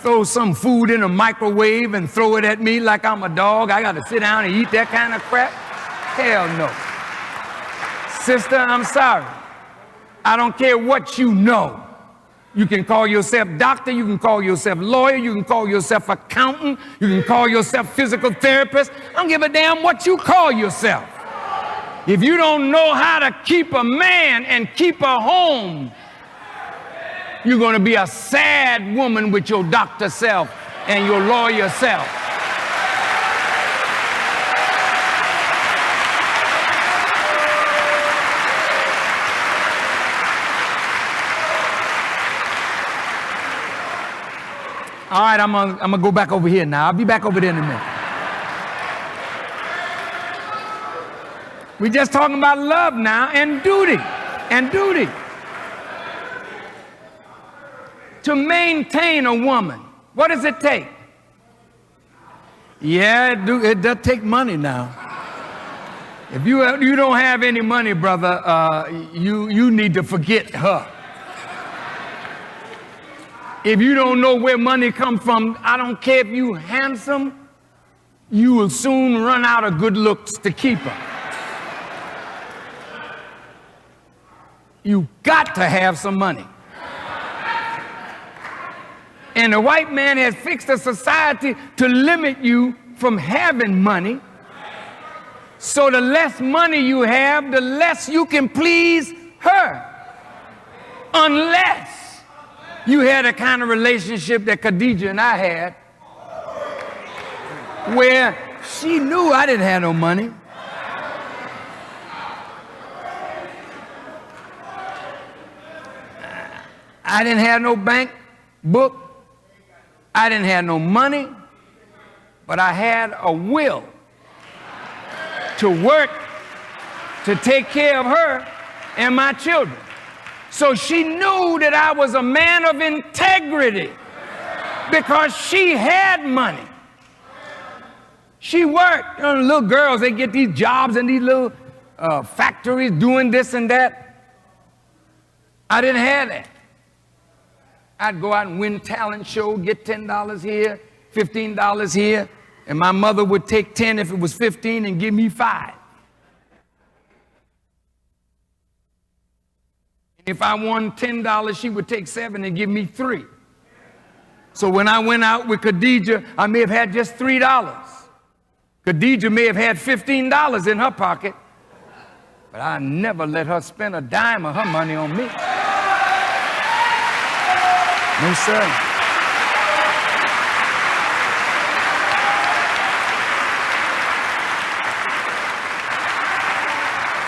throw some food in a microwave and throw it at me like I'm a dog. I got to sit down and eat that kind of crap? Hell no. Sister, I'm sorry. I don't care what you know. You can call yourself doctor, you can call yourself lawyer, you can call yourself accountant, you can call yourself physical therapist. I don't give a damn what you call yourself. If you don't know how to keep a man and keep a home, you're going to be a sad woman with your doctor self and your lawyer self. All right, I'm gonna go back over here now. I'll be back over there in a minute. We're just talking about love now and duty. And duty. To maintain a woman, what does it take? Yeah, it does take money now. If you don't have any money, brother, you need to forget her. If you don't know where money comes from, I don't care if you handsome, you will soon run out of good looks to keep her. You got to have some money. And the white man has fixed a society to limit you from having money. So the less money you have, the less you can please her. Unless you had a kind of relationship that Khadijah and I had, where she knew I didn't have no money. I didn't have no bank book. I didn't have no money, but I had a will to work to take care of her and my children. So she knew that I was a man of integrity because she had money. She worked. You know, the little girls, they get these jobs in these little factories doing this and that. I didn't have that. I'd go out and win talent show, get $10 here, $15 here, and my mother would take 10 if it was 15 and give me 5. If I won $10, she would take 7 and give me 3. So when I went out with Khadijah, I may have had just $3. Khadijah may have had $15 in her pocket, but I never let her spend a dime of her money on me. No, sir.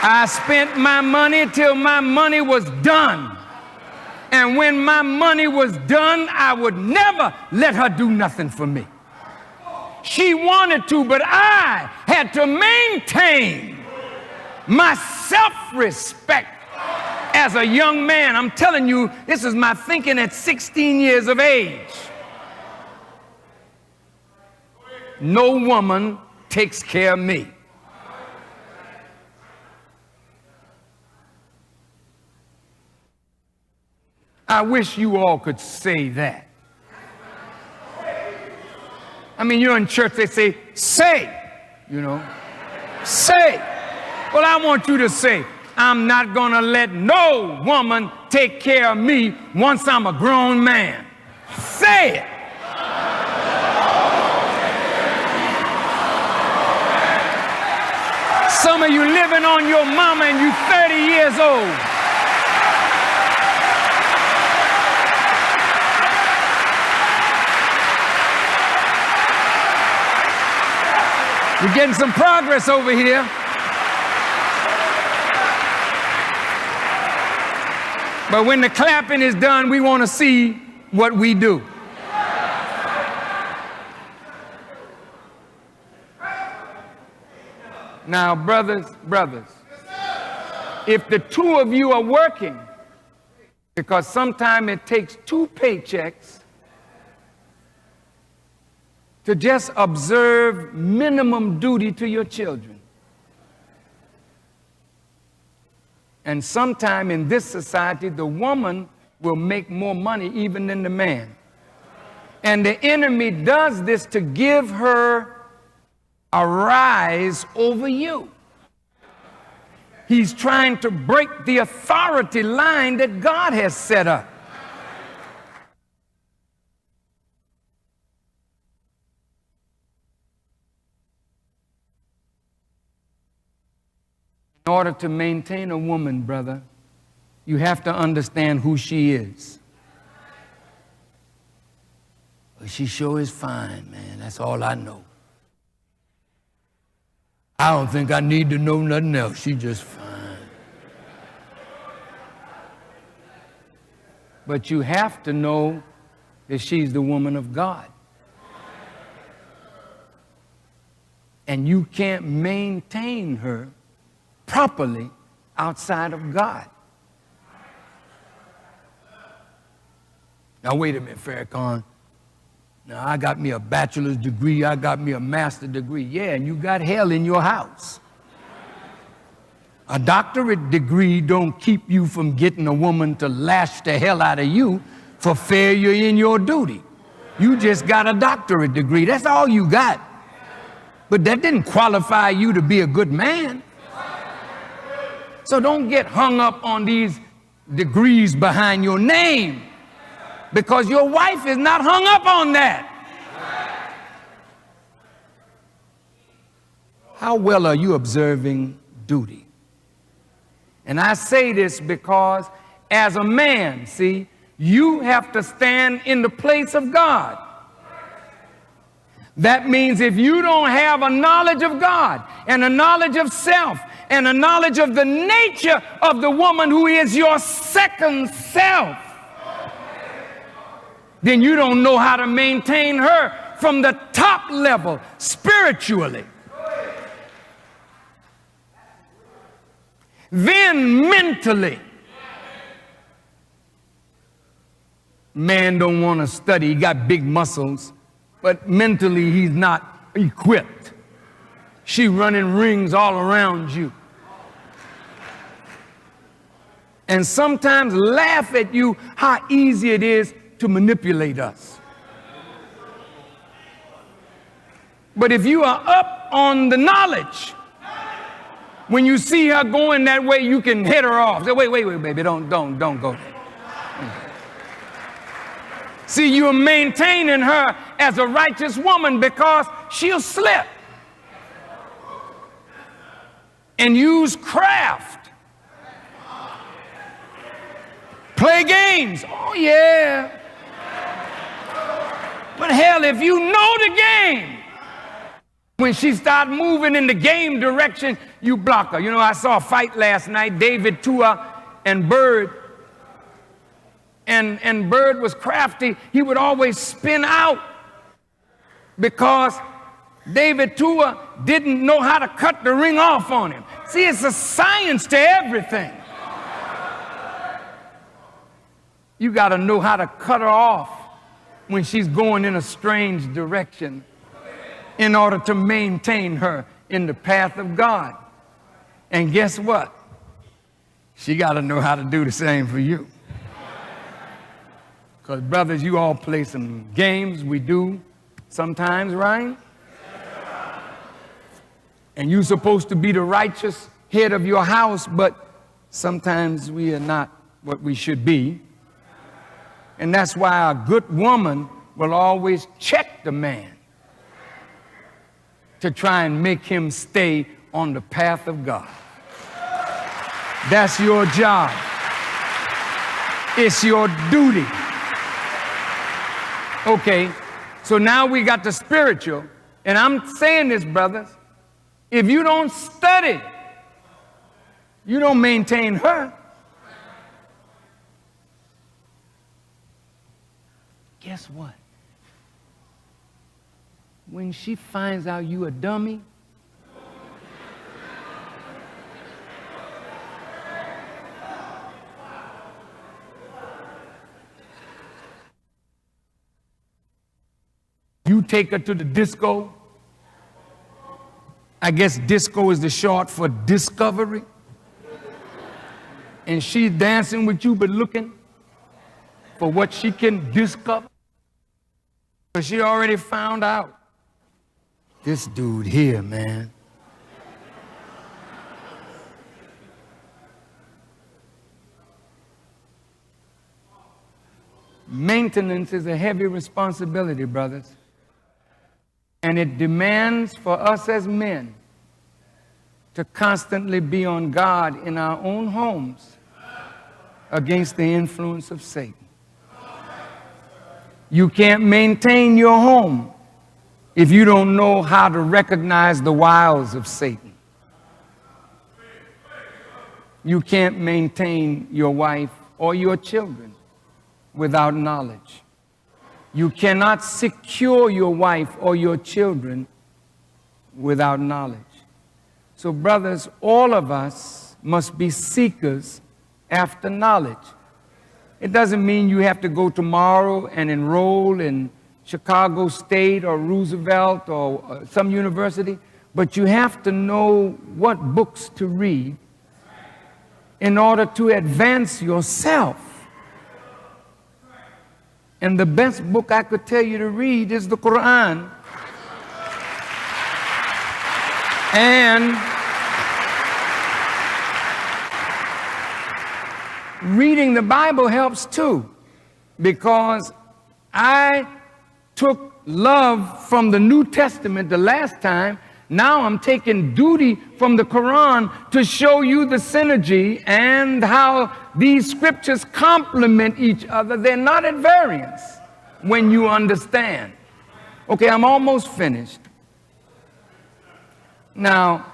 I spent my money till my money was done. And when my money was done, I would never let her do nothing for me. She wanted to, but I had to maintain my self-respect as a young man. I'm telling you, this is my thinking at 16 years of age. No woman takes care of me. I wish you all could say that. I mean, you're in church, they say, say, you know, say. Well, I want you to say, I'm not going to let no woman take care of me once I'm a grown man. Say it. Some of you living on your mama and you 30 years old. You're getting some progress over here. But when the clapping is done, we want to see what we do. Now, brothers, if the two of you are working, because sometimes it takes 2 paychecks to just observe minimum duty to your children. And sometime in this society, the woman will make more money even than the man. And the enemy does this to give her a rise over you. He's trying to break the authority line that God has set up. In order to maintain a woman, brother, you have to understand who she is. Well, she sure is fine, man. That's all I know. I don't think I need to know nothing else. She just fine. But you have to know that she's the woman of God. And you can't maintain her properly outside of God. Now, wait a minute, Farrakhan. Now, I got me a bachelor's degree, I got me a master's degree. Yeah, and you got hell in your house. A doctorate degree don't keep you from getting a woman to lash the hell out of you for failure in your duty. You just got a doctorate degree. That's all you got. But that didn't qualify you to be a good man. So don't get hung up on these degrees behind your name, because your wife is not hung up on that. How well are you observing duty? And I say this because as a man, see, you have to stand in the place of God. That means if you don't have a knowledge of God and a knowledge of self and a knowledge of the nature of the woman who is your second self, then you don't know how to maintain her from the top level spiritually. Then mentally. Man don't want to study. He got big muscles, but mentally he's not equipped. She running rings all around you. And sometimes laugh at you how easy it is to manipulate us. But if you are up on the knowledge, when you see her going that way, you can hit her off. Say, wait, baby, don't go there. See, you're maintaining her as a righteous woman because she'll slip and use craft. Play games. Oh, yeah. But hell, if you know the game, when she starts moving in the game direction, you block her. You know, I saw a fight last night, David Tua and Bird. And Bird was crafty. He would always spin out because David Tua didn't know how to cut the ring off on him. See, it's a science to everything. You got to know how to cut her off when she's going in a strange direction in order to maintain her in the path of God. And guess what? She got to know how to do the same for you. Because, brothers, you all play some games. We do sometimes, right? And you're supposed to be the righteous head of your house, but sometimes we are not what we should be. And that's why a good woman will always check the man to try and make him stay on the path of God. That's your job. It's your duty. Okay, so now we got the spiritual, and I'm saying this, brothers, if you don't study, you don't maintain her. Guess what? When she finds out you a dummy, you take her to the disco. I guess disco is the short for discovery. And she's dancing with you but looking for what she can discover. But she already found out. This dude here, man. Maintenance is a heavy responsibility, brothers. And it demands for us as men to constantly be on guard in our own homes against the influence of Satan. You can't maintain your home if you don't know how to recognize the wiles of Satan. You can't maintain your wife or your children without knowledge. You cannot secure your wife or your children without knowledge. So, brothers, all of us must be seekers after knowledge. It doesn't mean you have to go tomorrow and enroll in Chicago State or Roosevelt or some university, but you have to know what books to read in order to advance yourself. And the best book I could tell you to read is the Quran. And reading the Bible helps too, because I took love from the New Testament the last time. Now I'm taking duty from the Quran to show you the synergy and how these scriptures complement each other. They're not at variance when you understand. Okay, I'm almost finished. Now,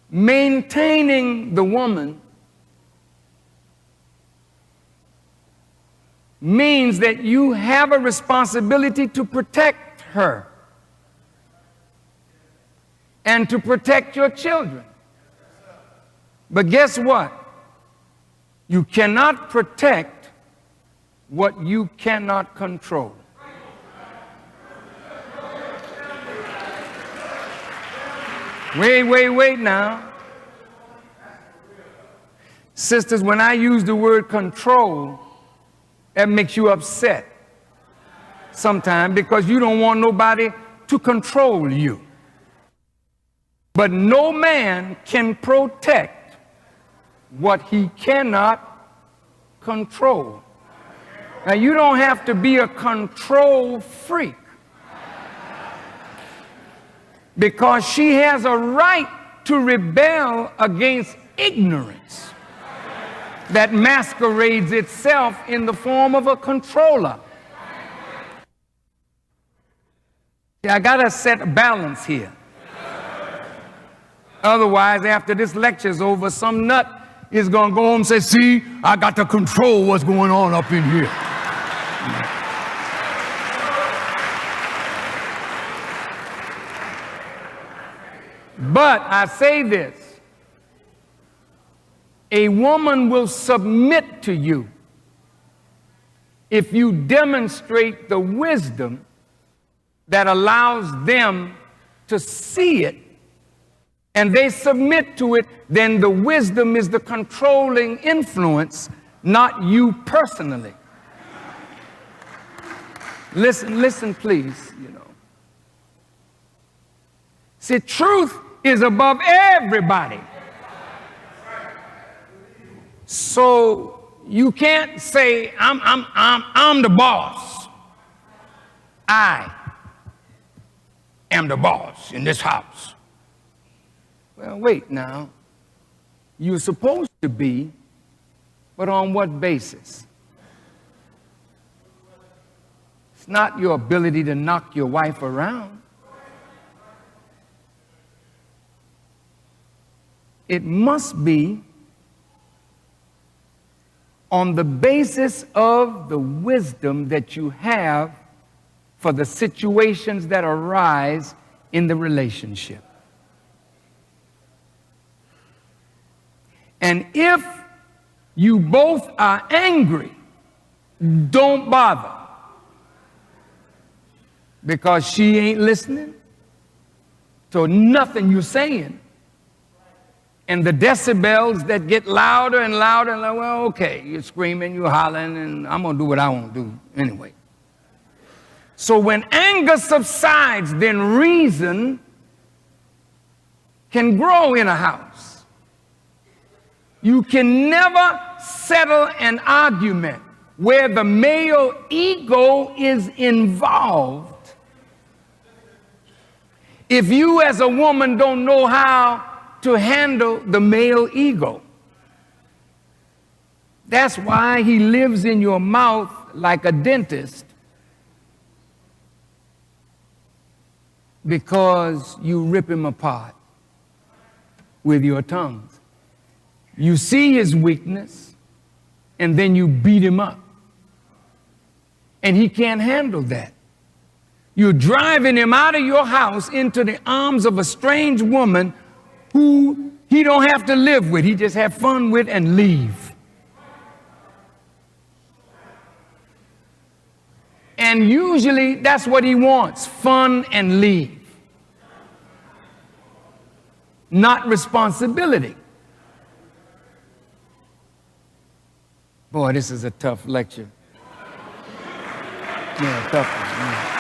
maintaining the woman means that you have a responsibility to protect her and to protect your children. But guess what? You cannot protect what you cannot control. Wait now. Sisters, when I use the word control, that makes you upset sometimes because you don't want nobody to control you. But no man can protect what he cannot control. Now, you don't have to be a control freak, because she has a right to rebel against ignorance that masquerades itself in the form of a controller. See, I gotta set a balance here. Otherwise, after this lecture's over, some nut is going to go home and say, see, I got to control what's going on up in here. But I say this, a woman will submit to you if you demonstrate the wisdom that allows them to see it, and they submit to it. Then the wisdom is the controlling influence, not you personally. Listen, please, See, truth is above everybody. So you can't say, I'm the boss. I am the boss in this house. Well, wait now. You're supposed to be, but on what basis? It's not your ability to knock your wife around. It must be on the basis of the wisdom that you have for the situations that arise in the relationship. And if you both are angry, don't bother, because she ain't listening to nothing you're saying. And the decibels that get louder and louder, and like, well, okay, you're screaming, you're hollering, and I'm going to do what I want to do anyway. So when anger subsides, then reason can grow in a house. You can never settle an argument where the male ego is involved if you as a woman don't know how to handle the male ego. That's why he lives in your mouth like a dentist, because you rip him apart with your tongues. You see his weakness, and then you beat him up. And he can't handle that. You're driving him out of your house into the arms of a strange woman who he don't have to live with. He just have fun with and leave. And usually that's what he wants, fun and leave. Not responsibility. Boy, this is a tough lecture. Yeah, tough one. Yeah.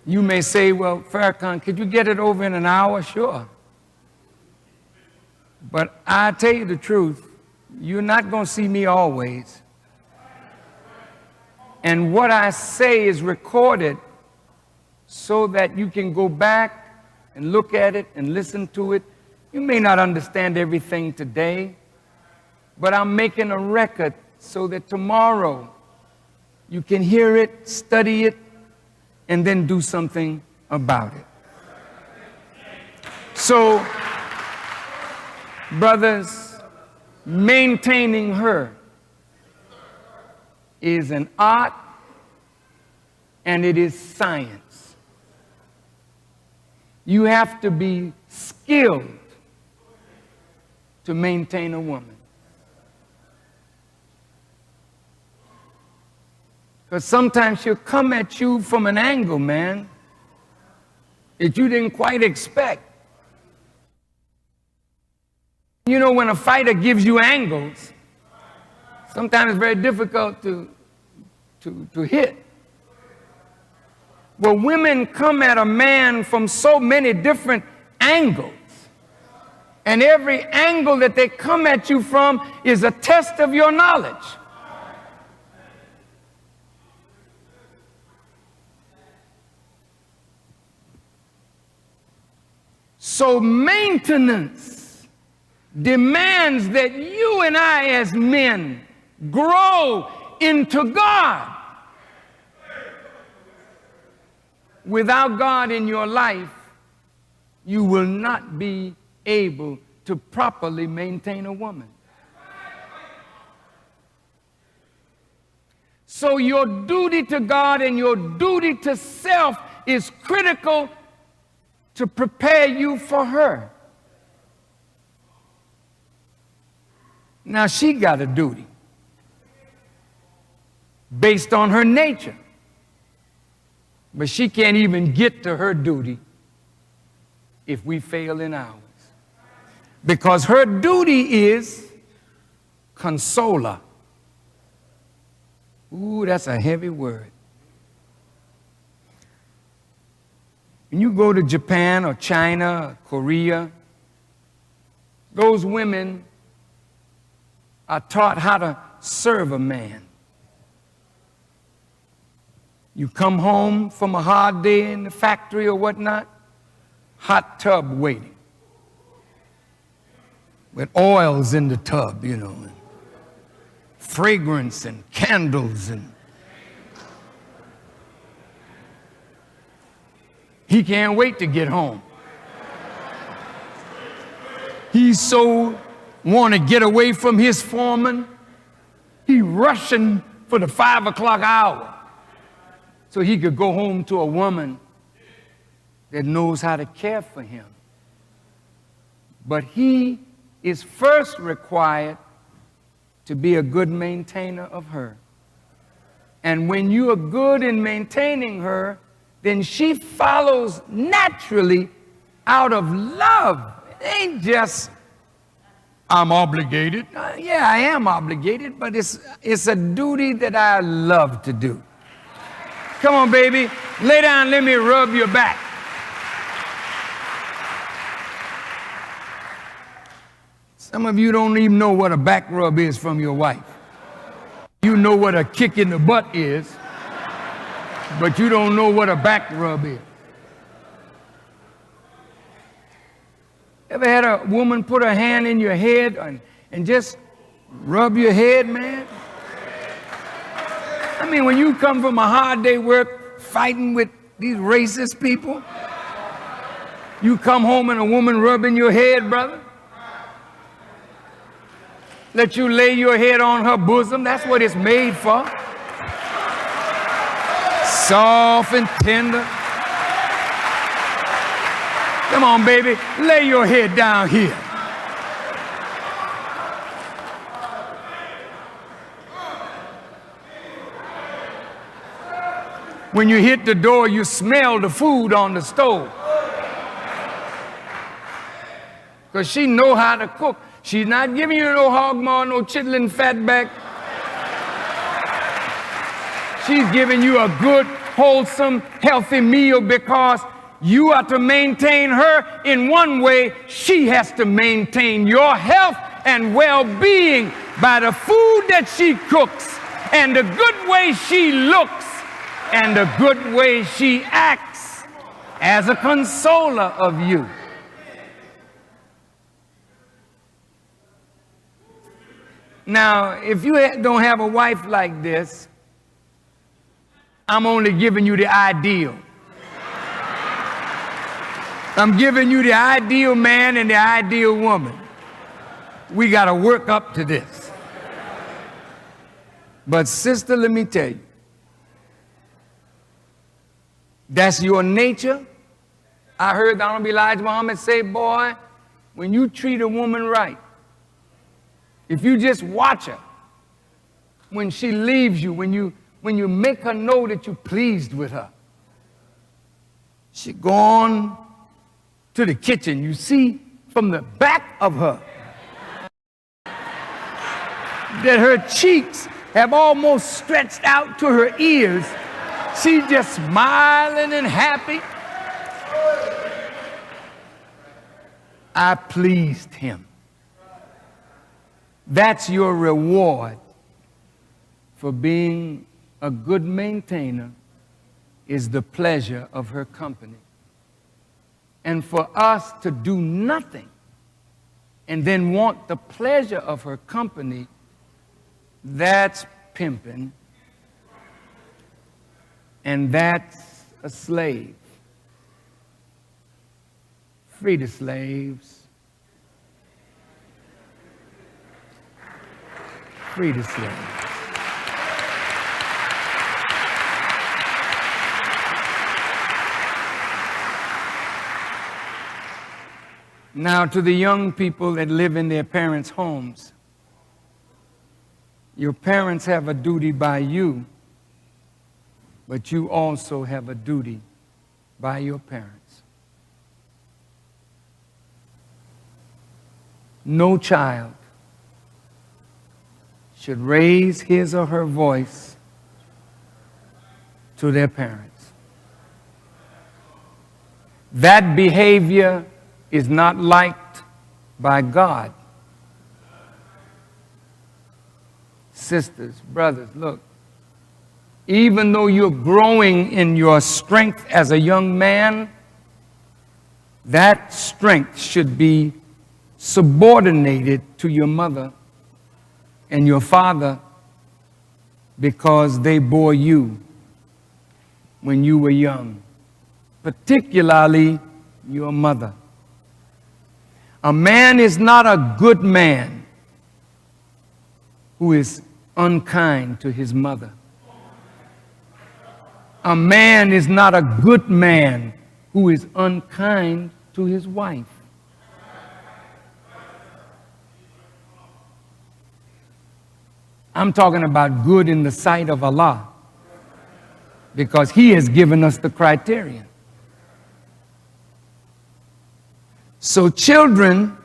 You may say, well, Farrakhan, could you get it over in an hour? Sure. But I tell you the truth, you're not going to see me always. And what I say is recorded so that you can go back and look at it and listen to it. You may not understand everything today, but I'm making a record so that tomorrow you can hear it, study it, and then do something about it. So, brothers, maintaining her is an art and it is science. You have to be skilled to maintain a woman. Because sometimes she'll come at you from an angle, man, that you didn't quite expect. You know, when a fighter gives you angles, sometimes it's very difficult to hit. Well, women come at a man from so many different angles. And every angle that they come at you from is a test of your knowledge. So maintenance demands that you and I as men grow into God. Without God in your life, you will not be able to properly maintain a woman. So your duty to God and your duty to self is critical to prepare you for her. Now she got a duty based on her nature, but she can't even get to her duty if we fail in ours, because her duty is consoler. Ooh, that's a heavy word. When you go to Japan or China or Korea, those women are taught how to serve a man. You come home from a hard day in the factory or whatnot, hot tub waiting with oils in the tub, you know, and fragrance and candles, and he can't wait to get home. He's so want to get away from his foreman, he rushing for the 5 o'clock hour so he could go home to a woman that knows how to care for him. But he is first required to be a good maintainer of her. And when you are good in maintaining her, then she follows naturally out of love. It ain't just I'm obligated. Yeah, I am obligated, but it's a duty that I love to do. Come on, baby. Lay down, let me rub your back. Some of you don't even know what a back rub is from your wife. You know what a kick in the butt is, but you don't know what a back rub is. Ever had a woman put her hand in your head and just rub your head, man? I mean, when you come from a hard day work fighting with these racist people, you come home and a woman rubbing your head, brother? Let you lay your head on her bosom. That's what it's made for. Soft and tender. Come on, baby. Lay your head down here. When you hit the door, you smell the food on the stove. Because she know how to cook. She's not giving you no hog maw, no chitlin fatback. She's giving you a good, wholesome, healthy meal because you are to maintain her in one way. She has to maintain your health and well-being by the food that she cooks and the good way she looks and the good way she acts as a consoler of you. Now, if you don't have a wife like this, I'm only giving you the ideal. I'm giving you the ideal man and the ideal woman. We got to work up to this. But sister, let me tell you, that's your nature. I heard the Honorable Elijah Muhammad say, boy, when you treat a woman right, if you just watch her, when she leaves you, when you make her know that you're pleased with her, she go on to the kitchen. You see from the back of her that her cheeks have almost stretched out to her ears. She's just smiling and happy. I pleased him. That's your reward for being a good maintainer, is the pleasure of her company. And for us to do nothing and then want the pleasure of her company, that's pimping, and that's a slave. Free the slaves. Free the slaves. Now, to the young people that live in their parents' homes, your parents have a duty by you, but you also have a duty by your parents. No child should raise his or her voice to their parents. That behavior is not liked by God. Sisters, brothers, look, even though you're growing in your strength as a young man, that strength should be subordinated to your mother and your father because they bore you when you were young, particularly your mother. A man is not a good man who is unkind to his mother. A man is not a good man who is unkind to his wife. I'm talking about good in the sight of Allah, because He has given us the criterion. So children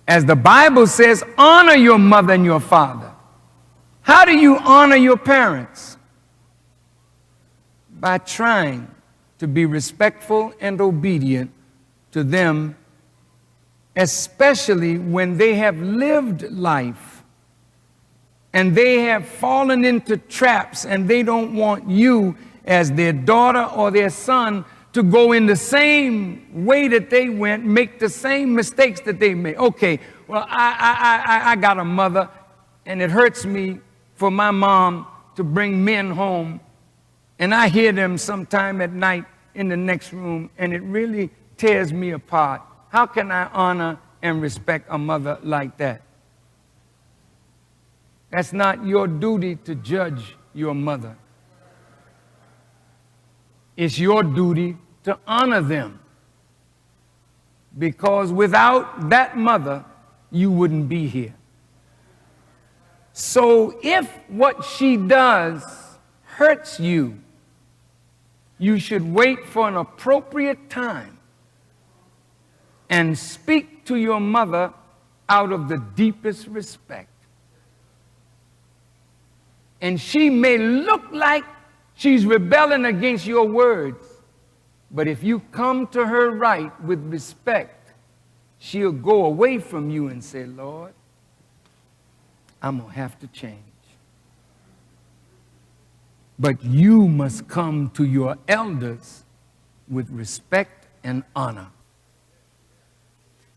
As the Bible says, honor your mother and your father. How do you honor your parents? By trying to be respectful and obedient to them, especially when they have lived life and they have fallen into traps and they don't want you as their daughter or their son to go in the same way that they went, make the same mistakes that they made. Okay, well, I got a mother, and it hurts me for my mom to bring men home, and I hear them sometime at night in the next room, and it really tears me apart. How can I honor and respect a mother like that? That's not your duty to judge your mother. It's your duty to honor them. Because without that mother, you wouldn't be here. So if what she does hurts you, you should wait for an appropriate time and speak to your mother out of the deepest respect. And she may look like she's rebelling against your words, but if you come to her right with respect, she'll go away from you and say, Lord, I'm going to have to change. But you must come to your elders with respect and honor.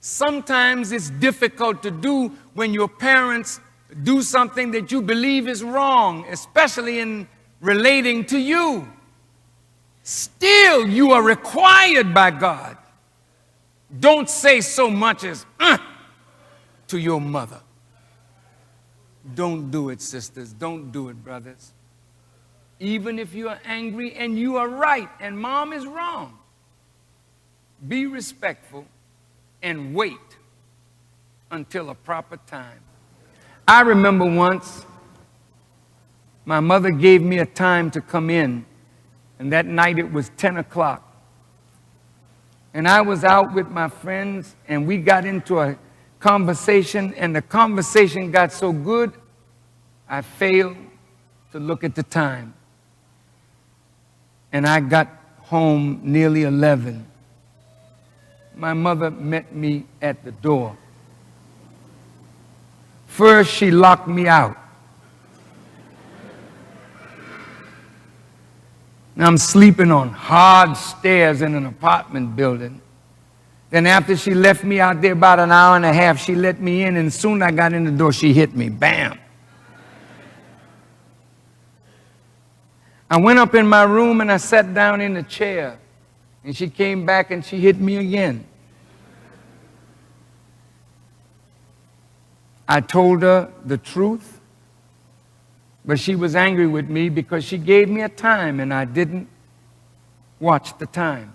Sometimes it's difficult to do when your parents do something that you believe is wrong, especially in relating to you. Still, you are required by God. Don't say so much as to your mother. Don't do it, sisters. Don't do it, brothers. Even if you are angry and you are right and mom is wrong, be respectful and wait until a proper time. I remember once my mother gave me a time to come in, and that night it was 10 o'clock. And I was out with my friends, and we got into a conversation, and the conversation got so good, I failed to look at the time. And I got home nearly 11. My mother met me at the door. First, she locked me out. Now I'm sleeping on hard stairs in an apartment building. Then after she left me out there about an hour and a half, she let me in, and soon I got in the door, she hit me. Bam! I went up in my room and I sat down in a chair, and she came back and she hit me again. I told her the truth, but she was angry with me because she gave me a time and I didn't watch the time.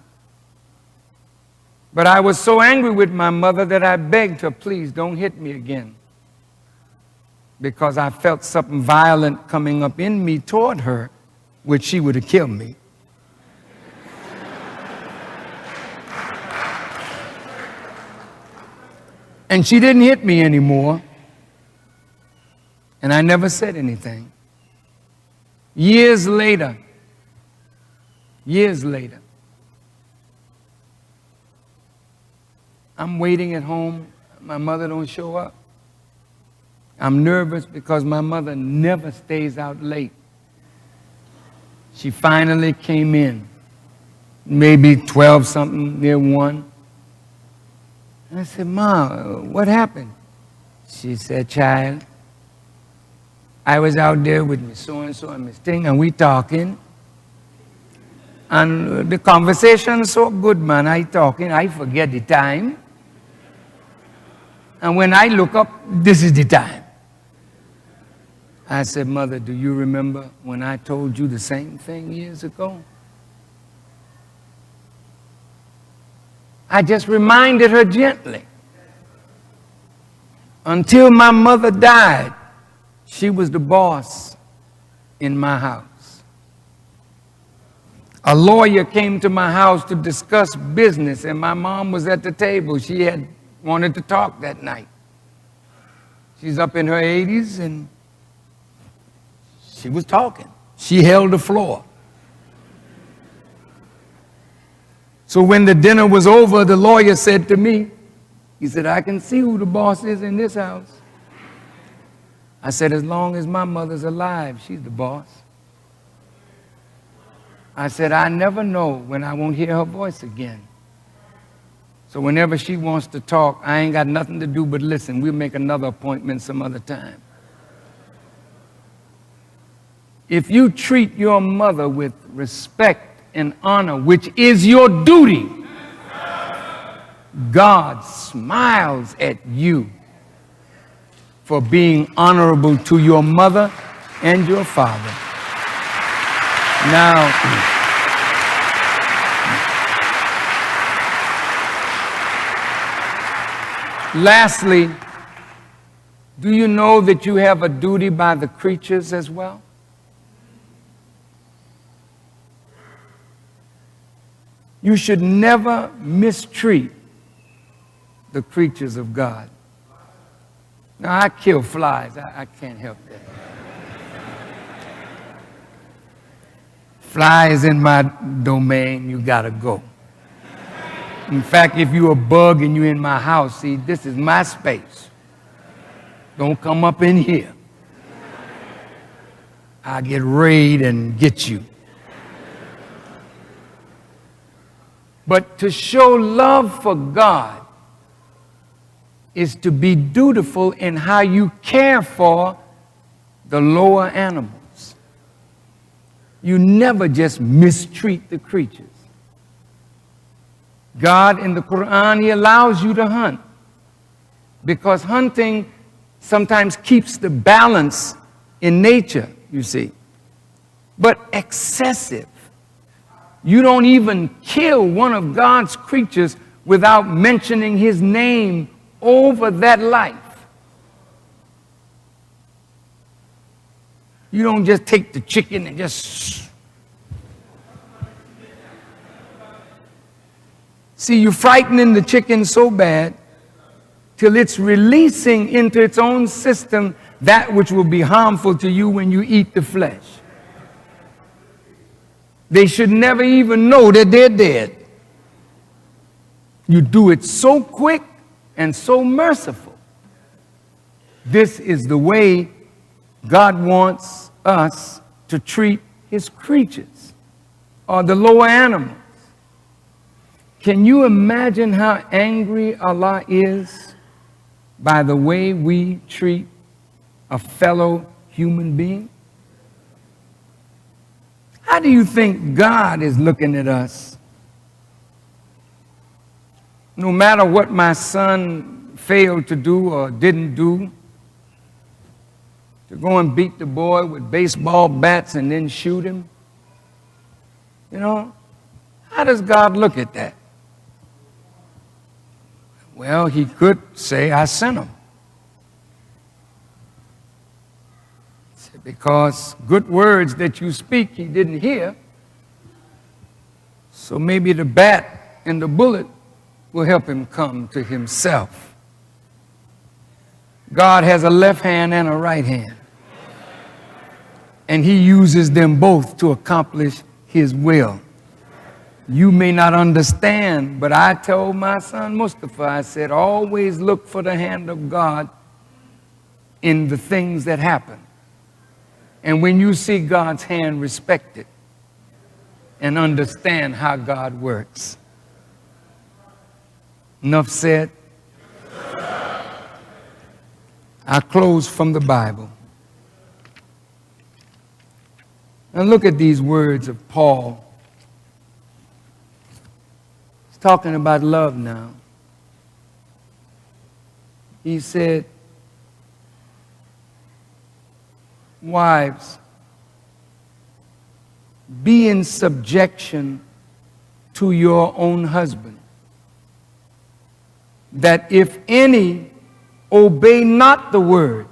But I was so angry with my mother that I begged her, please don't hit me again, because I felt something violent coming up in me toward her, which she would have killed me. And she didn't hit me anymore, and I never said anything. Years later, I'm waiting at home. My mother don't show up. I'm nervous because my mother never stays out late. She finally came in, maybe 12 something, near 1. And I said, Ma, what happened? She said, child, I was out there with Miss So-and-so and Miss Ting, and we talking. And the conversation so good, man. I talking, I forget the time. And when I look up, this is the time. I said, Mother, do you remember when I told you the same thing years ago? I just reminded her gently. Until my mother died, she was the boss in my house. A lawyer came to my house to discuss business, and my mom was at the table. She had wanted to talk that night. She's up in her 80s, and she was talking. She held the floor. So when the dinner was over, the lawyer said to me, he said, I can see who the boss is in this house. I said, as long as my mother's alive, she's the boss. I said, I never know when I won't hear her voice again. So whenever she wants to talk, I ain't got nothing to do but listen. We'll make another appointment some other time. If you treat your mother with respect and honor, which is your duty, God smiles at you for being honorable to your mother and your father. Now, lastly, do you know that you have a duty by the creatures as well? You should never mistreat the creatures of God. Now, I kill flies. I can't help that. Flies in my domain, you gotta go. In fact, if you're a bug and you're in my house, see, this is my space. Don't come up in here. I get raid and get you. But to show love for God is to be dutiful in how you care for the lower animals. You never just mistreat the creatures. God in the Quran, He allows you to hunt because hunting sometimes keeps the balance in nature, you see. But excessive. You don't even kill one of God's creatures without mentioning His name over that life. You don't just take the chicken and just... See, you're frightening the chicken so bad till it's releasing into its own system that which will be harmful to you when you eat the flesh. They should never even know that they're dead. You do it so quick and so merciful. This is the way God wants us to treat His creatures or the lower animals. Can you imagine how angry Allah is by the way we treat a fellow human being? How do you think God is looking at us? No matter what my son failed to do or didn't do, to go and beat the boy with baseball bats and then shoot him, you know, how does God look at that? Well, He could say, I sent him. Because good words that you speak, he didn't hear. So maybe the bat and the bullet will help him come to himself. God has a left hand and a right hand. And He uses them both to accomplish His will. You may not understand, but I told my son Mustafa, I said, always look for the hand of God in the things that happen. And when you see God's hand, respect it and understand how God works. Enough said. I close from the Bible. And look at these words of Paul. He's talking about love now. He said, wives, be in subjection to your own husband, that if any obey not the word,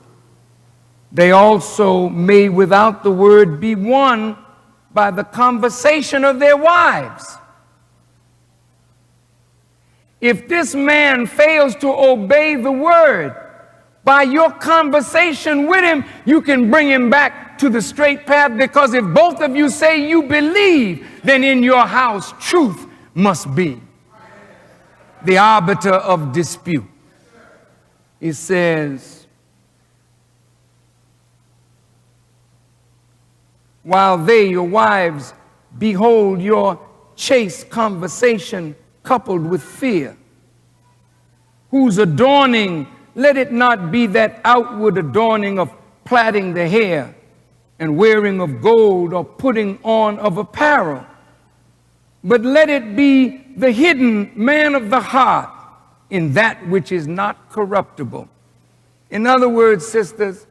they also may without the word be won by the conversation of their wives. If this man fails to obey the word, By your conversation with him, you can bring him back to the straight path, because if both of you say you believe, then in your house truth must be the arbiter of dispute. It says, while they, your wives, behold your chaste conversation coupled with fear, whose adorning, let it not be that outward adorning of plaiting the hair and wearing of gold or putting on of apparel, but let it be the hidden man of the heart in that which is not corruptible. In other words, sisters,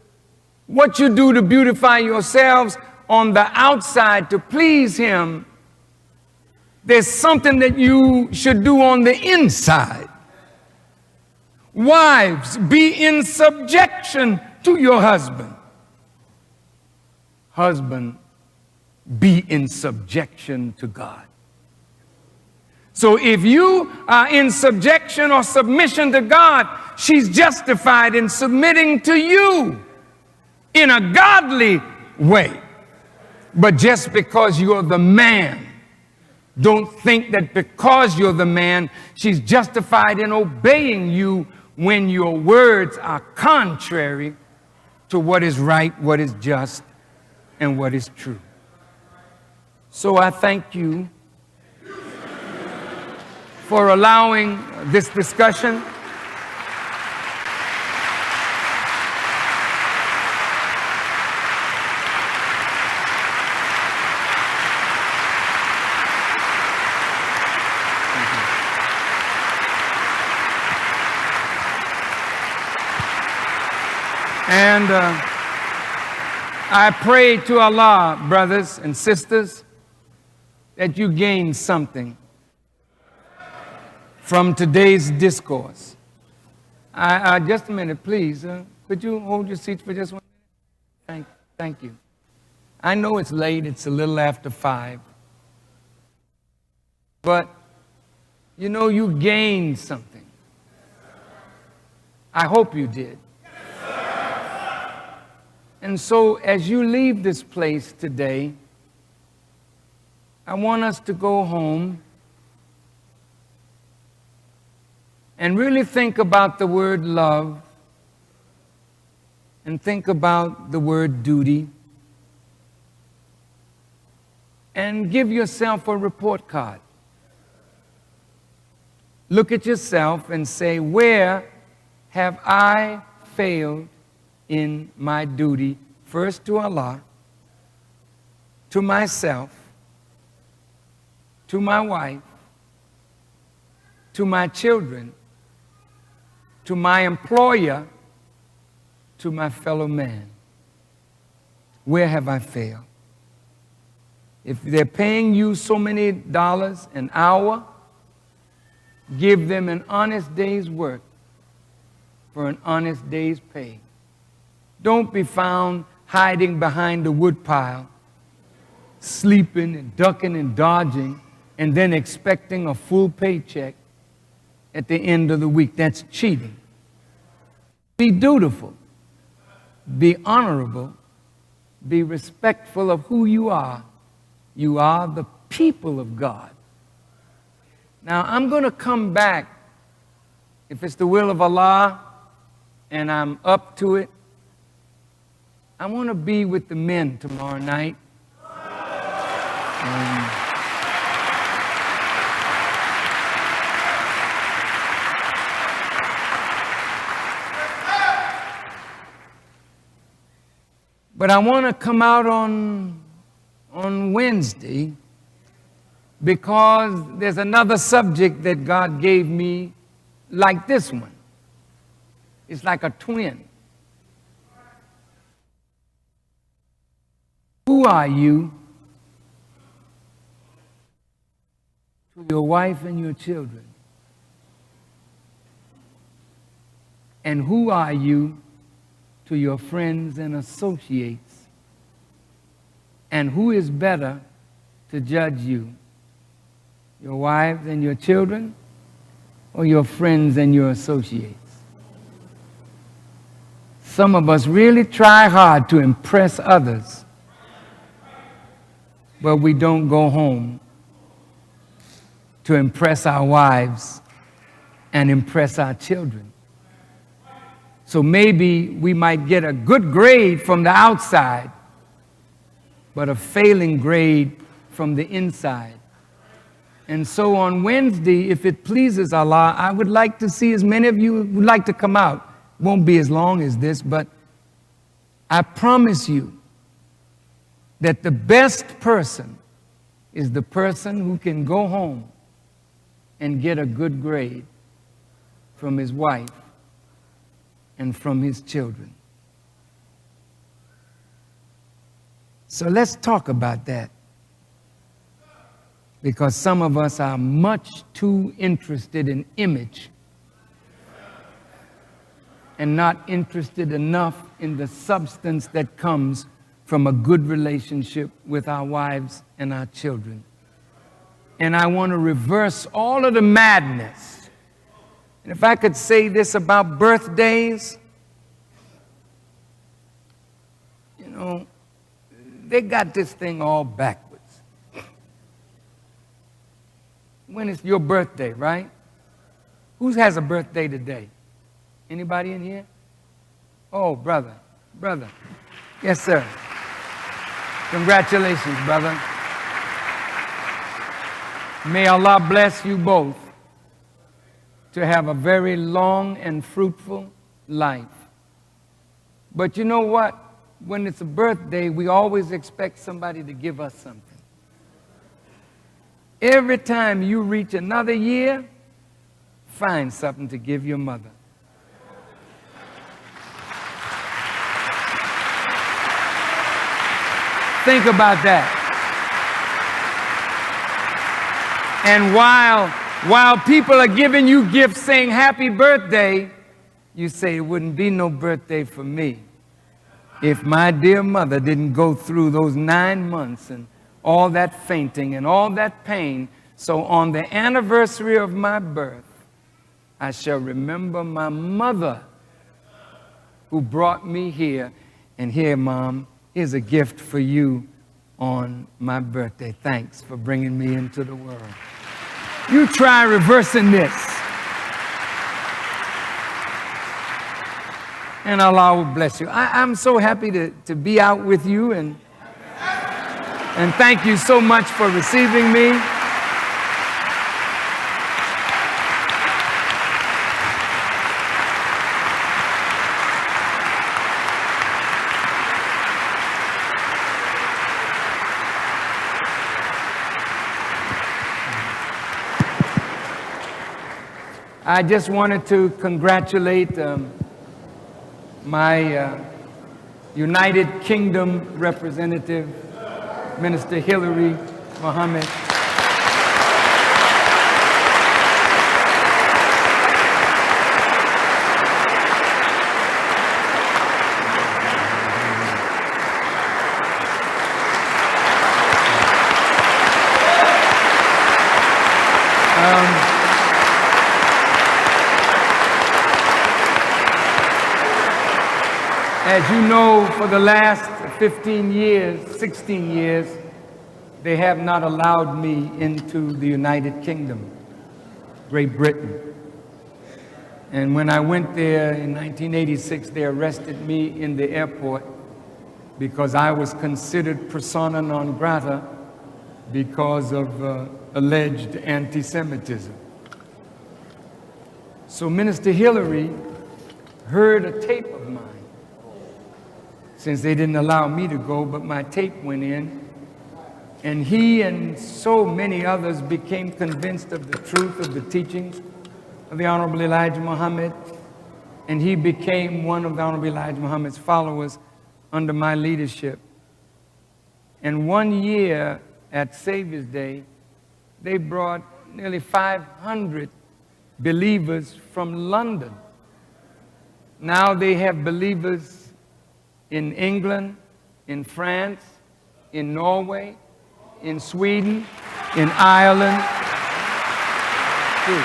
what you do to beautify yourselves on the outside to please him, there's something that you should do on the inside. Wives, be in subjection to your husband. Husband, be in subjection to God. So if you are in subjection or submission to God, she's justified in submitting to you in a godly way. But just because you're the man, don't think that because you're the man, she's justified in obeying you when your words are contrary to what is right, what is just, and what is true. So I thank you for allowing this discussion. And I pray to Allah, brothers and sisters, that you gain something from today's discourse. Just a minute, please. Could you hold your seats for just 1 minute? Thank you. I know it's late. It's a little after 5. But, you know, you gained something. I hope you did. And so as you leave this place today, I want us to go home and really think about the word love and think about the word duty and give yourself a report card. Look at yourself and say, where have I failed in my duty, first to Allah, to myself, to my wife, to my children, to my employer, to my fellow man? Where have I failed? If they're paying you so many dollars an hour, give them an honest day's work for an honest day's pay. Don't be found hiding behind the woodpile, sleeping and ducking and dodging, and then expecting a full paycheck at the end of the week. That's cheating. Be dutiful. Be honorable. Be respectful of who you are. You are the people of God. Now, I'm going to come back, if it's the will of Allah and I'm up to it. I want to be with the men tomorrow night. But I want to come out on Wednesday because there's another subject that God gave me like this one. It's like a twin. Who are you to your wife and your children? And who are you to your friends and associates? And who is better to judge you? Your wives and your children, or your friends and your associates? Some of us really try hard to impress others, but we don't go home to impress our wives and impress our children. So maybe we might get a good grade from the outside, but a failing grade from the inside. And so on Wednesday, if it pleases Allah, I would like to see as many of you would like to come out. It won't be as long as this, but I promise you that the best person is the person who can go home and get a good grade from his wife and from his children. So let's talk about that, because some of us are much too interested in image and not interested enough in the substance that comes from a good relationship with our wives and our children. And I want to reverse all of the madness. And if I could say this about birthdays, you know, they got this thing all backwards. When is your birthday, right? Who has a birthday today? Anybody in here? Oh, brother. Yes, sir. Congratulations, brother. May Allah bless you both to have a very long and fruitful life. But you know what? When it's a birthday, we always expect somebody to give us something. Every time you reach another year, find something to give your mother. Think about that. And while people are giving you gifts saying happy birthday, you say it wouldn't be no birthday for me if my dear mother didn't go through those 9 months and all that fainting and all that pain. So on the anniversary of my birth, I shall remember my mother who brought me here. And here, Mom, here's a gift for you on my birthday. Thanks for bringing me into the world. You try reversing this, and Allah will bless you. I'm so happy to be out with you, and thank you so much for receiving me. I just wanted to congratulate my United Kingdom representative, Minister Hillary Mohammed. As you know, for the last 15 years, 16 years, they have not allowed me into the United Kingdom, Great Britain. And when I went there in 1986, they arrested me in the airport because I was considered persona non grata because of alleged anti-Semitism. So Minister Hillary heard a tape of mine. Since they didn't allow me to go, but my tape went in, and he and so many others became convinced of the truth of the teachings of the Honorable Elijah Muhammad, and he became one of the Honorable Elijah Muhammad's followers under my leadership. And 1 year at Savior's Day, they brought nearly 500 believers from London. Now they have believers in England, in France, in Norway, in Sweden, in Ireland. Too.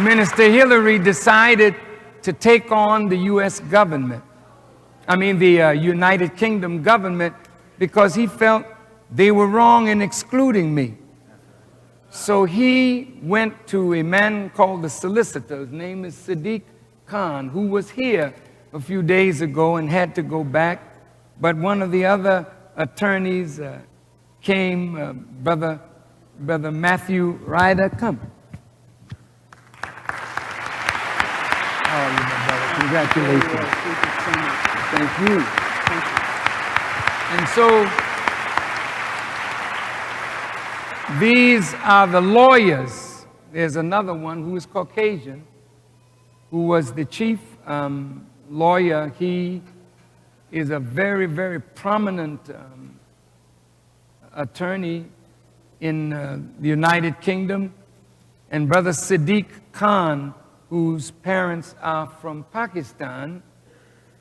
Minister Hillary decided to take on the U.S. government, the United Kingdom government, because he felt they were wrong in excluding me. So he went to a man called the solicitor. His name is Sadiq Khan, who was here a few days ago and had to go back. But one of the other attorneys came, Brother Matthew Ryder. Come. Oh, you my brother. Congratulations. Thank you. And so these are the lawyers. There's another one who is Caucasian, who was the chief lawyer. He is a very, very prominent attorney in the United Kingdom. And Brother Sadiq Khan, whose parents are from Pakistan,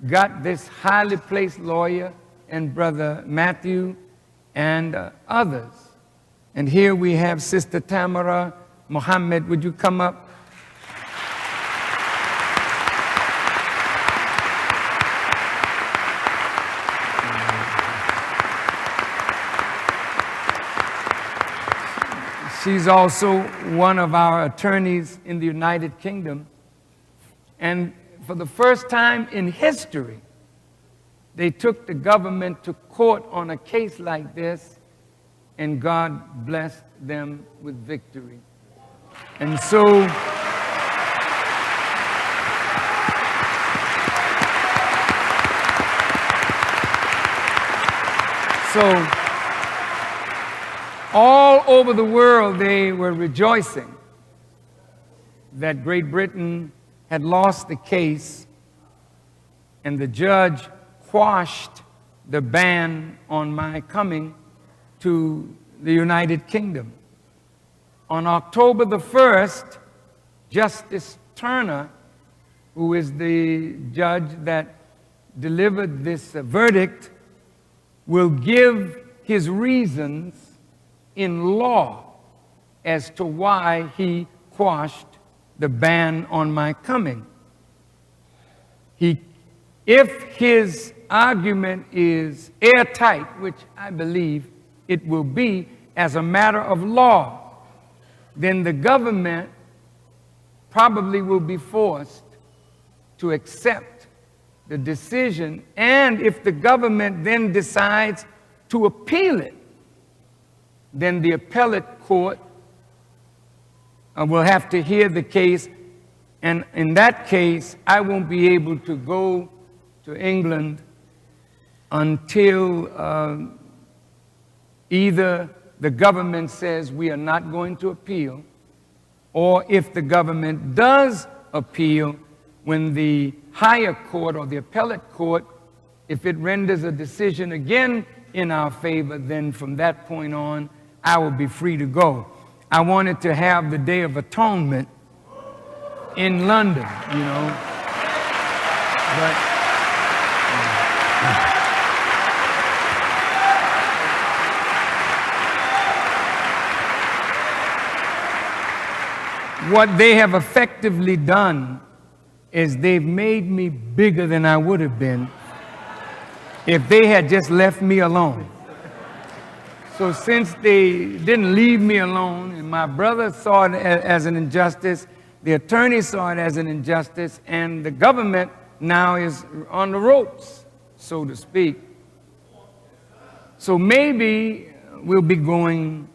got this highly placed lawyer, and Brother Matthew and others. And here we have Sister Tamara Muhammad. Would you come up? She's also one of our attorneys in the United Kingdom. And for the first time in history, they took the government to court on a case like this, and God blessed them with victory. And so all over the world, they were rejoicing that Great Britain had lost the case, and the judge quashed the ban on my coming to the United Kingdom. On October the 1st, Justice Turner, who is the judge that delivered this verdict, will give his reasons in law as to why he quashed the ban on my coming. If his argument is airtight, which I believe it will be as a matter of law, then the government probably will be forced to accept the decision. And if the government then decides to appeal it, then the appellate court will have to hear the case. And in that case, I won't be able to go to England until either the government says we are not going to appeal, or if the government does appeal, when the higher court or the appellate court, if it renders a decision again in our favor, then from that point on, I will be free to go. I wanted to have the Day of Atonement in London, you know, but what they have effectively done is they've made me bigger than I would have been if they had just left me alone. So since they didn't leave me alone, and my brother saw it as an injustice, the attorney saw it as an injustice, and the government now is on the ropes, so to speak. So maybe we'll be going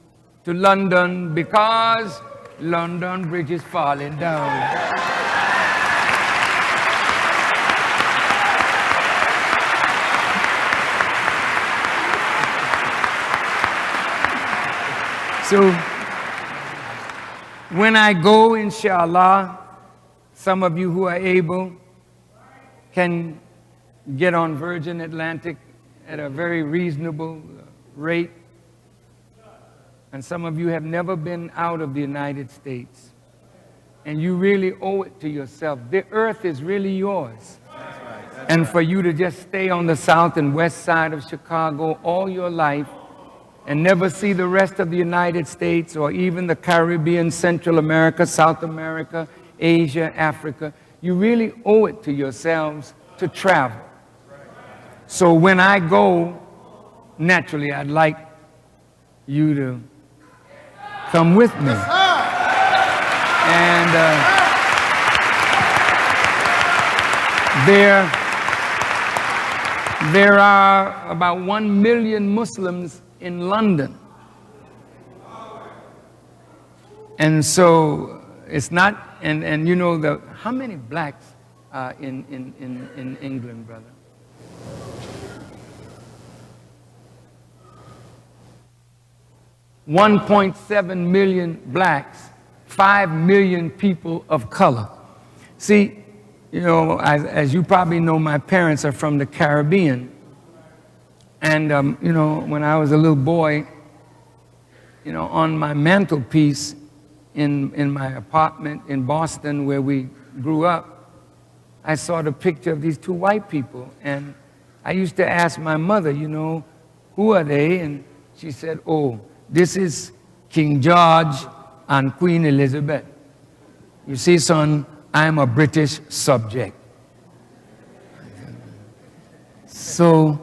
to London because London Bridge is falling down. So when I go, inshallah, some of you who are able can get on Virgin Atlantic at a very reasonable rate. And some of you have never been out of the United States. And you really owe it to yourself. The earth is really yours. And for you to just stay on the south and west side of Chicago all your life and never see the rest of the United States or even the Caribbean, Central America, South America, Asia, Africa. You really owe it to yourselves to travel. So when I go, naturally, I'd like you to come with me. And there are about 1 million Muslims in London. And so it's not, and you know, how many blacks are in England, brother? 1.7 million blacks, 5 million people of color. See, you know, as you probably know, my parents are from the Caribbean. And, you know, when I was a little boy, you know, on my mantelpiece in my apartment in Boston where we grew up, I saw the picture of these two white people. And I used to ask my mother, you know, who are they? And she said, oh, this is King George and Queen Elizabeth. You see, son, I'm a British subject. So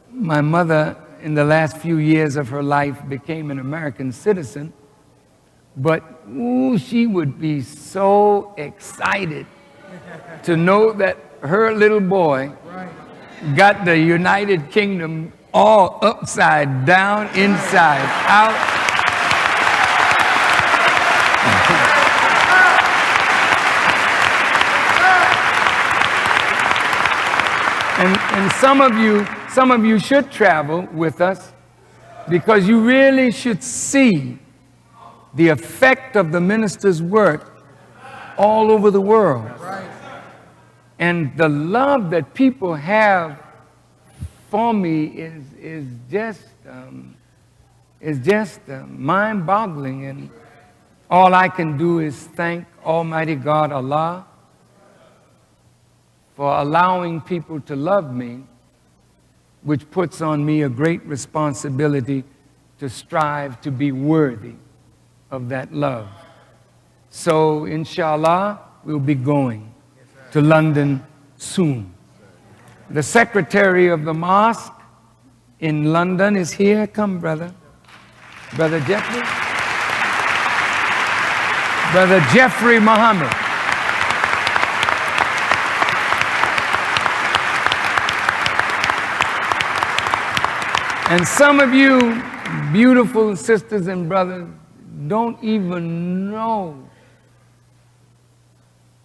my mother, in the last few years of her life, became an American citizen. But ooh, she would be so excited to know that her little boy got the United Kingdom all upside down, inside out. And some of you should travel with us because you really should see the effect of the minister's work all over the world. And the love that people have for me is just mind-boggling, and all I can do is thank Almighty God, Allah, for allowing people to love me, which puts on me a great responsibility to strive to be worthy of that love. So, inshallah, we'll be going to London soon. The secretary of the mosque in London is here. Come, brother. Brother Jeffrey. Brother Jeffrey Muhammad. And some of you beautiful sisters and brothers don't even know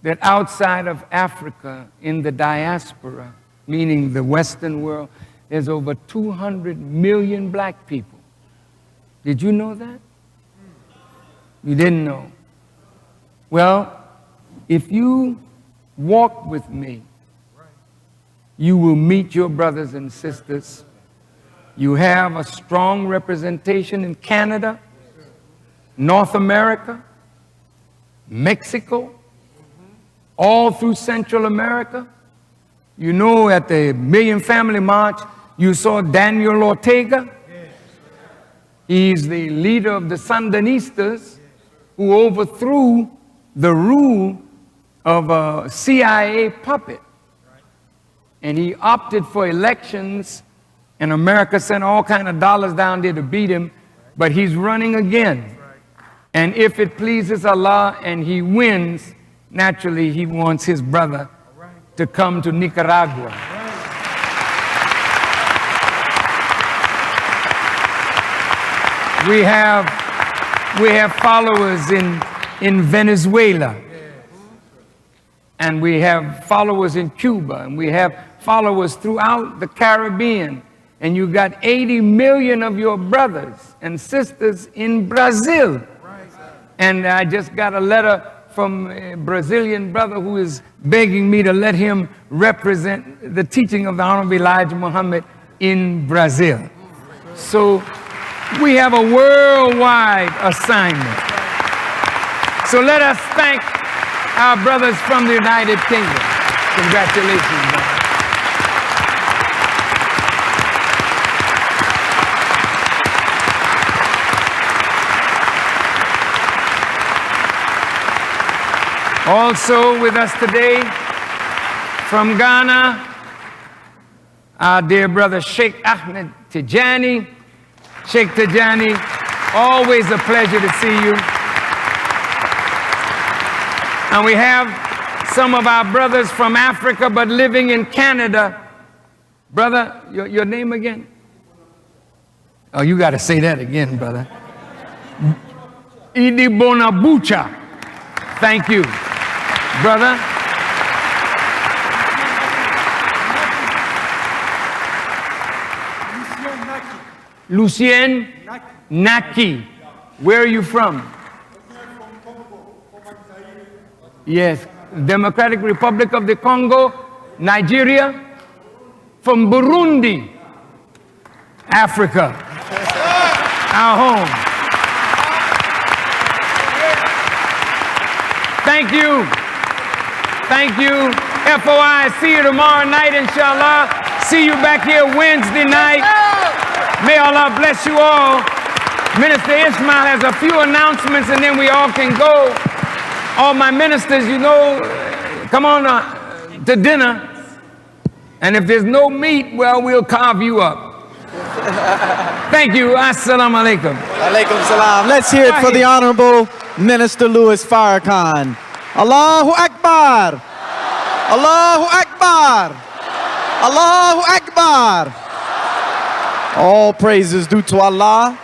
that outside of Africa, in the diaspora, meaning the Western world, there's over 200 million black people. Did you know that? You didn't know. Well, if you walk with me, you will meet your brothers and sisters. You have a strong representation in Canada, North America, Mexico, all through Central America. You know, at the Million Family March, you saw Daniel Ortega. He's the leader of the Sandinistas who overthrew the rule of a CIA puppet. And he opted for elections, and America sent all kind of dollars down there to beat him, but he's running again. And if it pleases Allah and he wins, naturally he wants his brother to come to Nicaragua. We have followers in Venezuela, and we have followers in Cuba, and we have followers throughout the Caribbean, and you got 80 million of your brothers and sisters in Brazil. And I just got a letter from a Brazilian brother who is begging me to let him represent the teaching of the Honorable Elijah Muhammad in Brazil. So we have a worldwide assignment. So let us thank our brothers from the United Kingdom. Congratulations, brother. Also with us today from Ghana, our dear brother Sheikh Ahmed Tijani. Sheikh Tijani, always a pleasure to see you. And we have some of our brothers from Africa but living in Canada. Brother, your name again? Oh, you got to say that again, brother. Idi Bonabucha. Thank you, brother. Lucien Naki. Where are you from? Yes, Democratic Republic of the Congo, Nigeria, from Burundi, Africa, our home. Thank you. Thank you. FOI, see you tomorrow night, inshallah. See you back here Wednesday night. May Allah bless you all. Minister Ismail has a few announcements and then we all can go. All my ministers, you know, come on to dinner. And if there's no meat, well, we'll carve you up. Thank you. Assalamu alaikum. Alaikum salam. Let's hear it for the Honorable Minister Louis Farrakhan. Allahu Akbar. Allahu Akbar. Allahu Akbar. All praises due to Allah.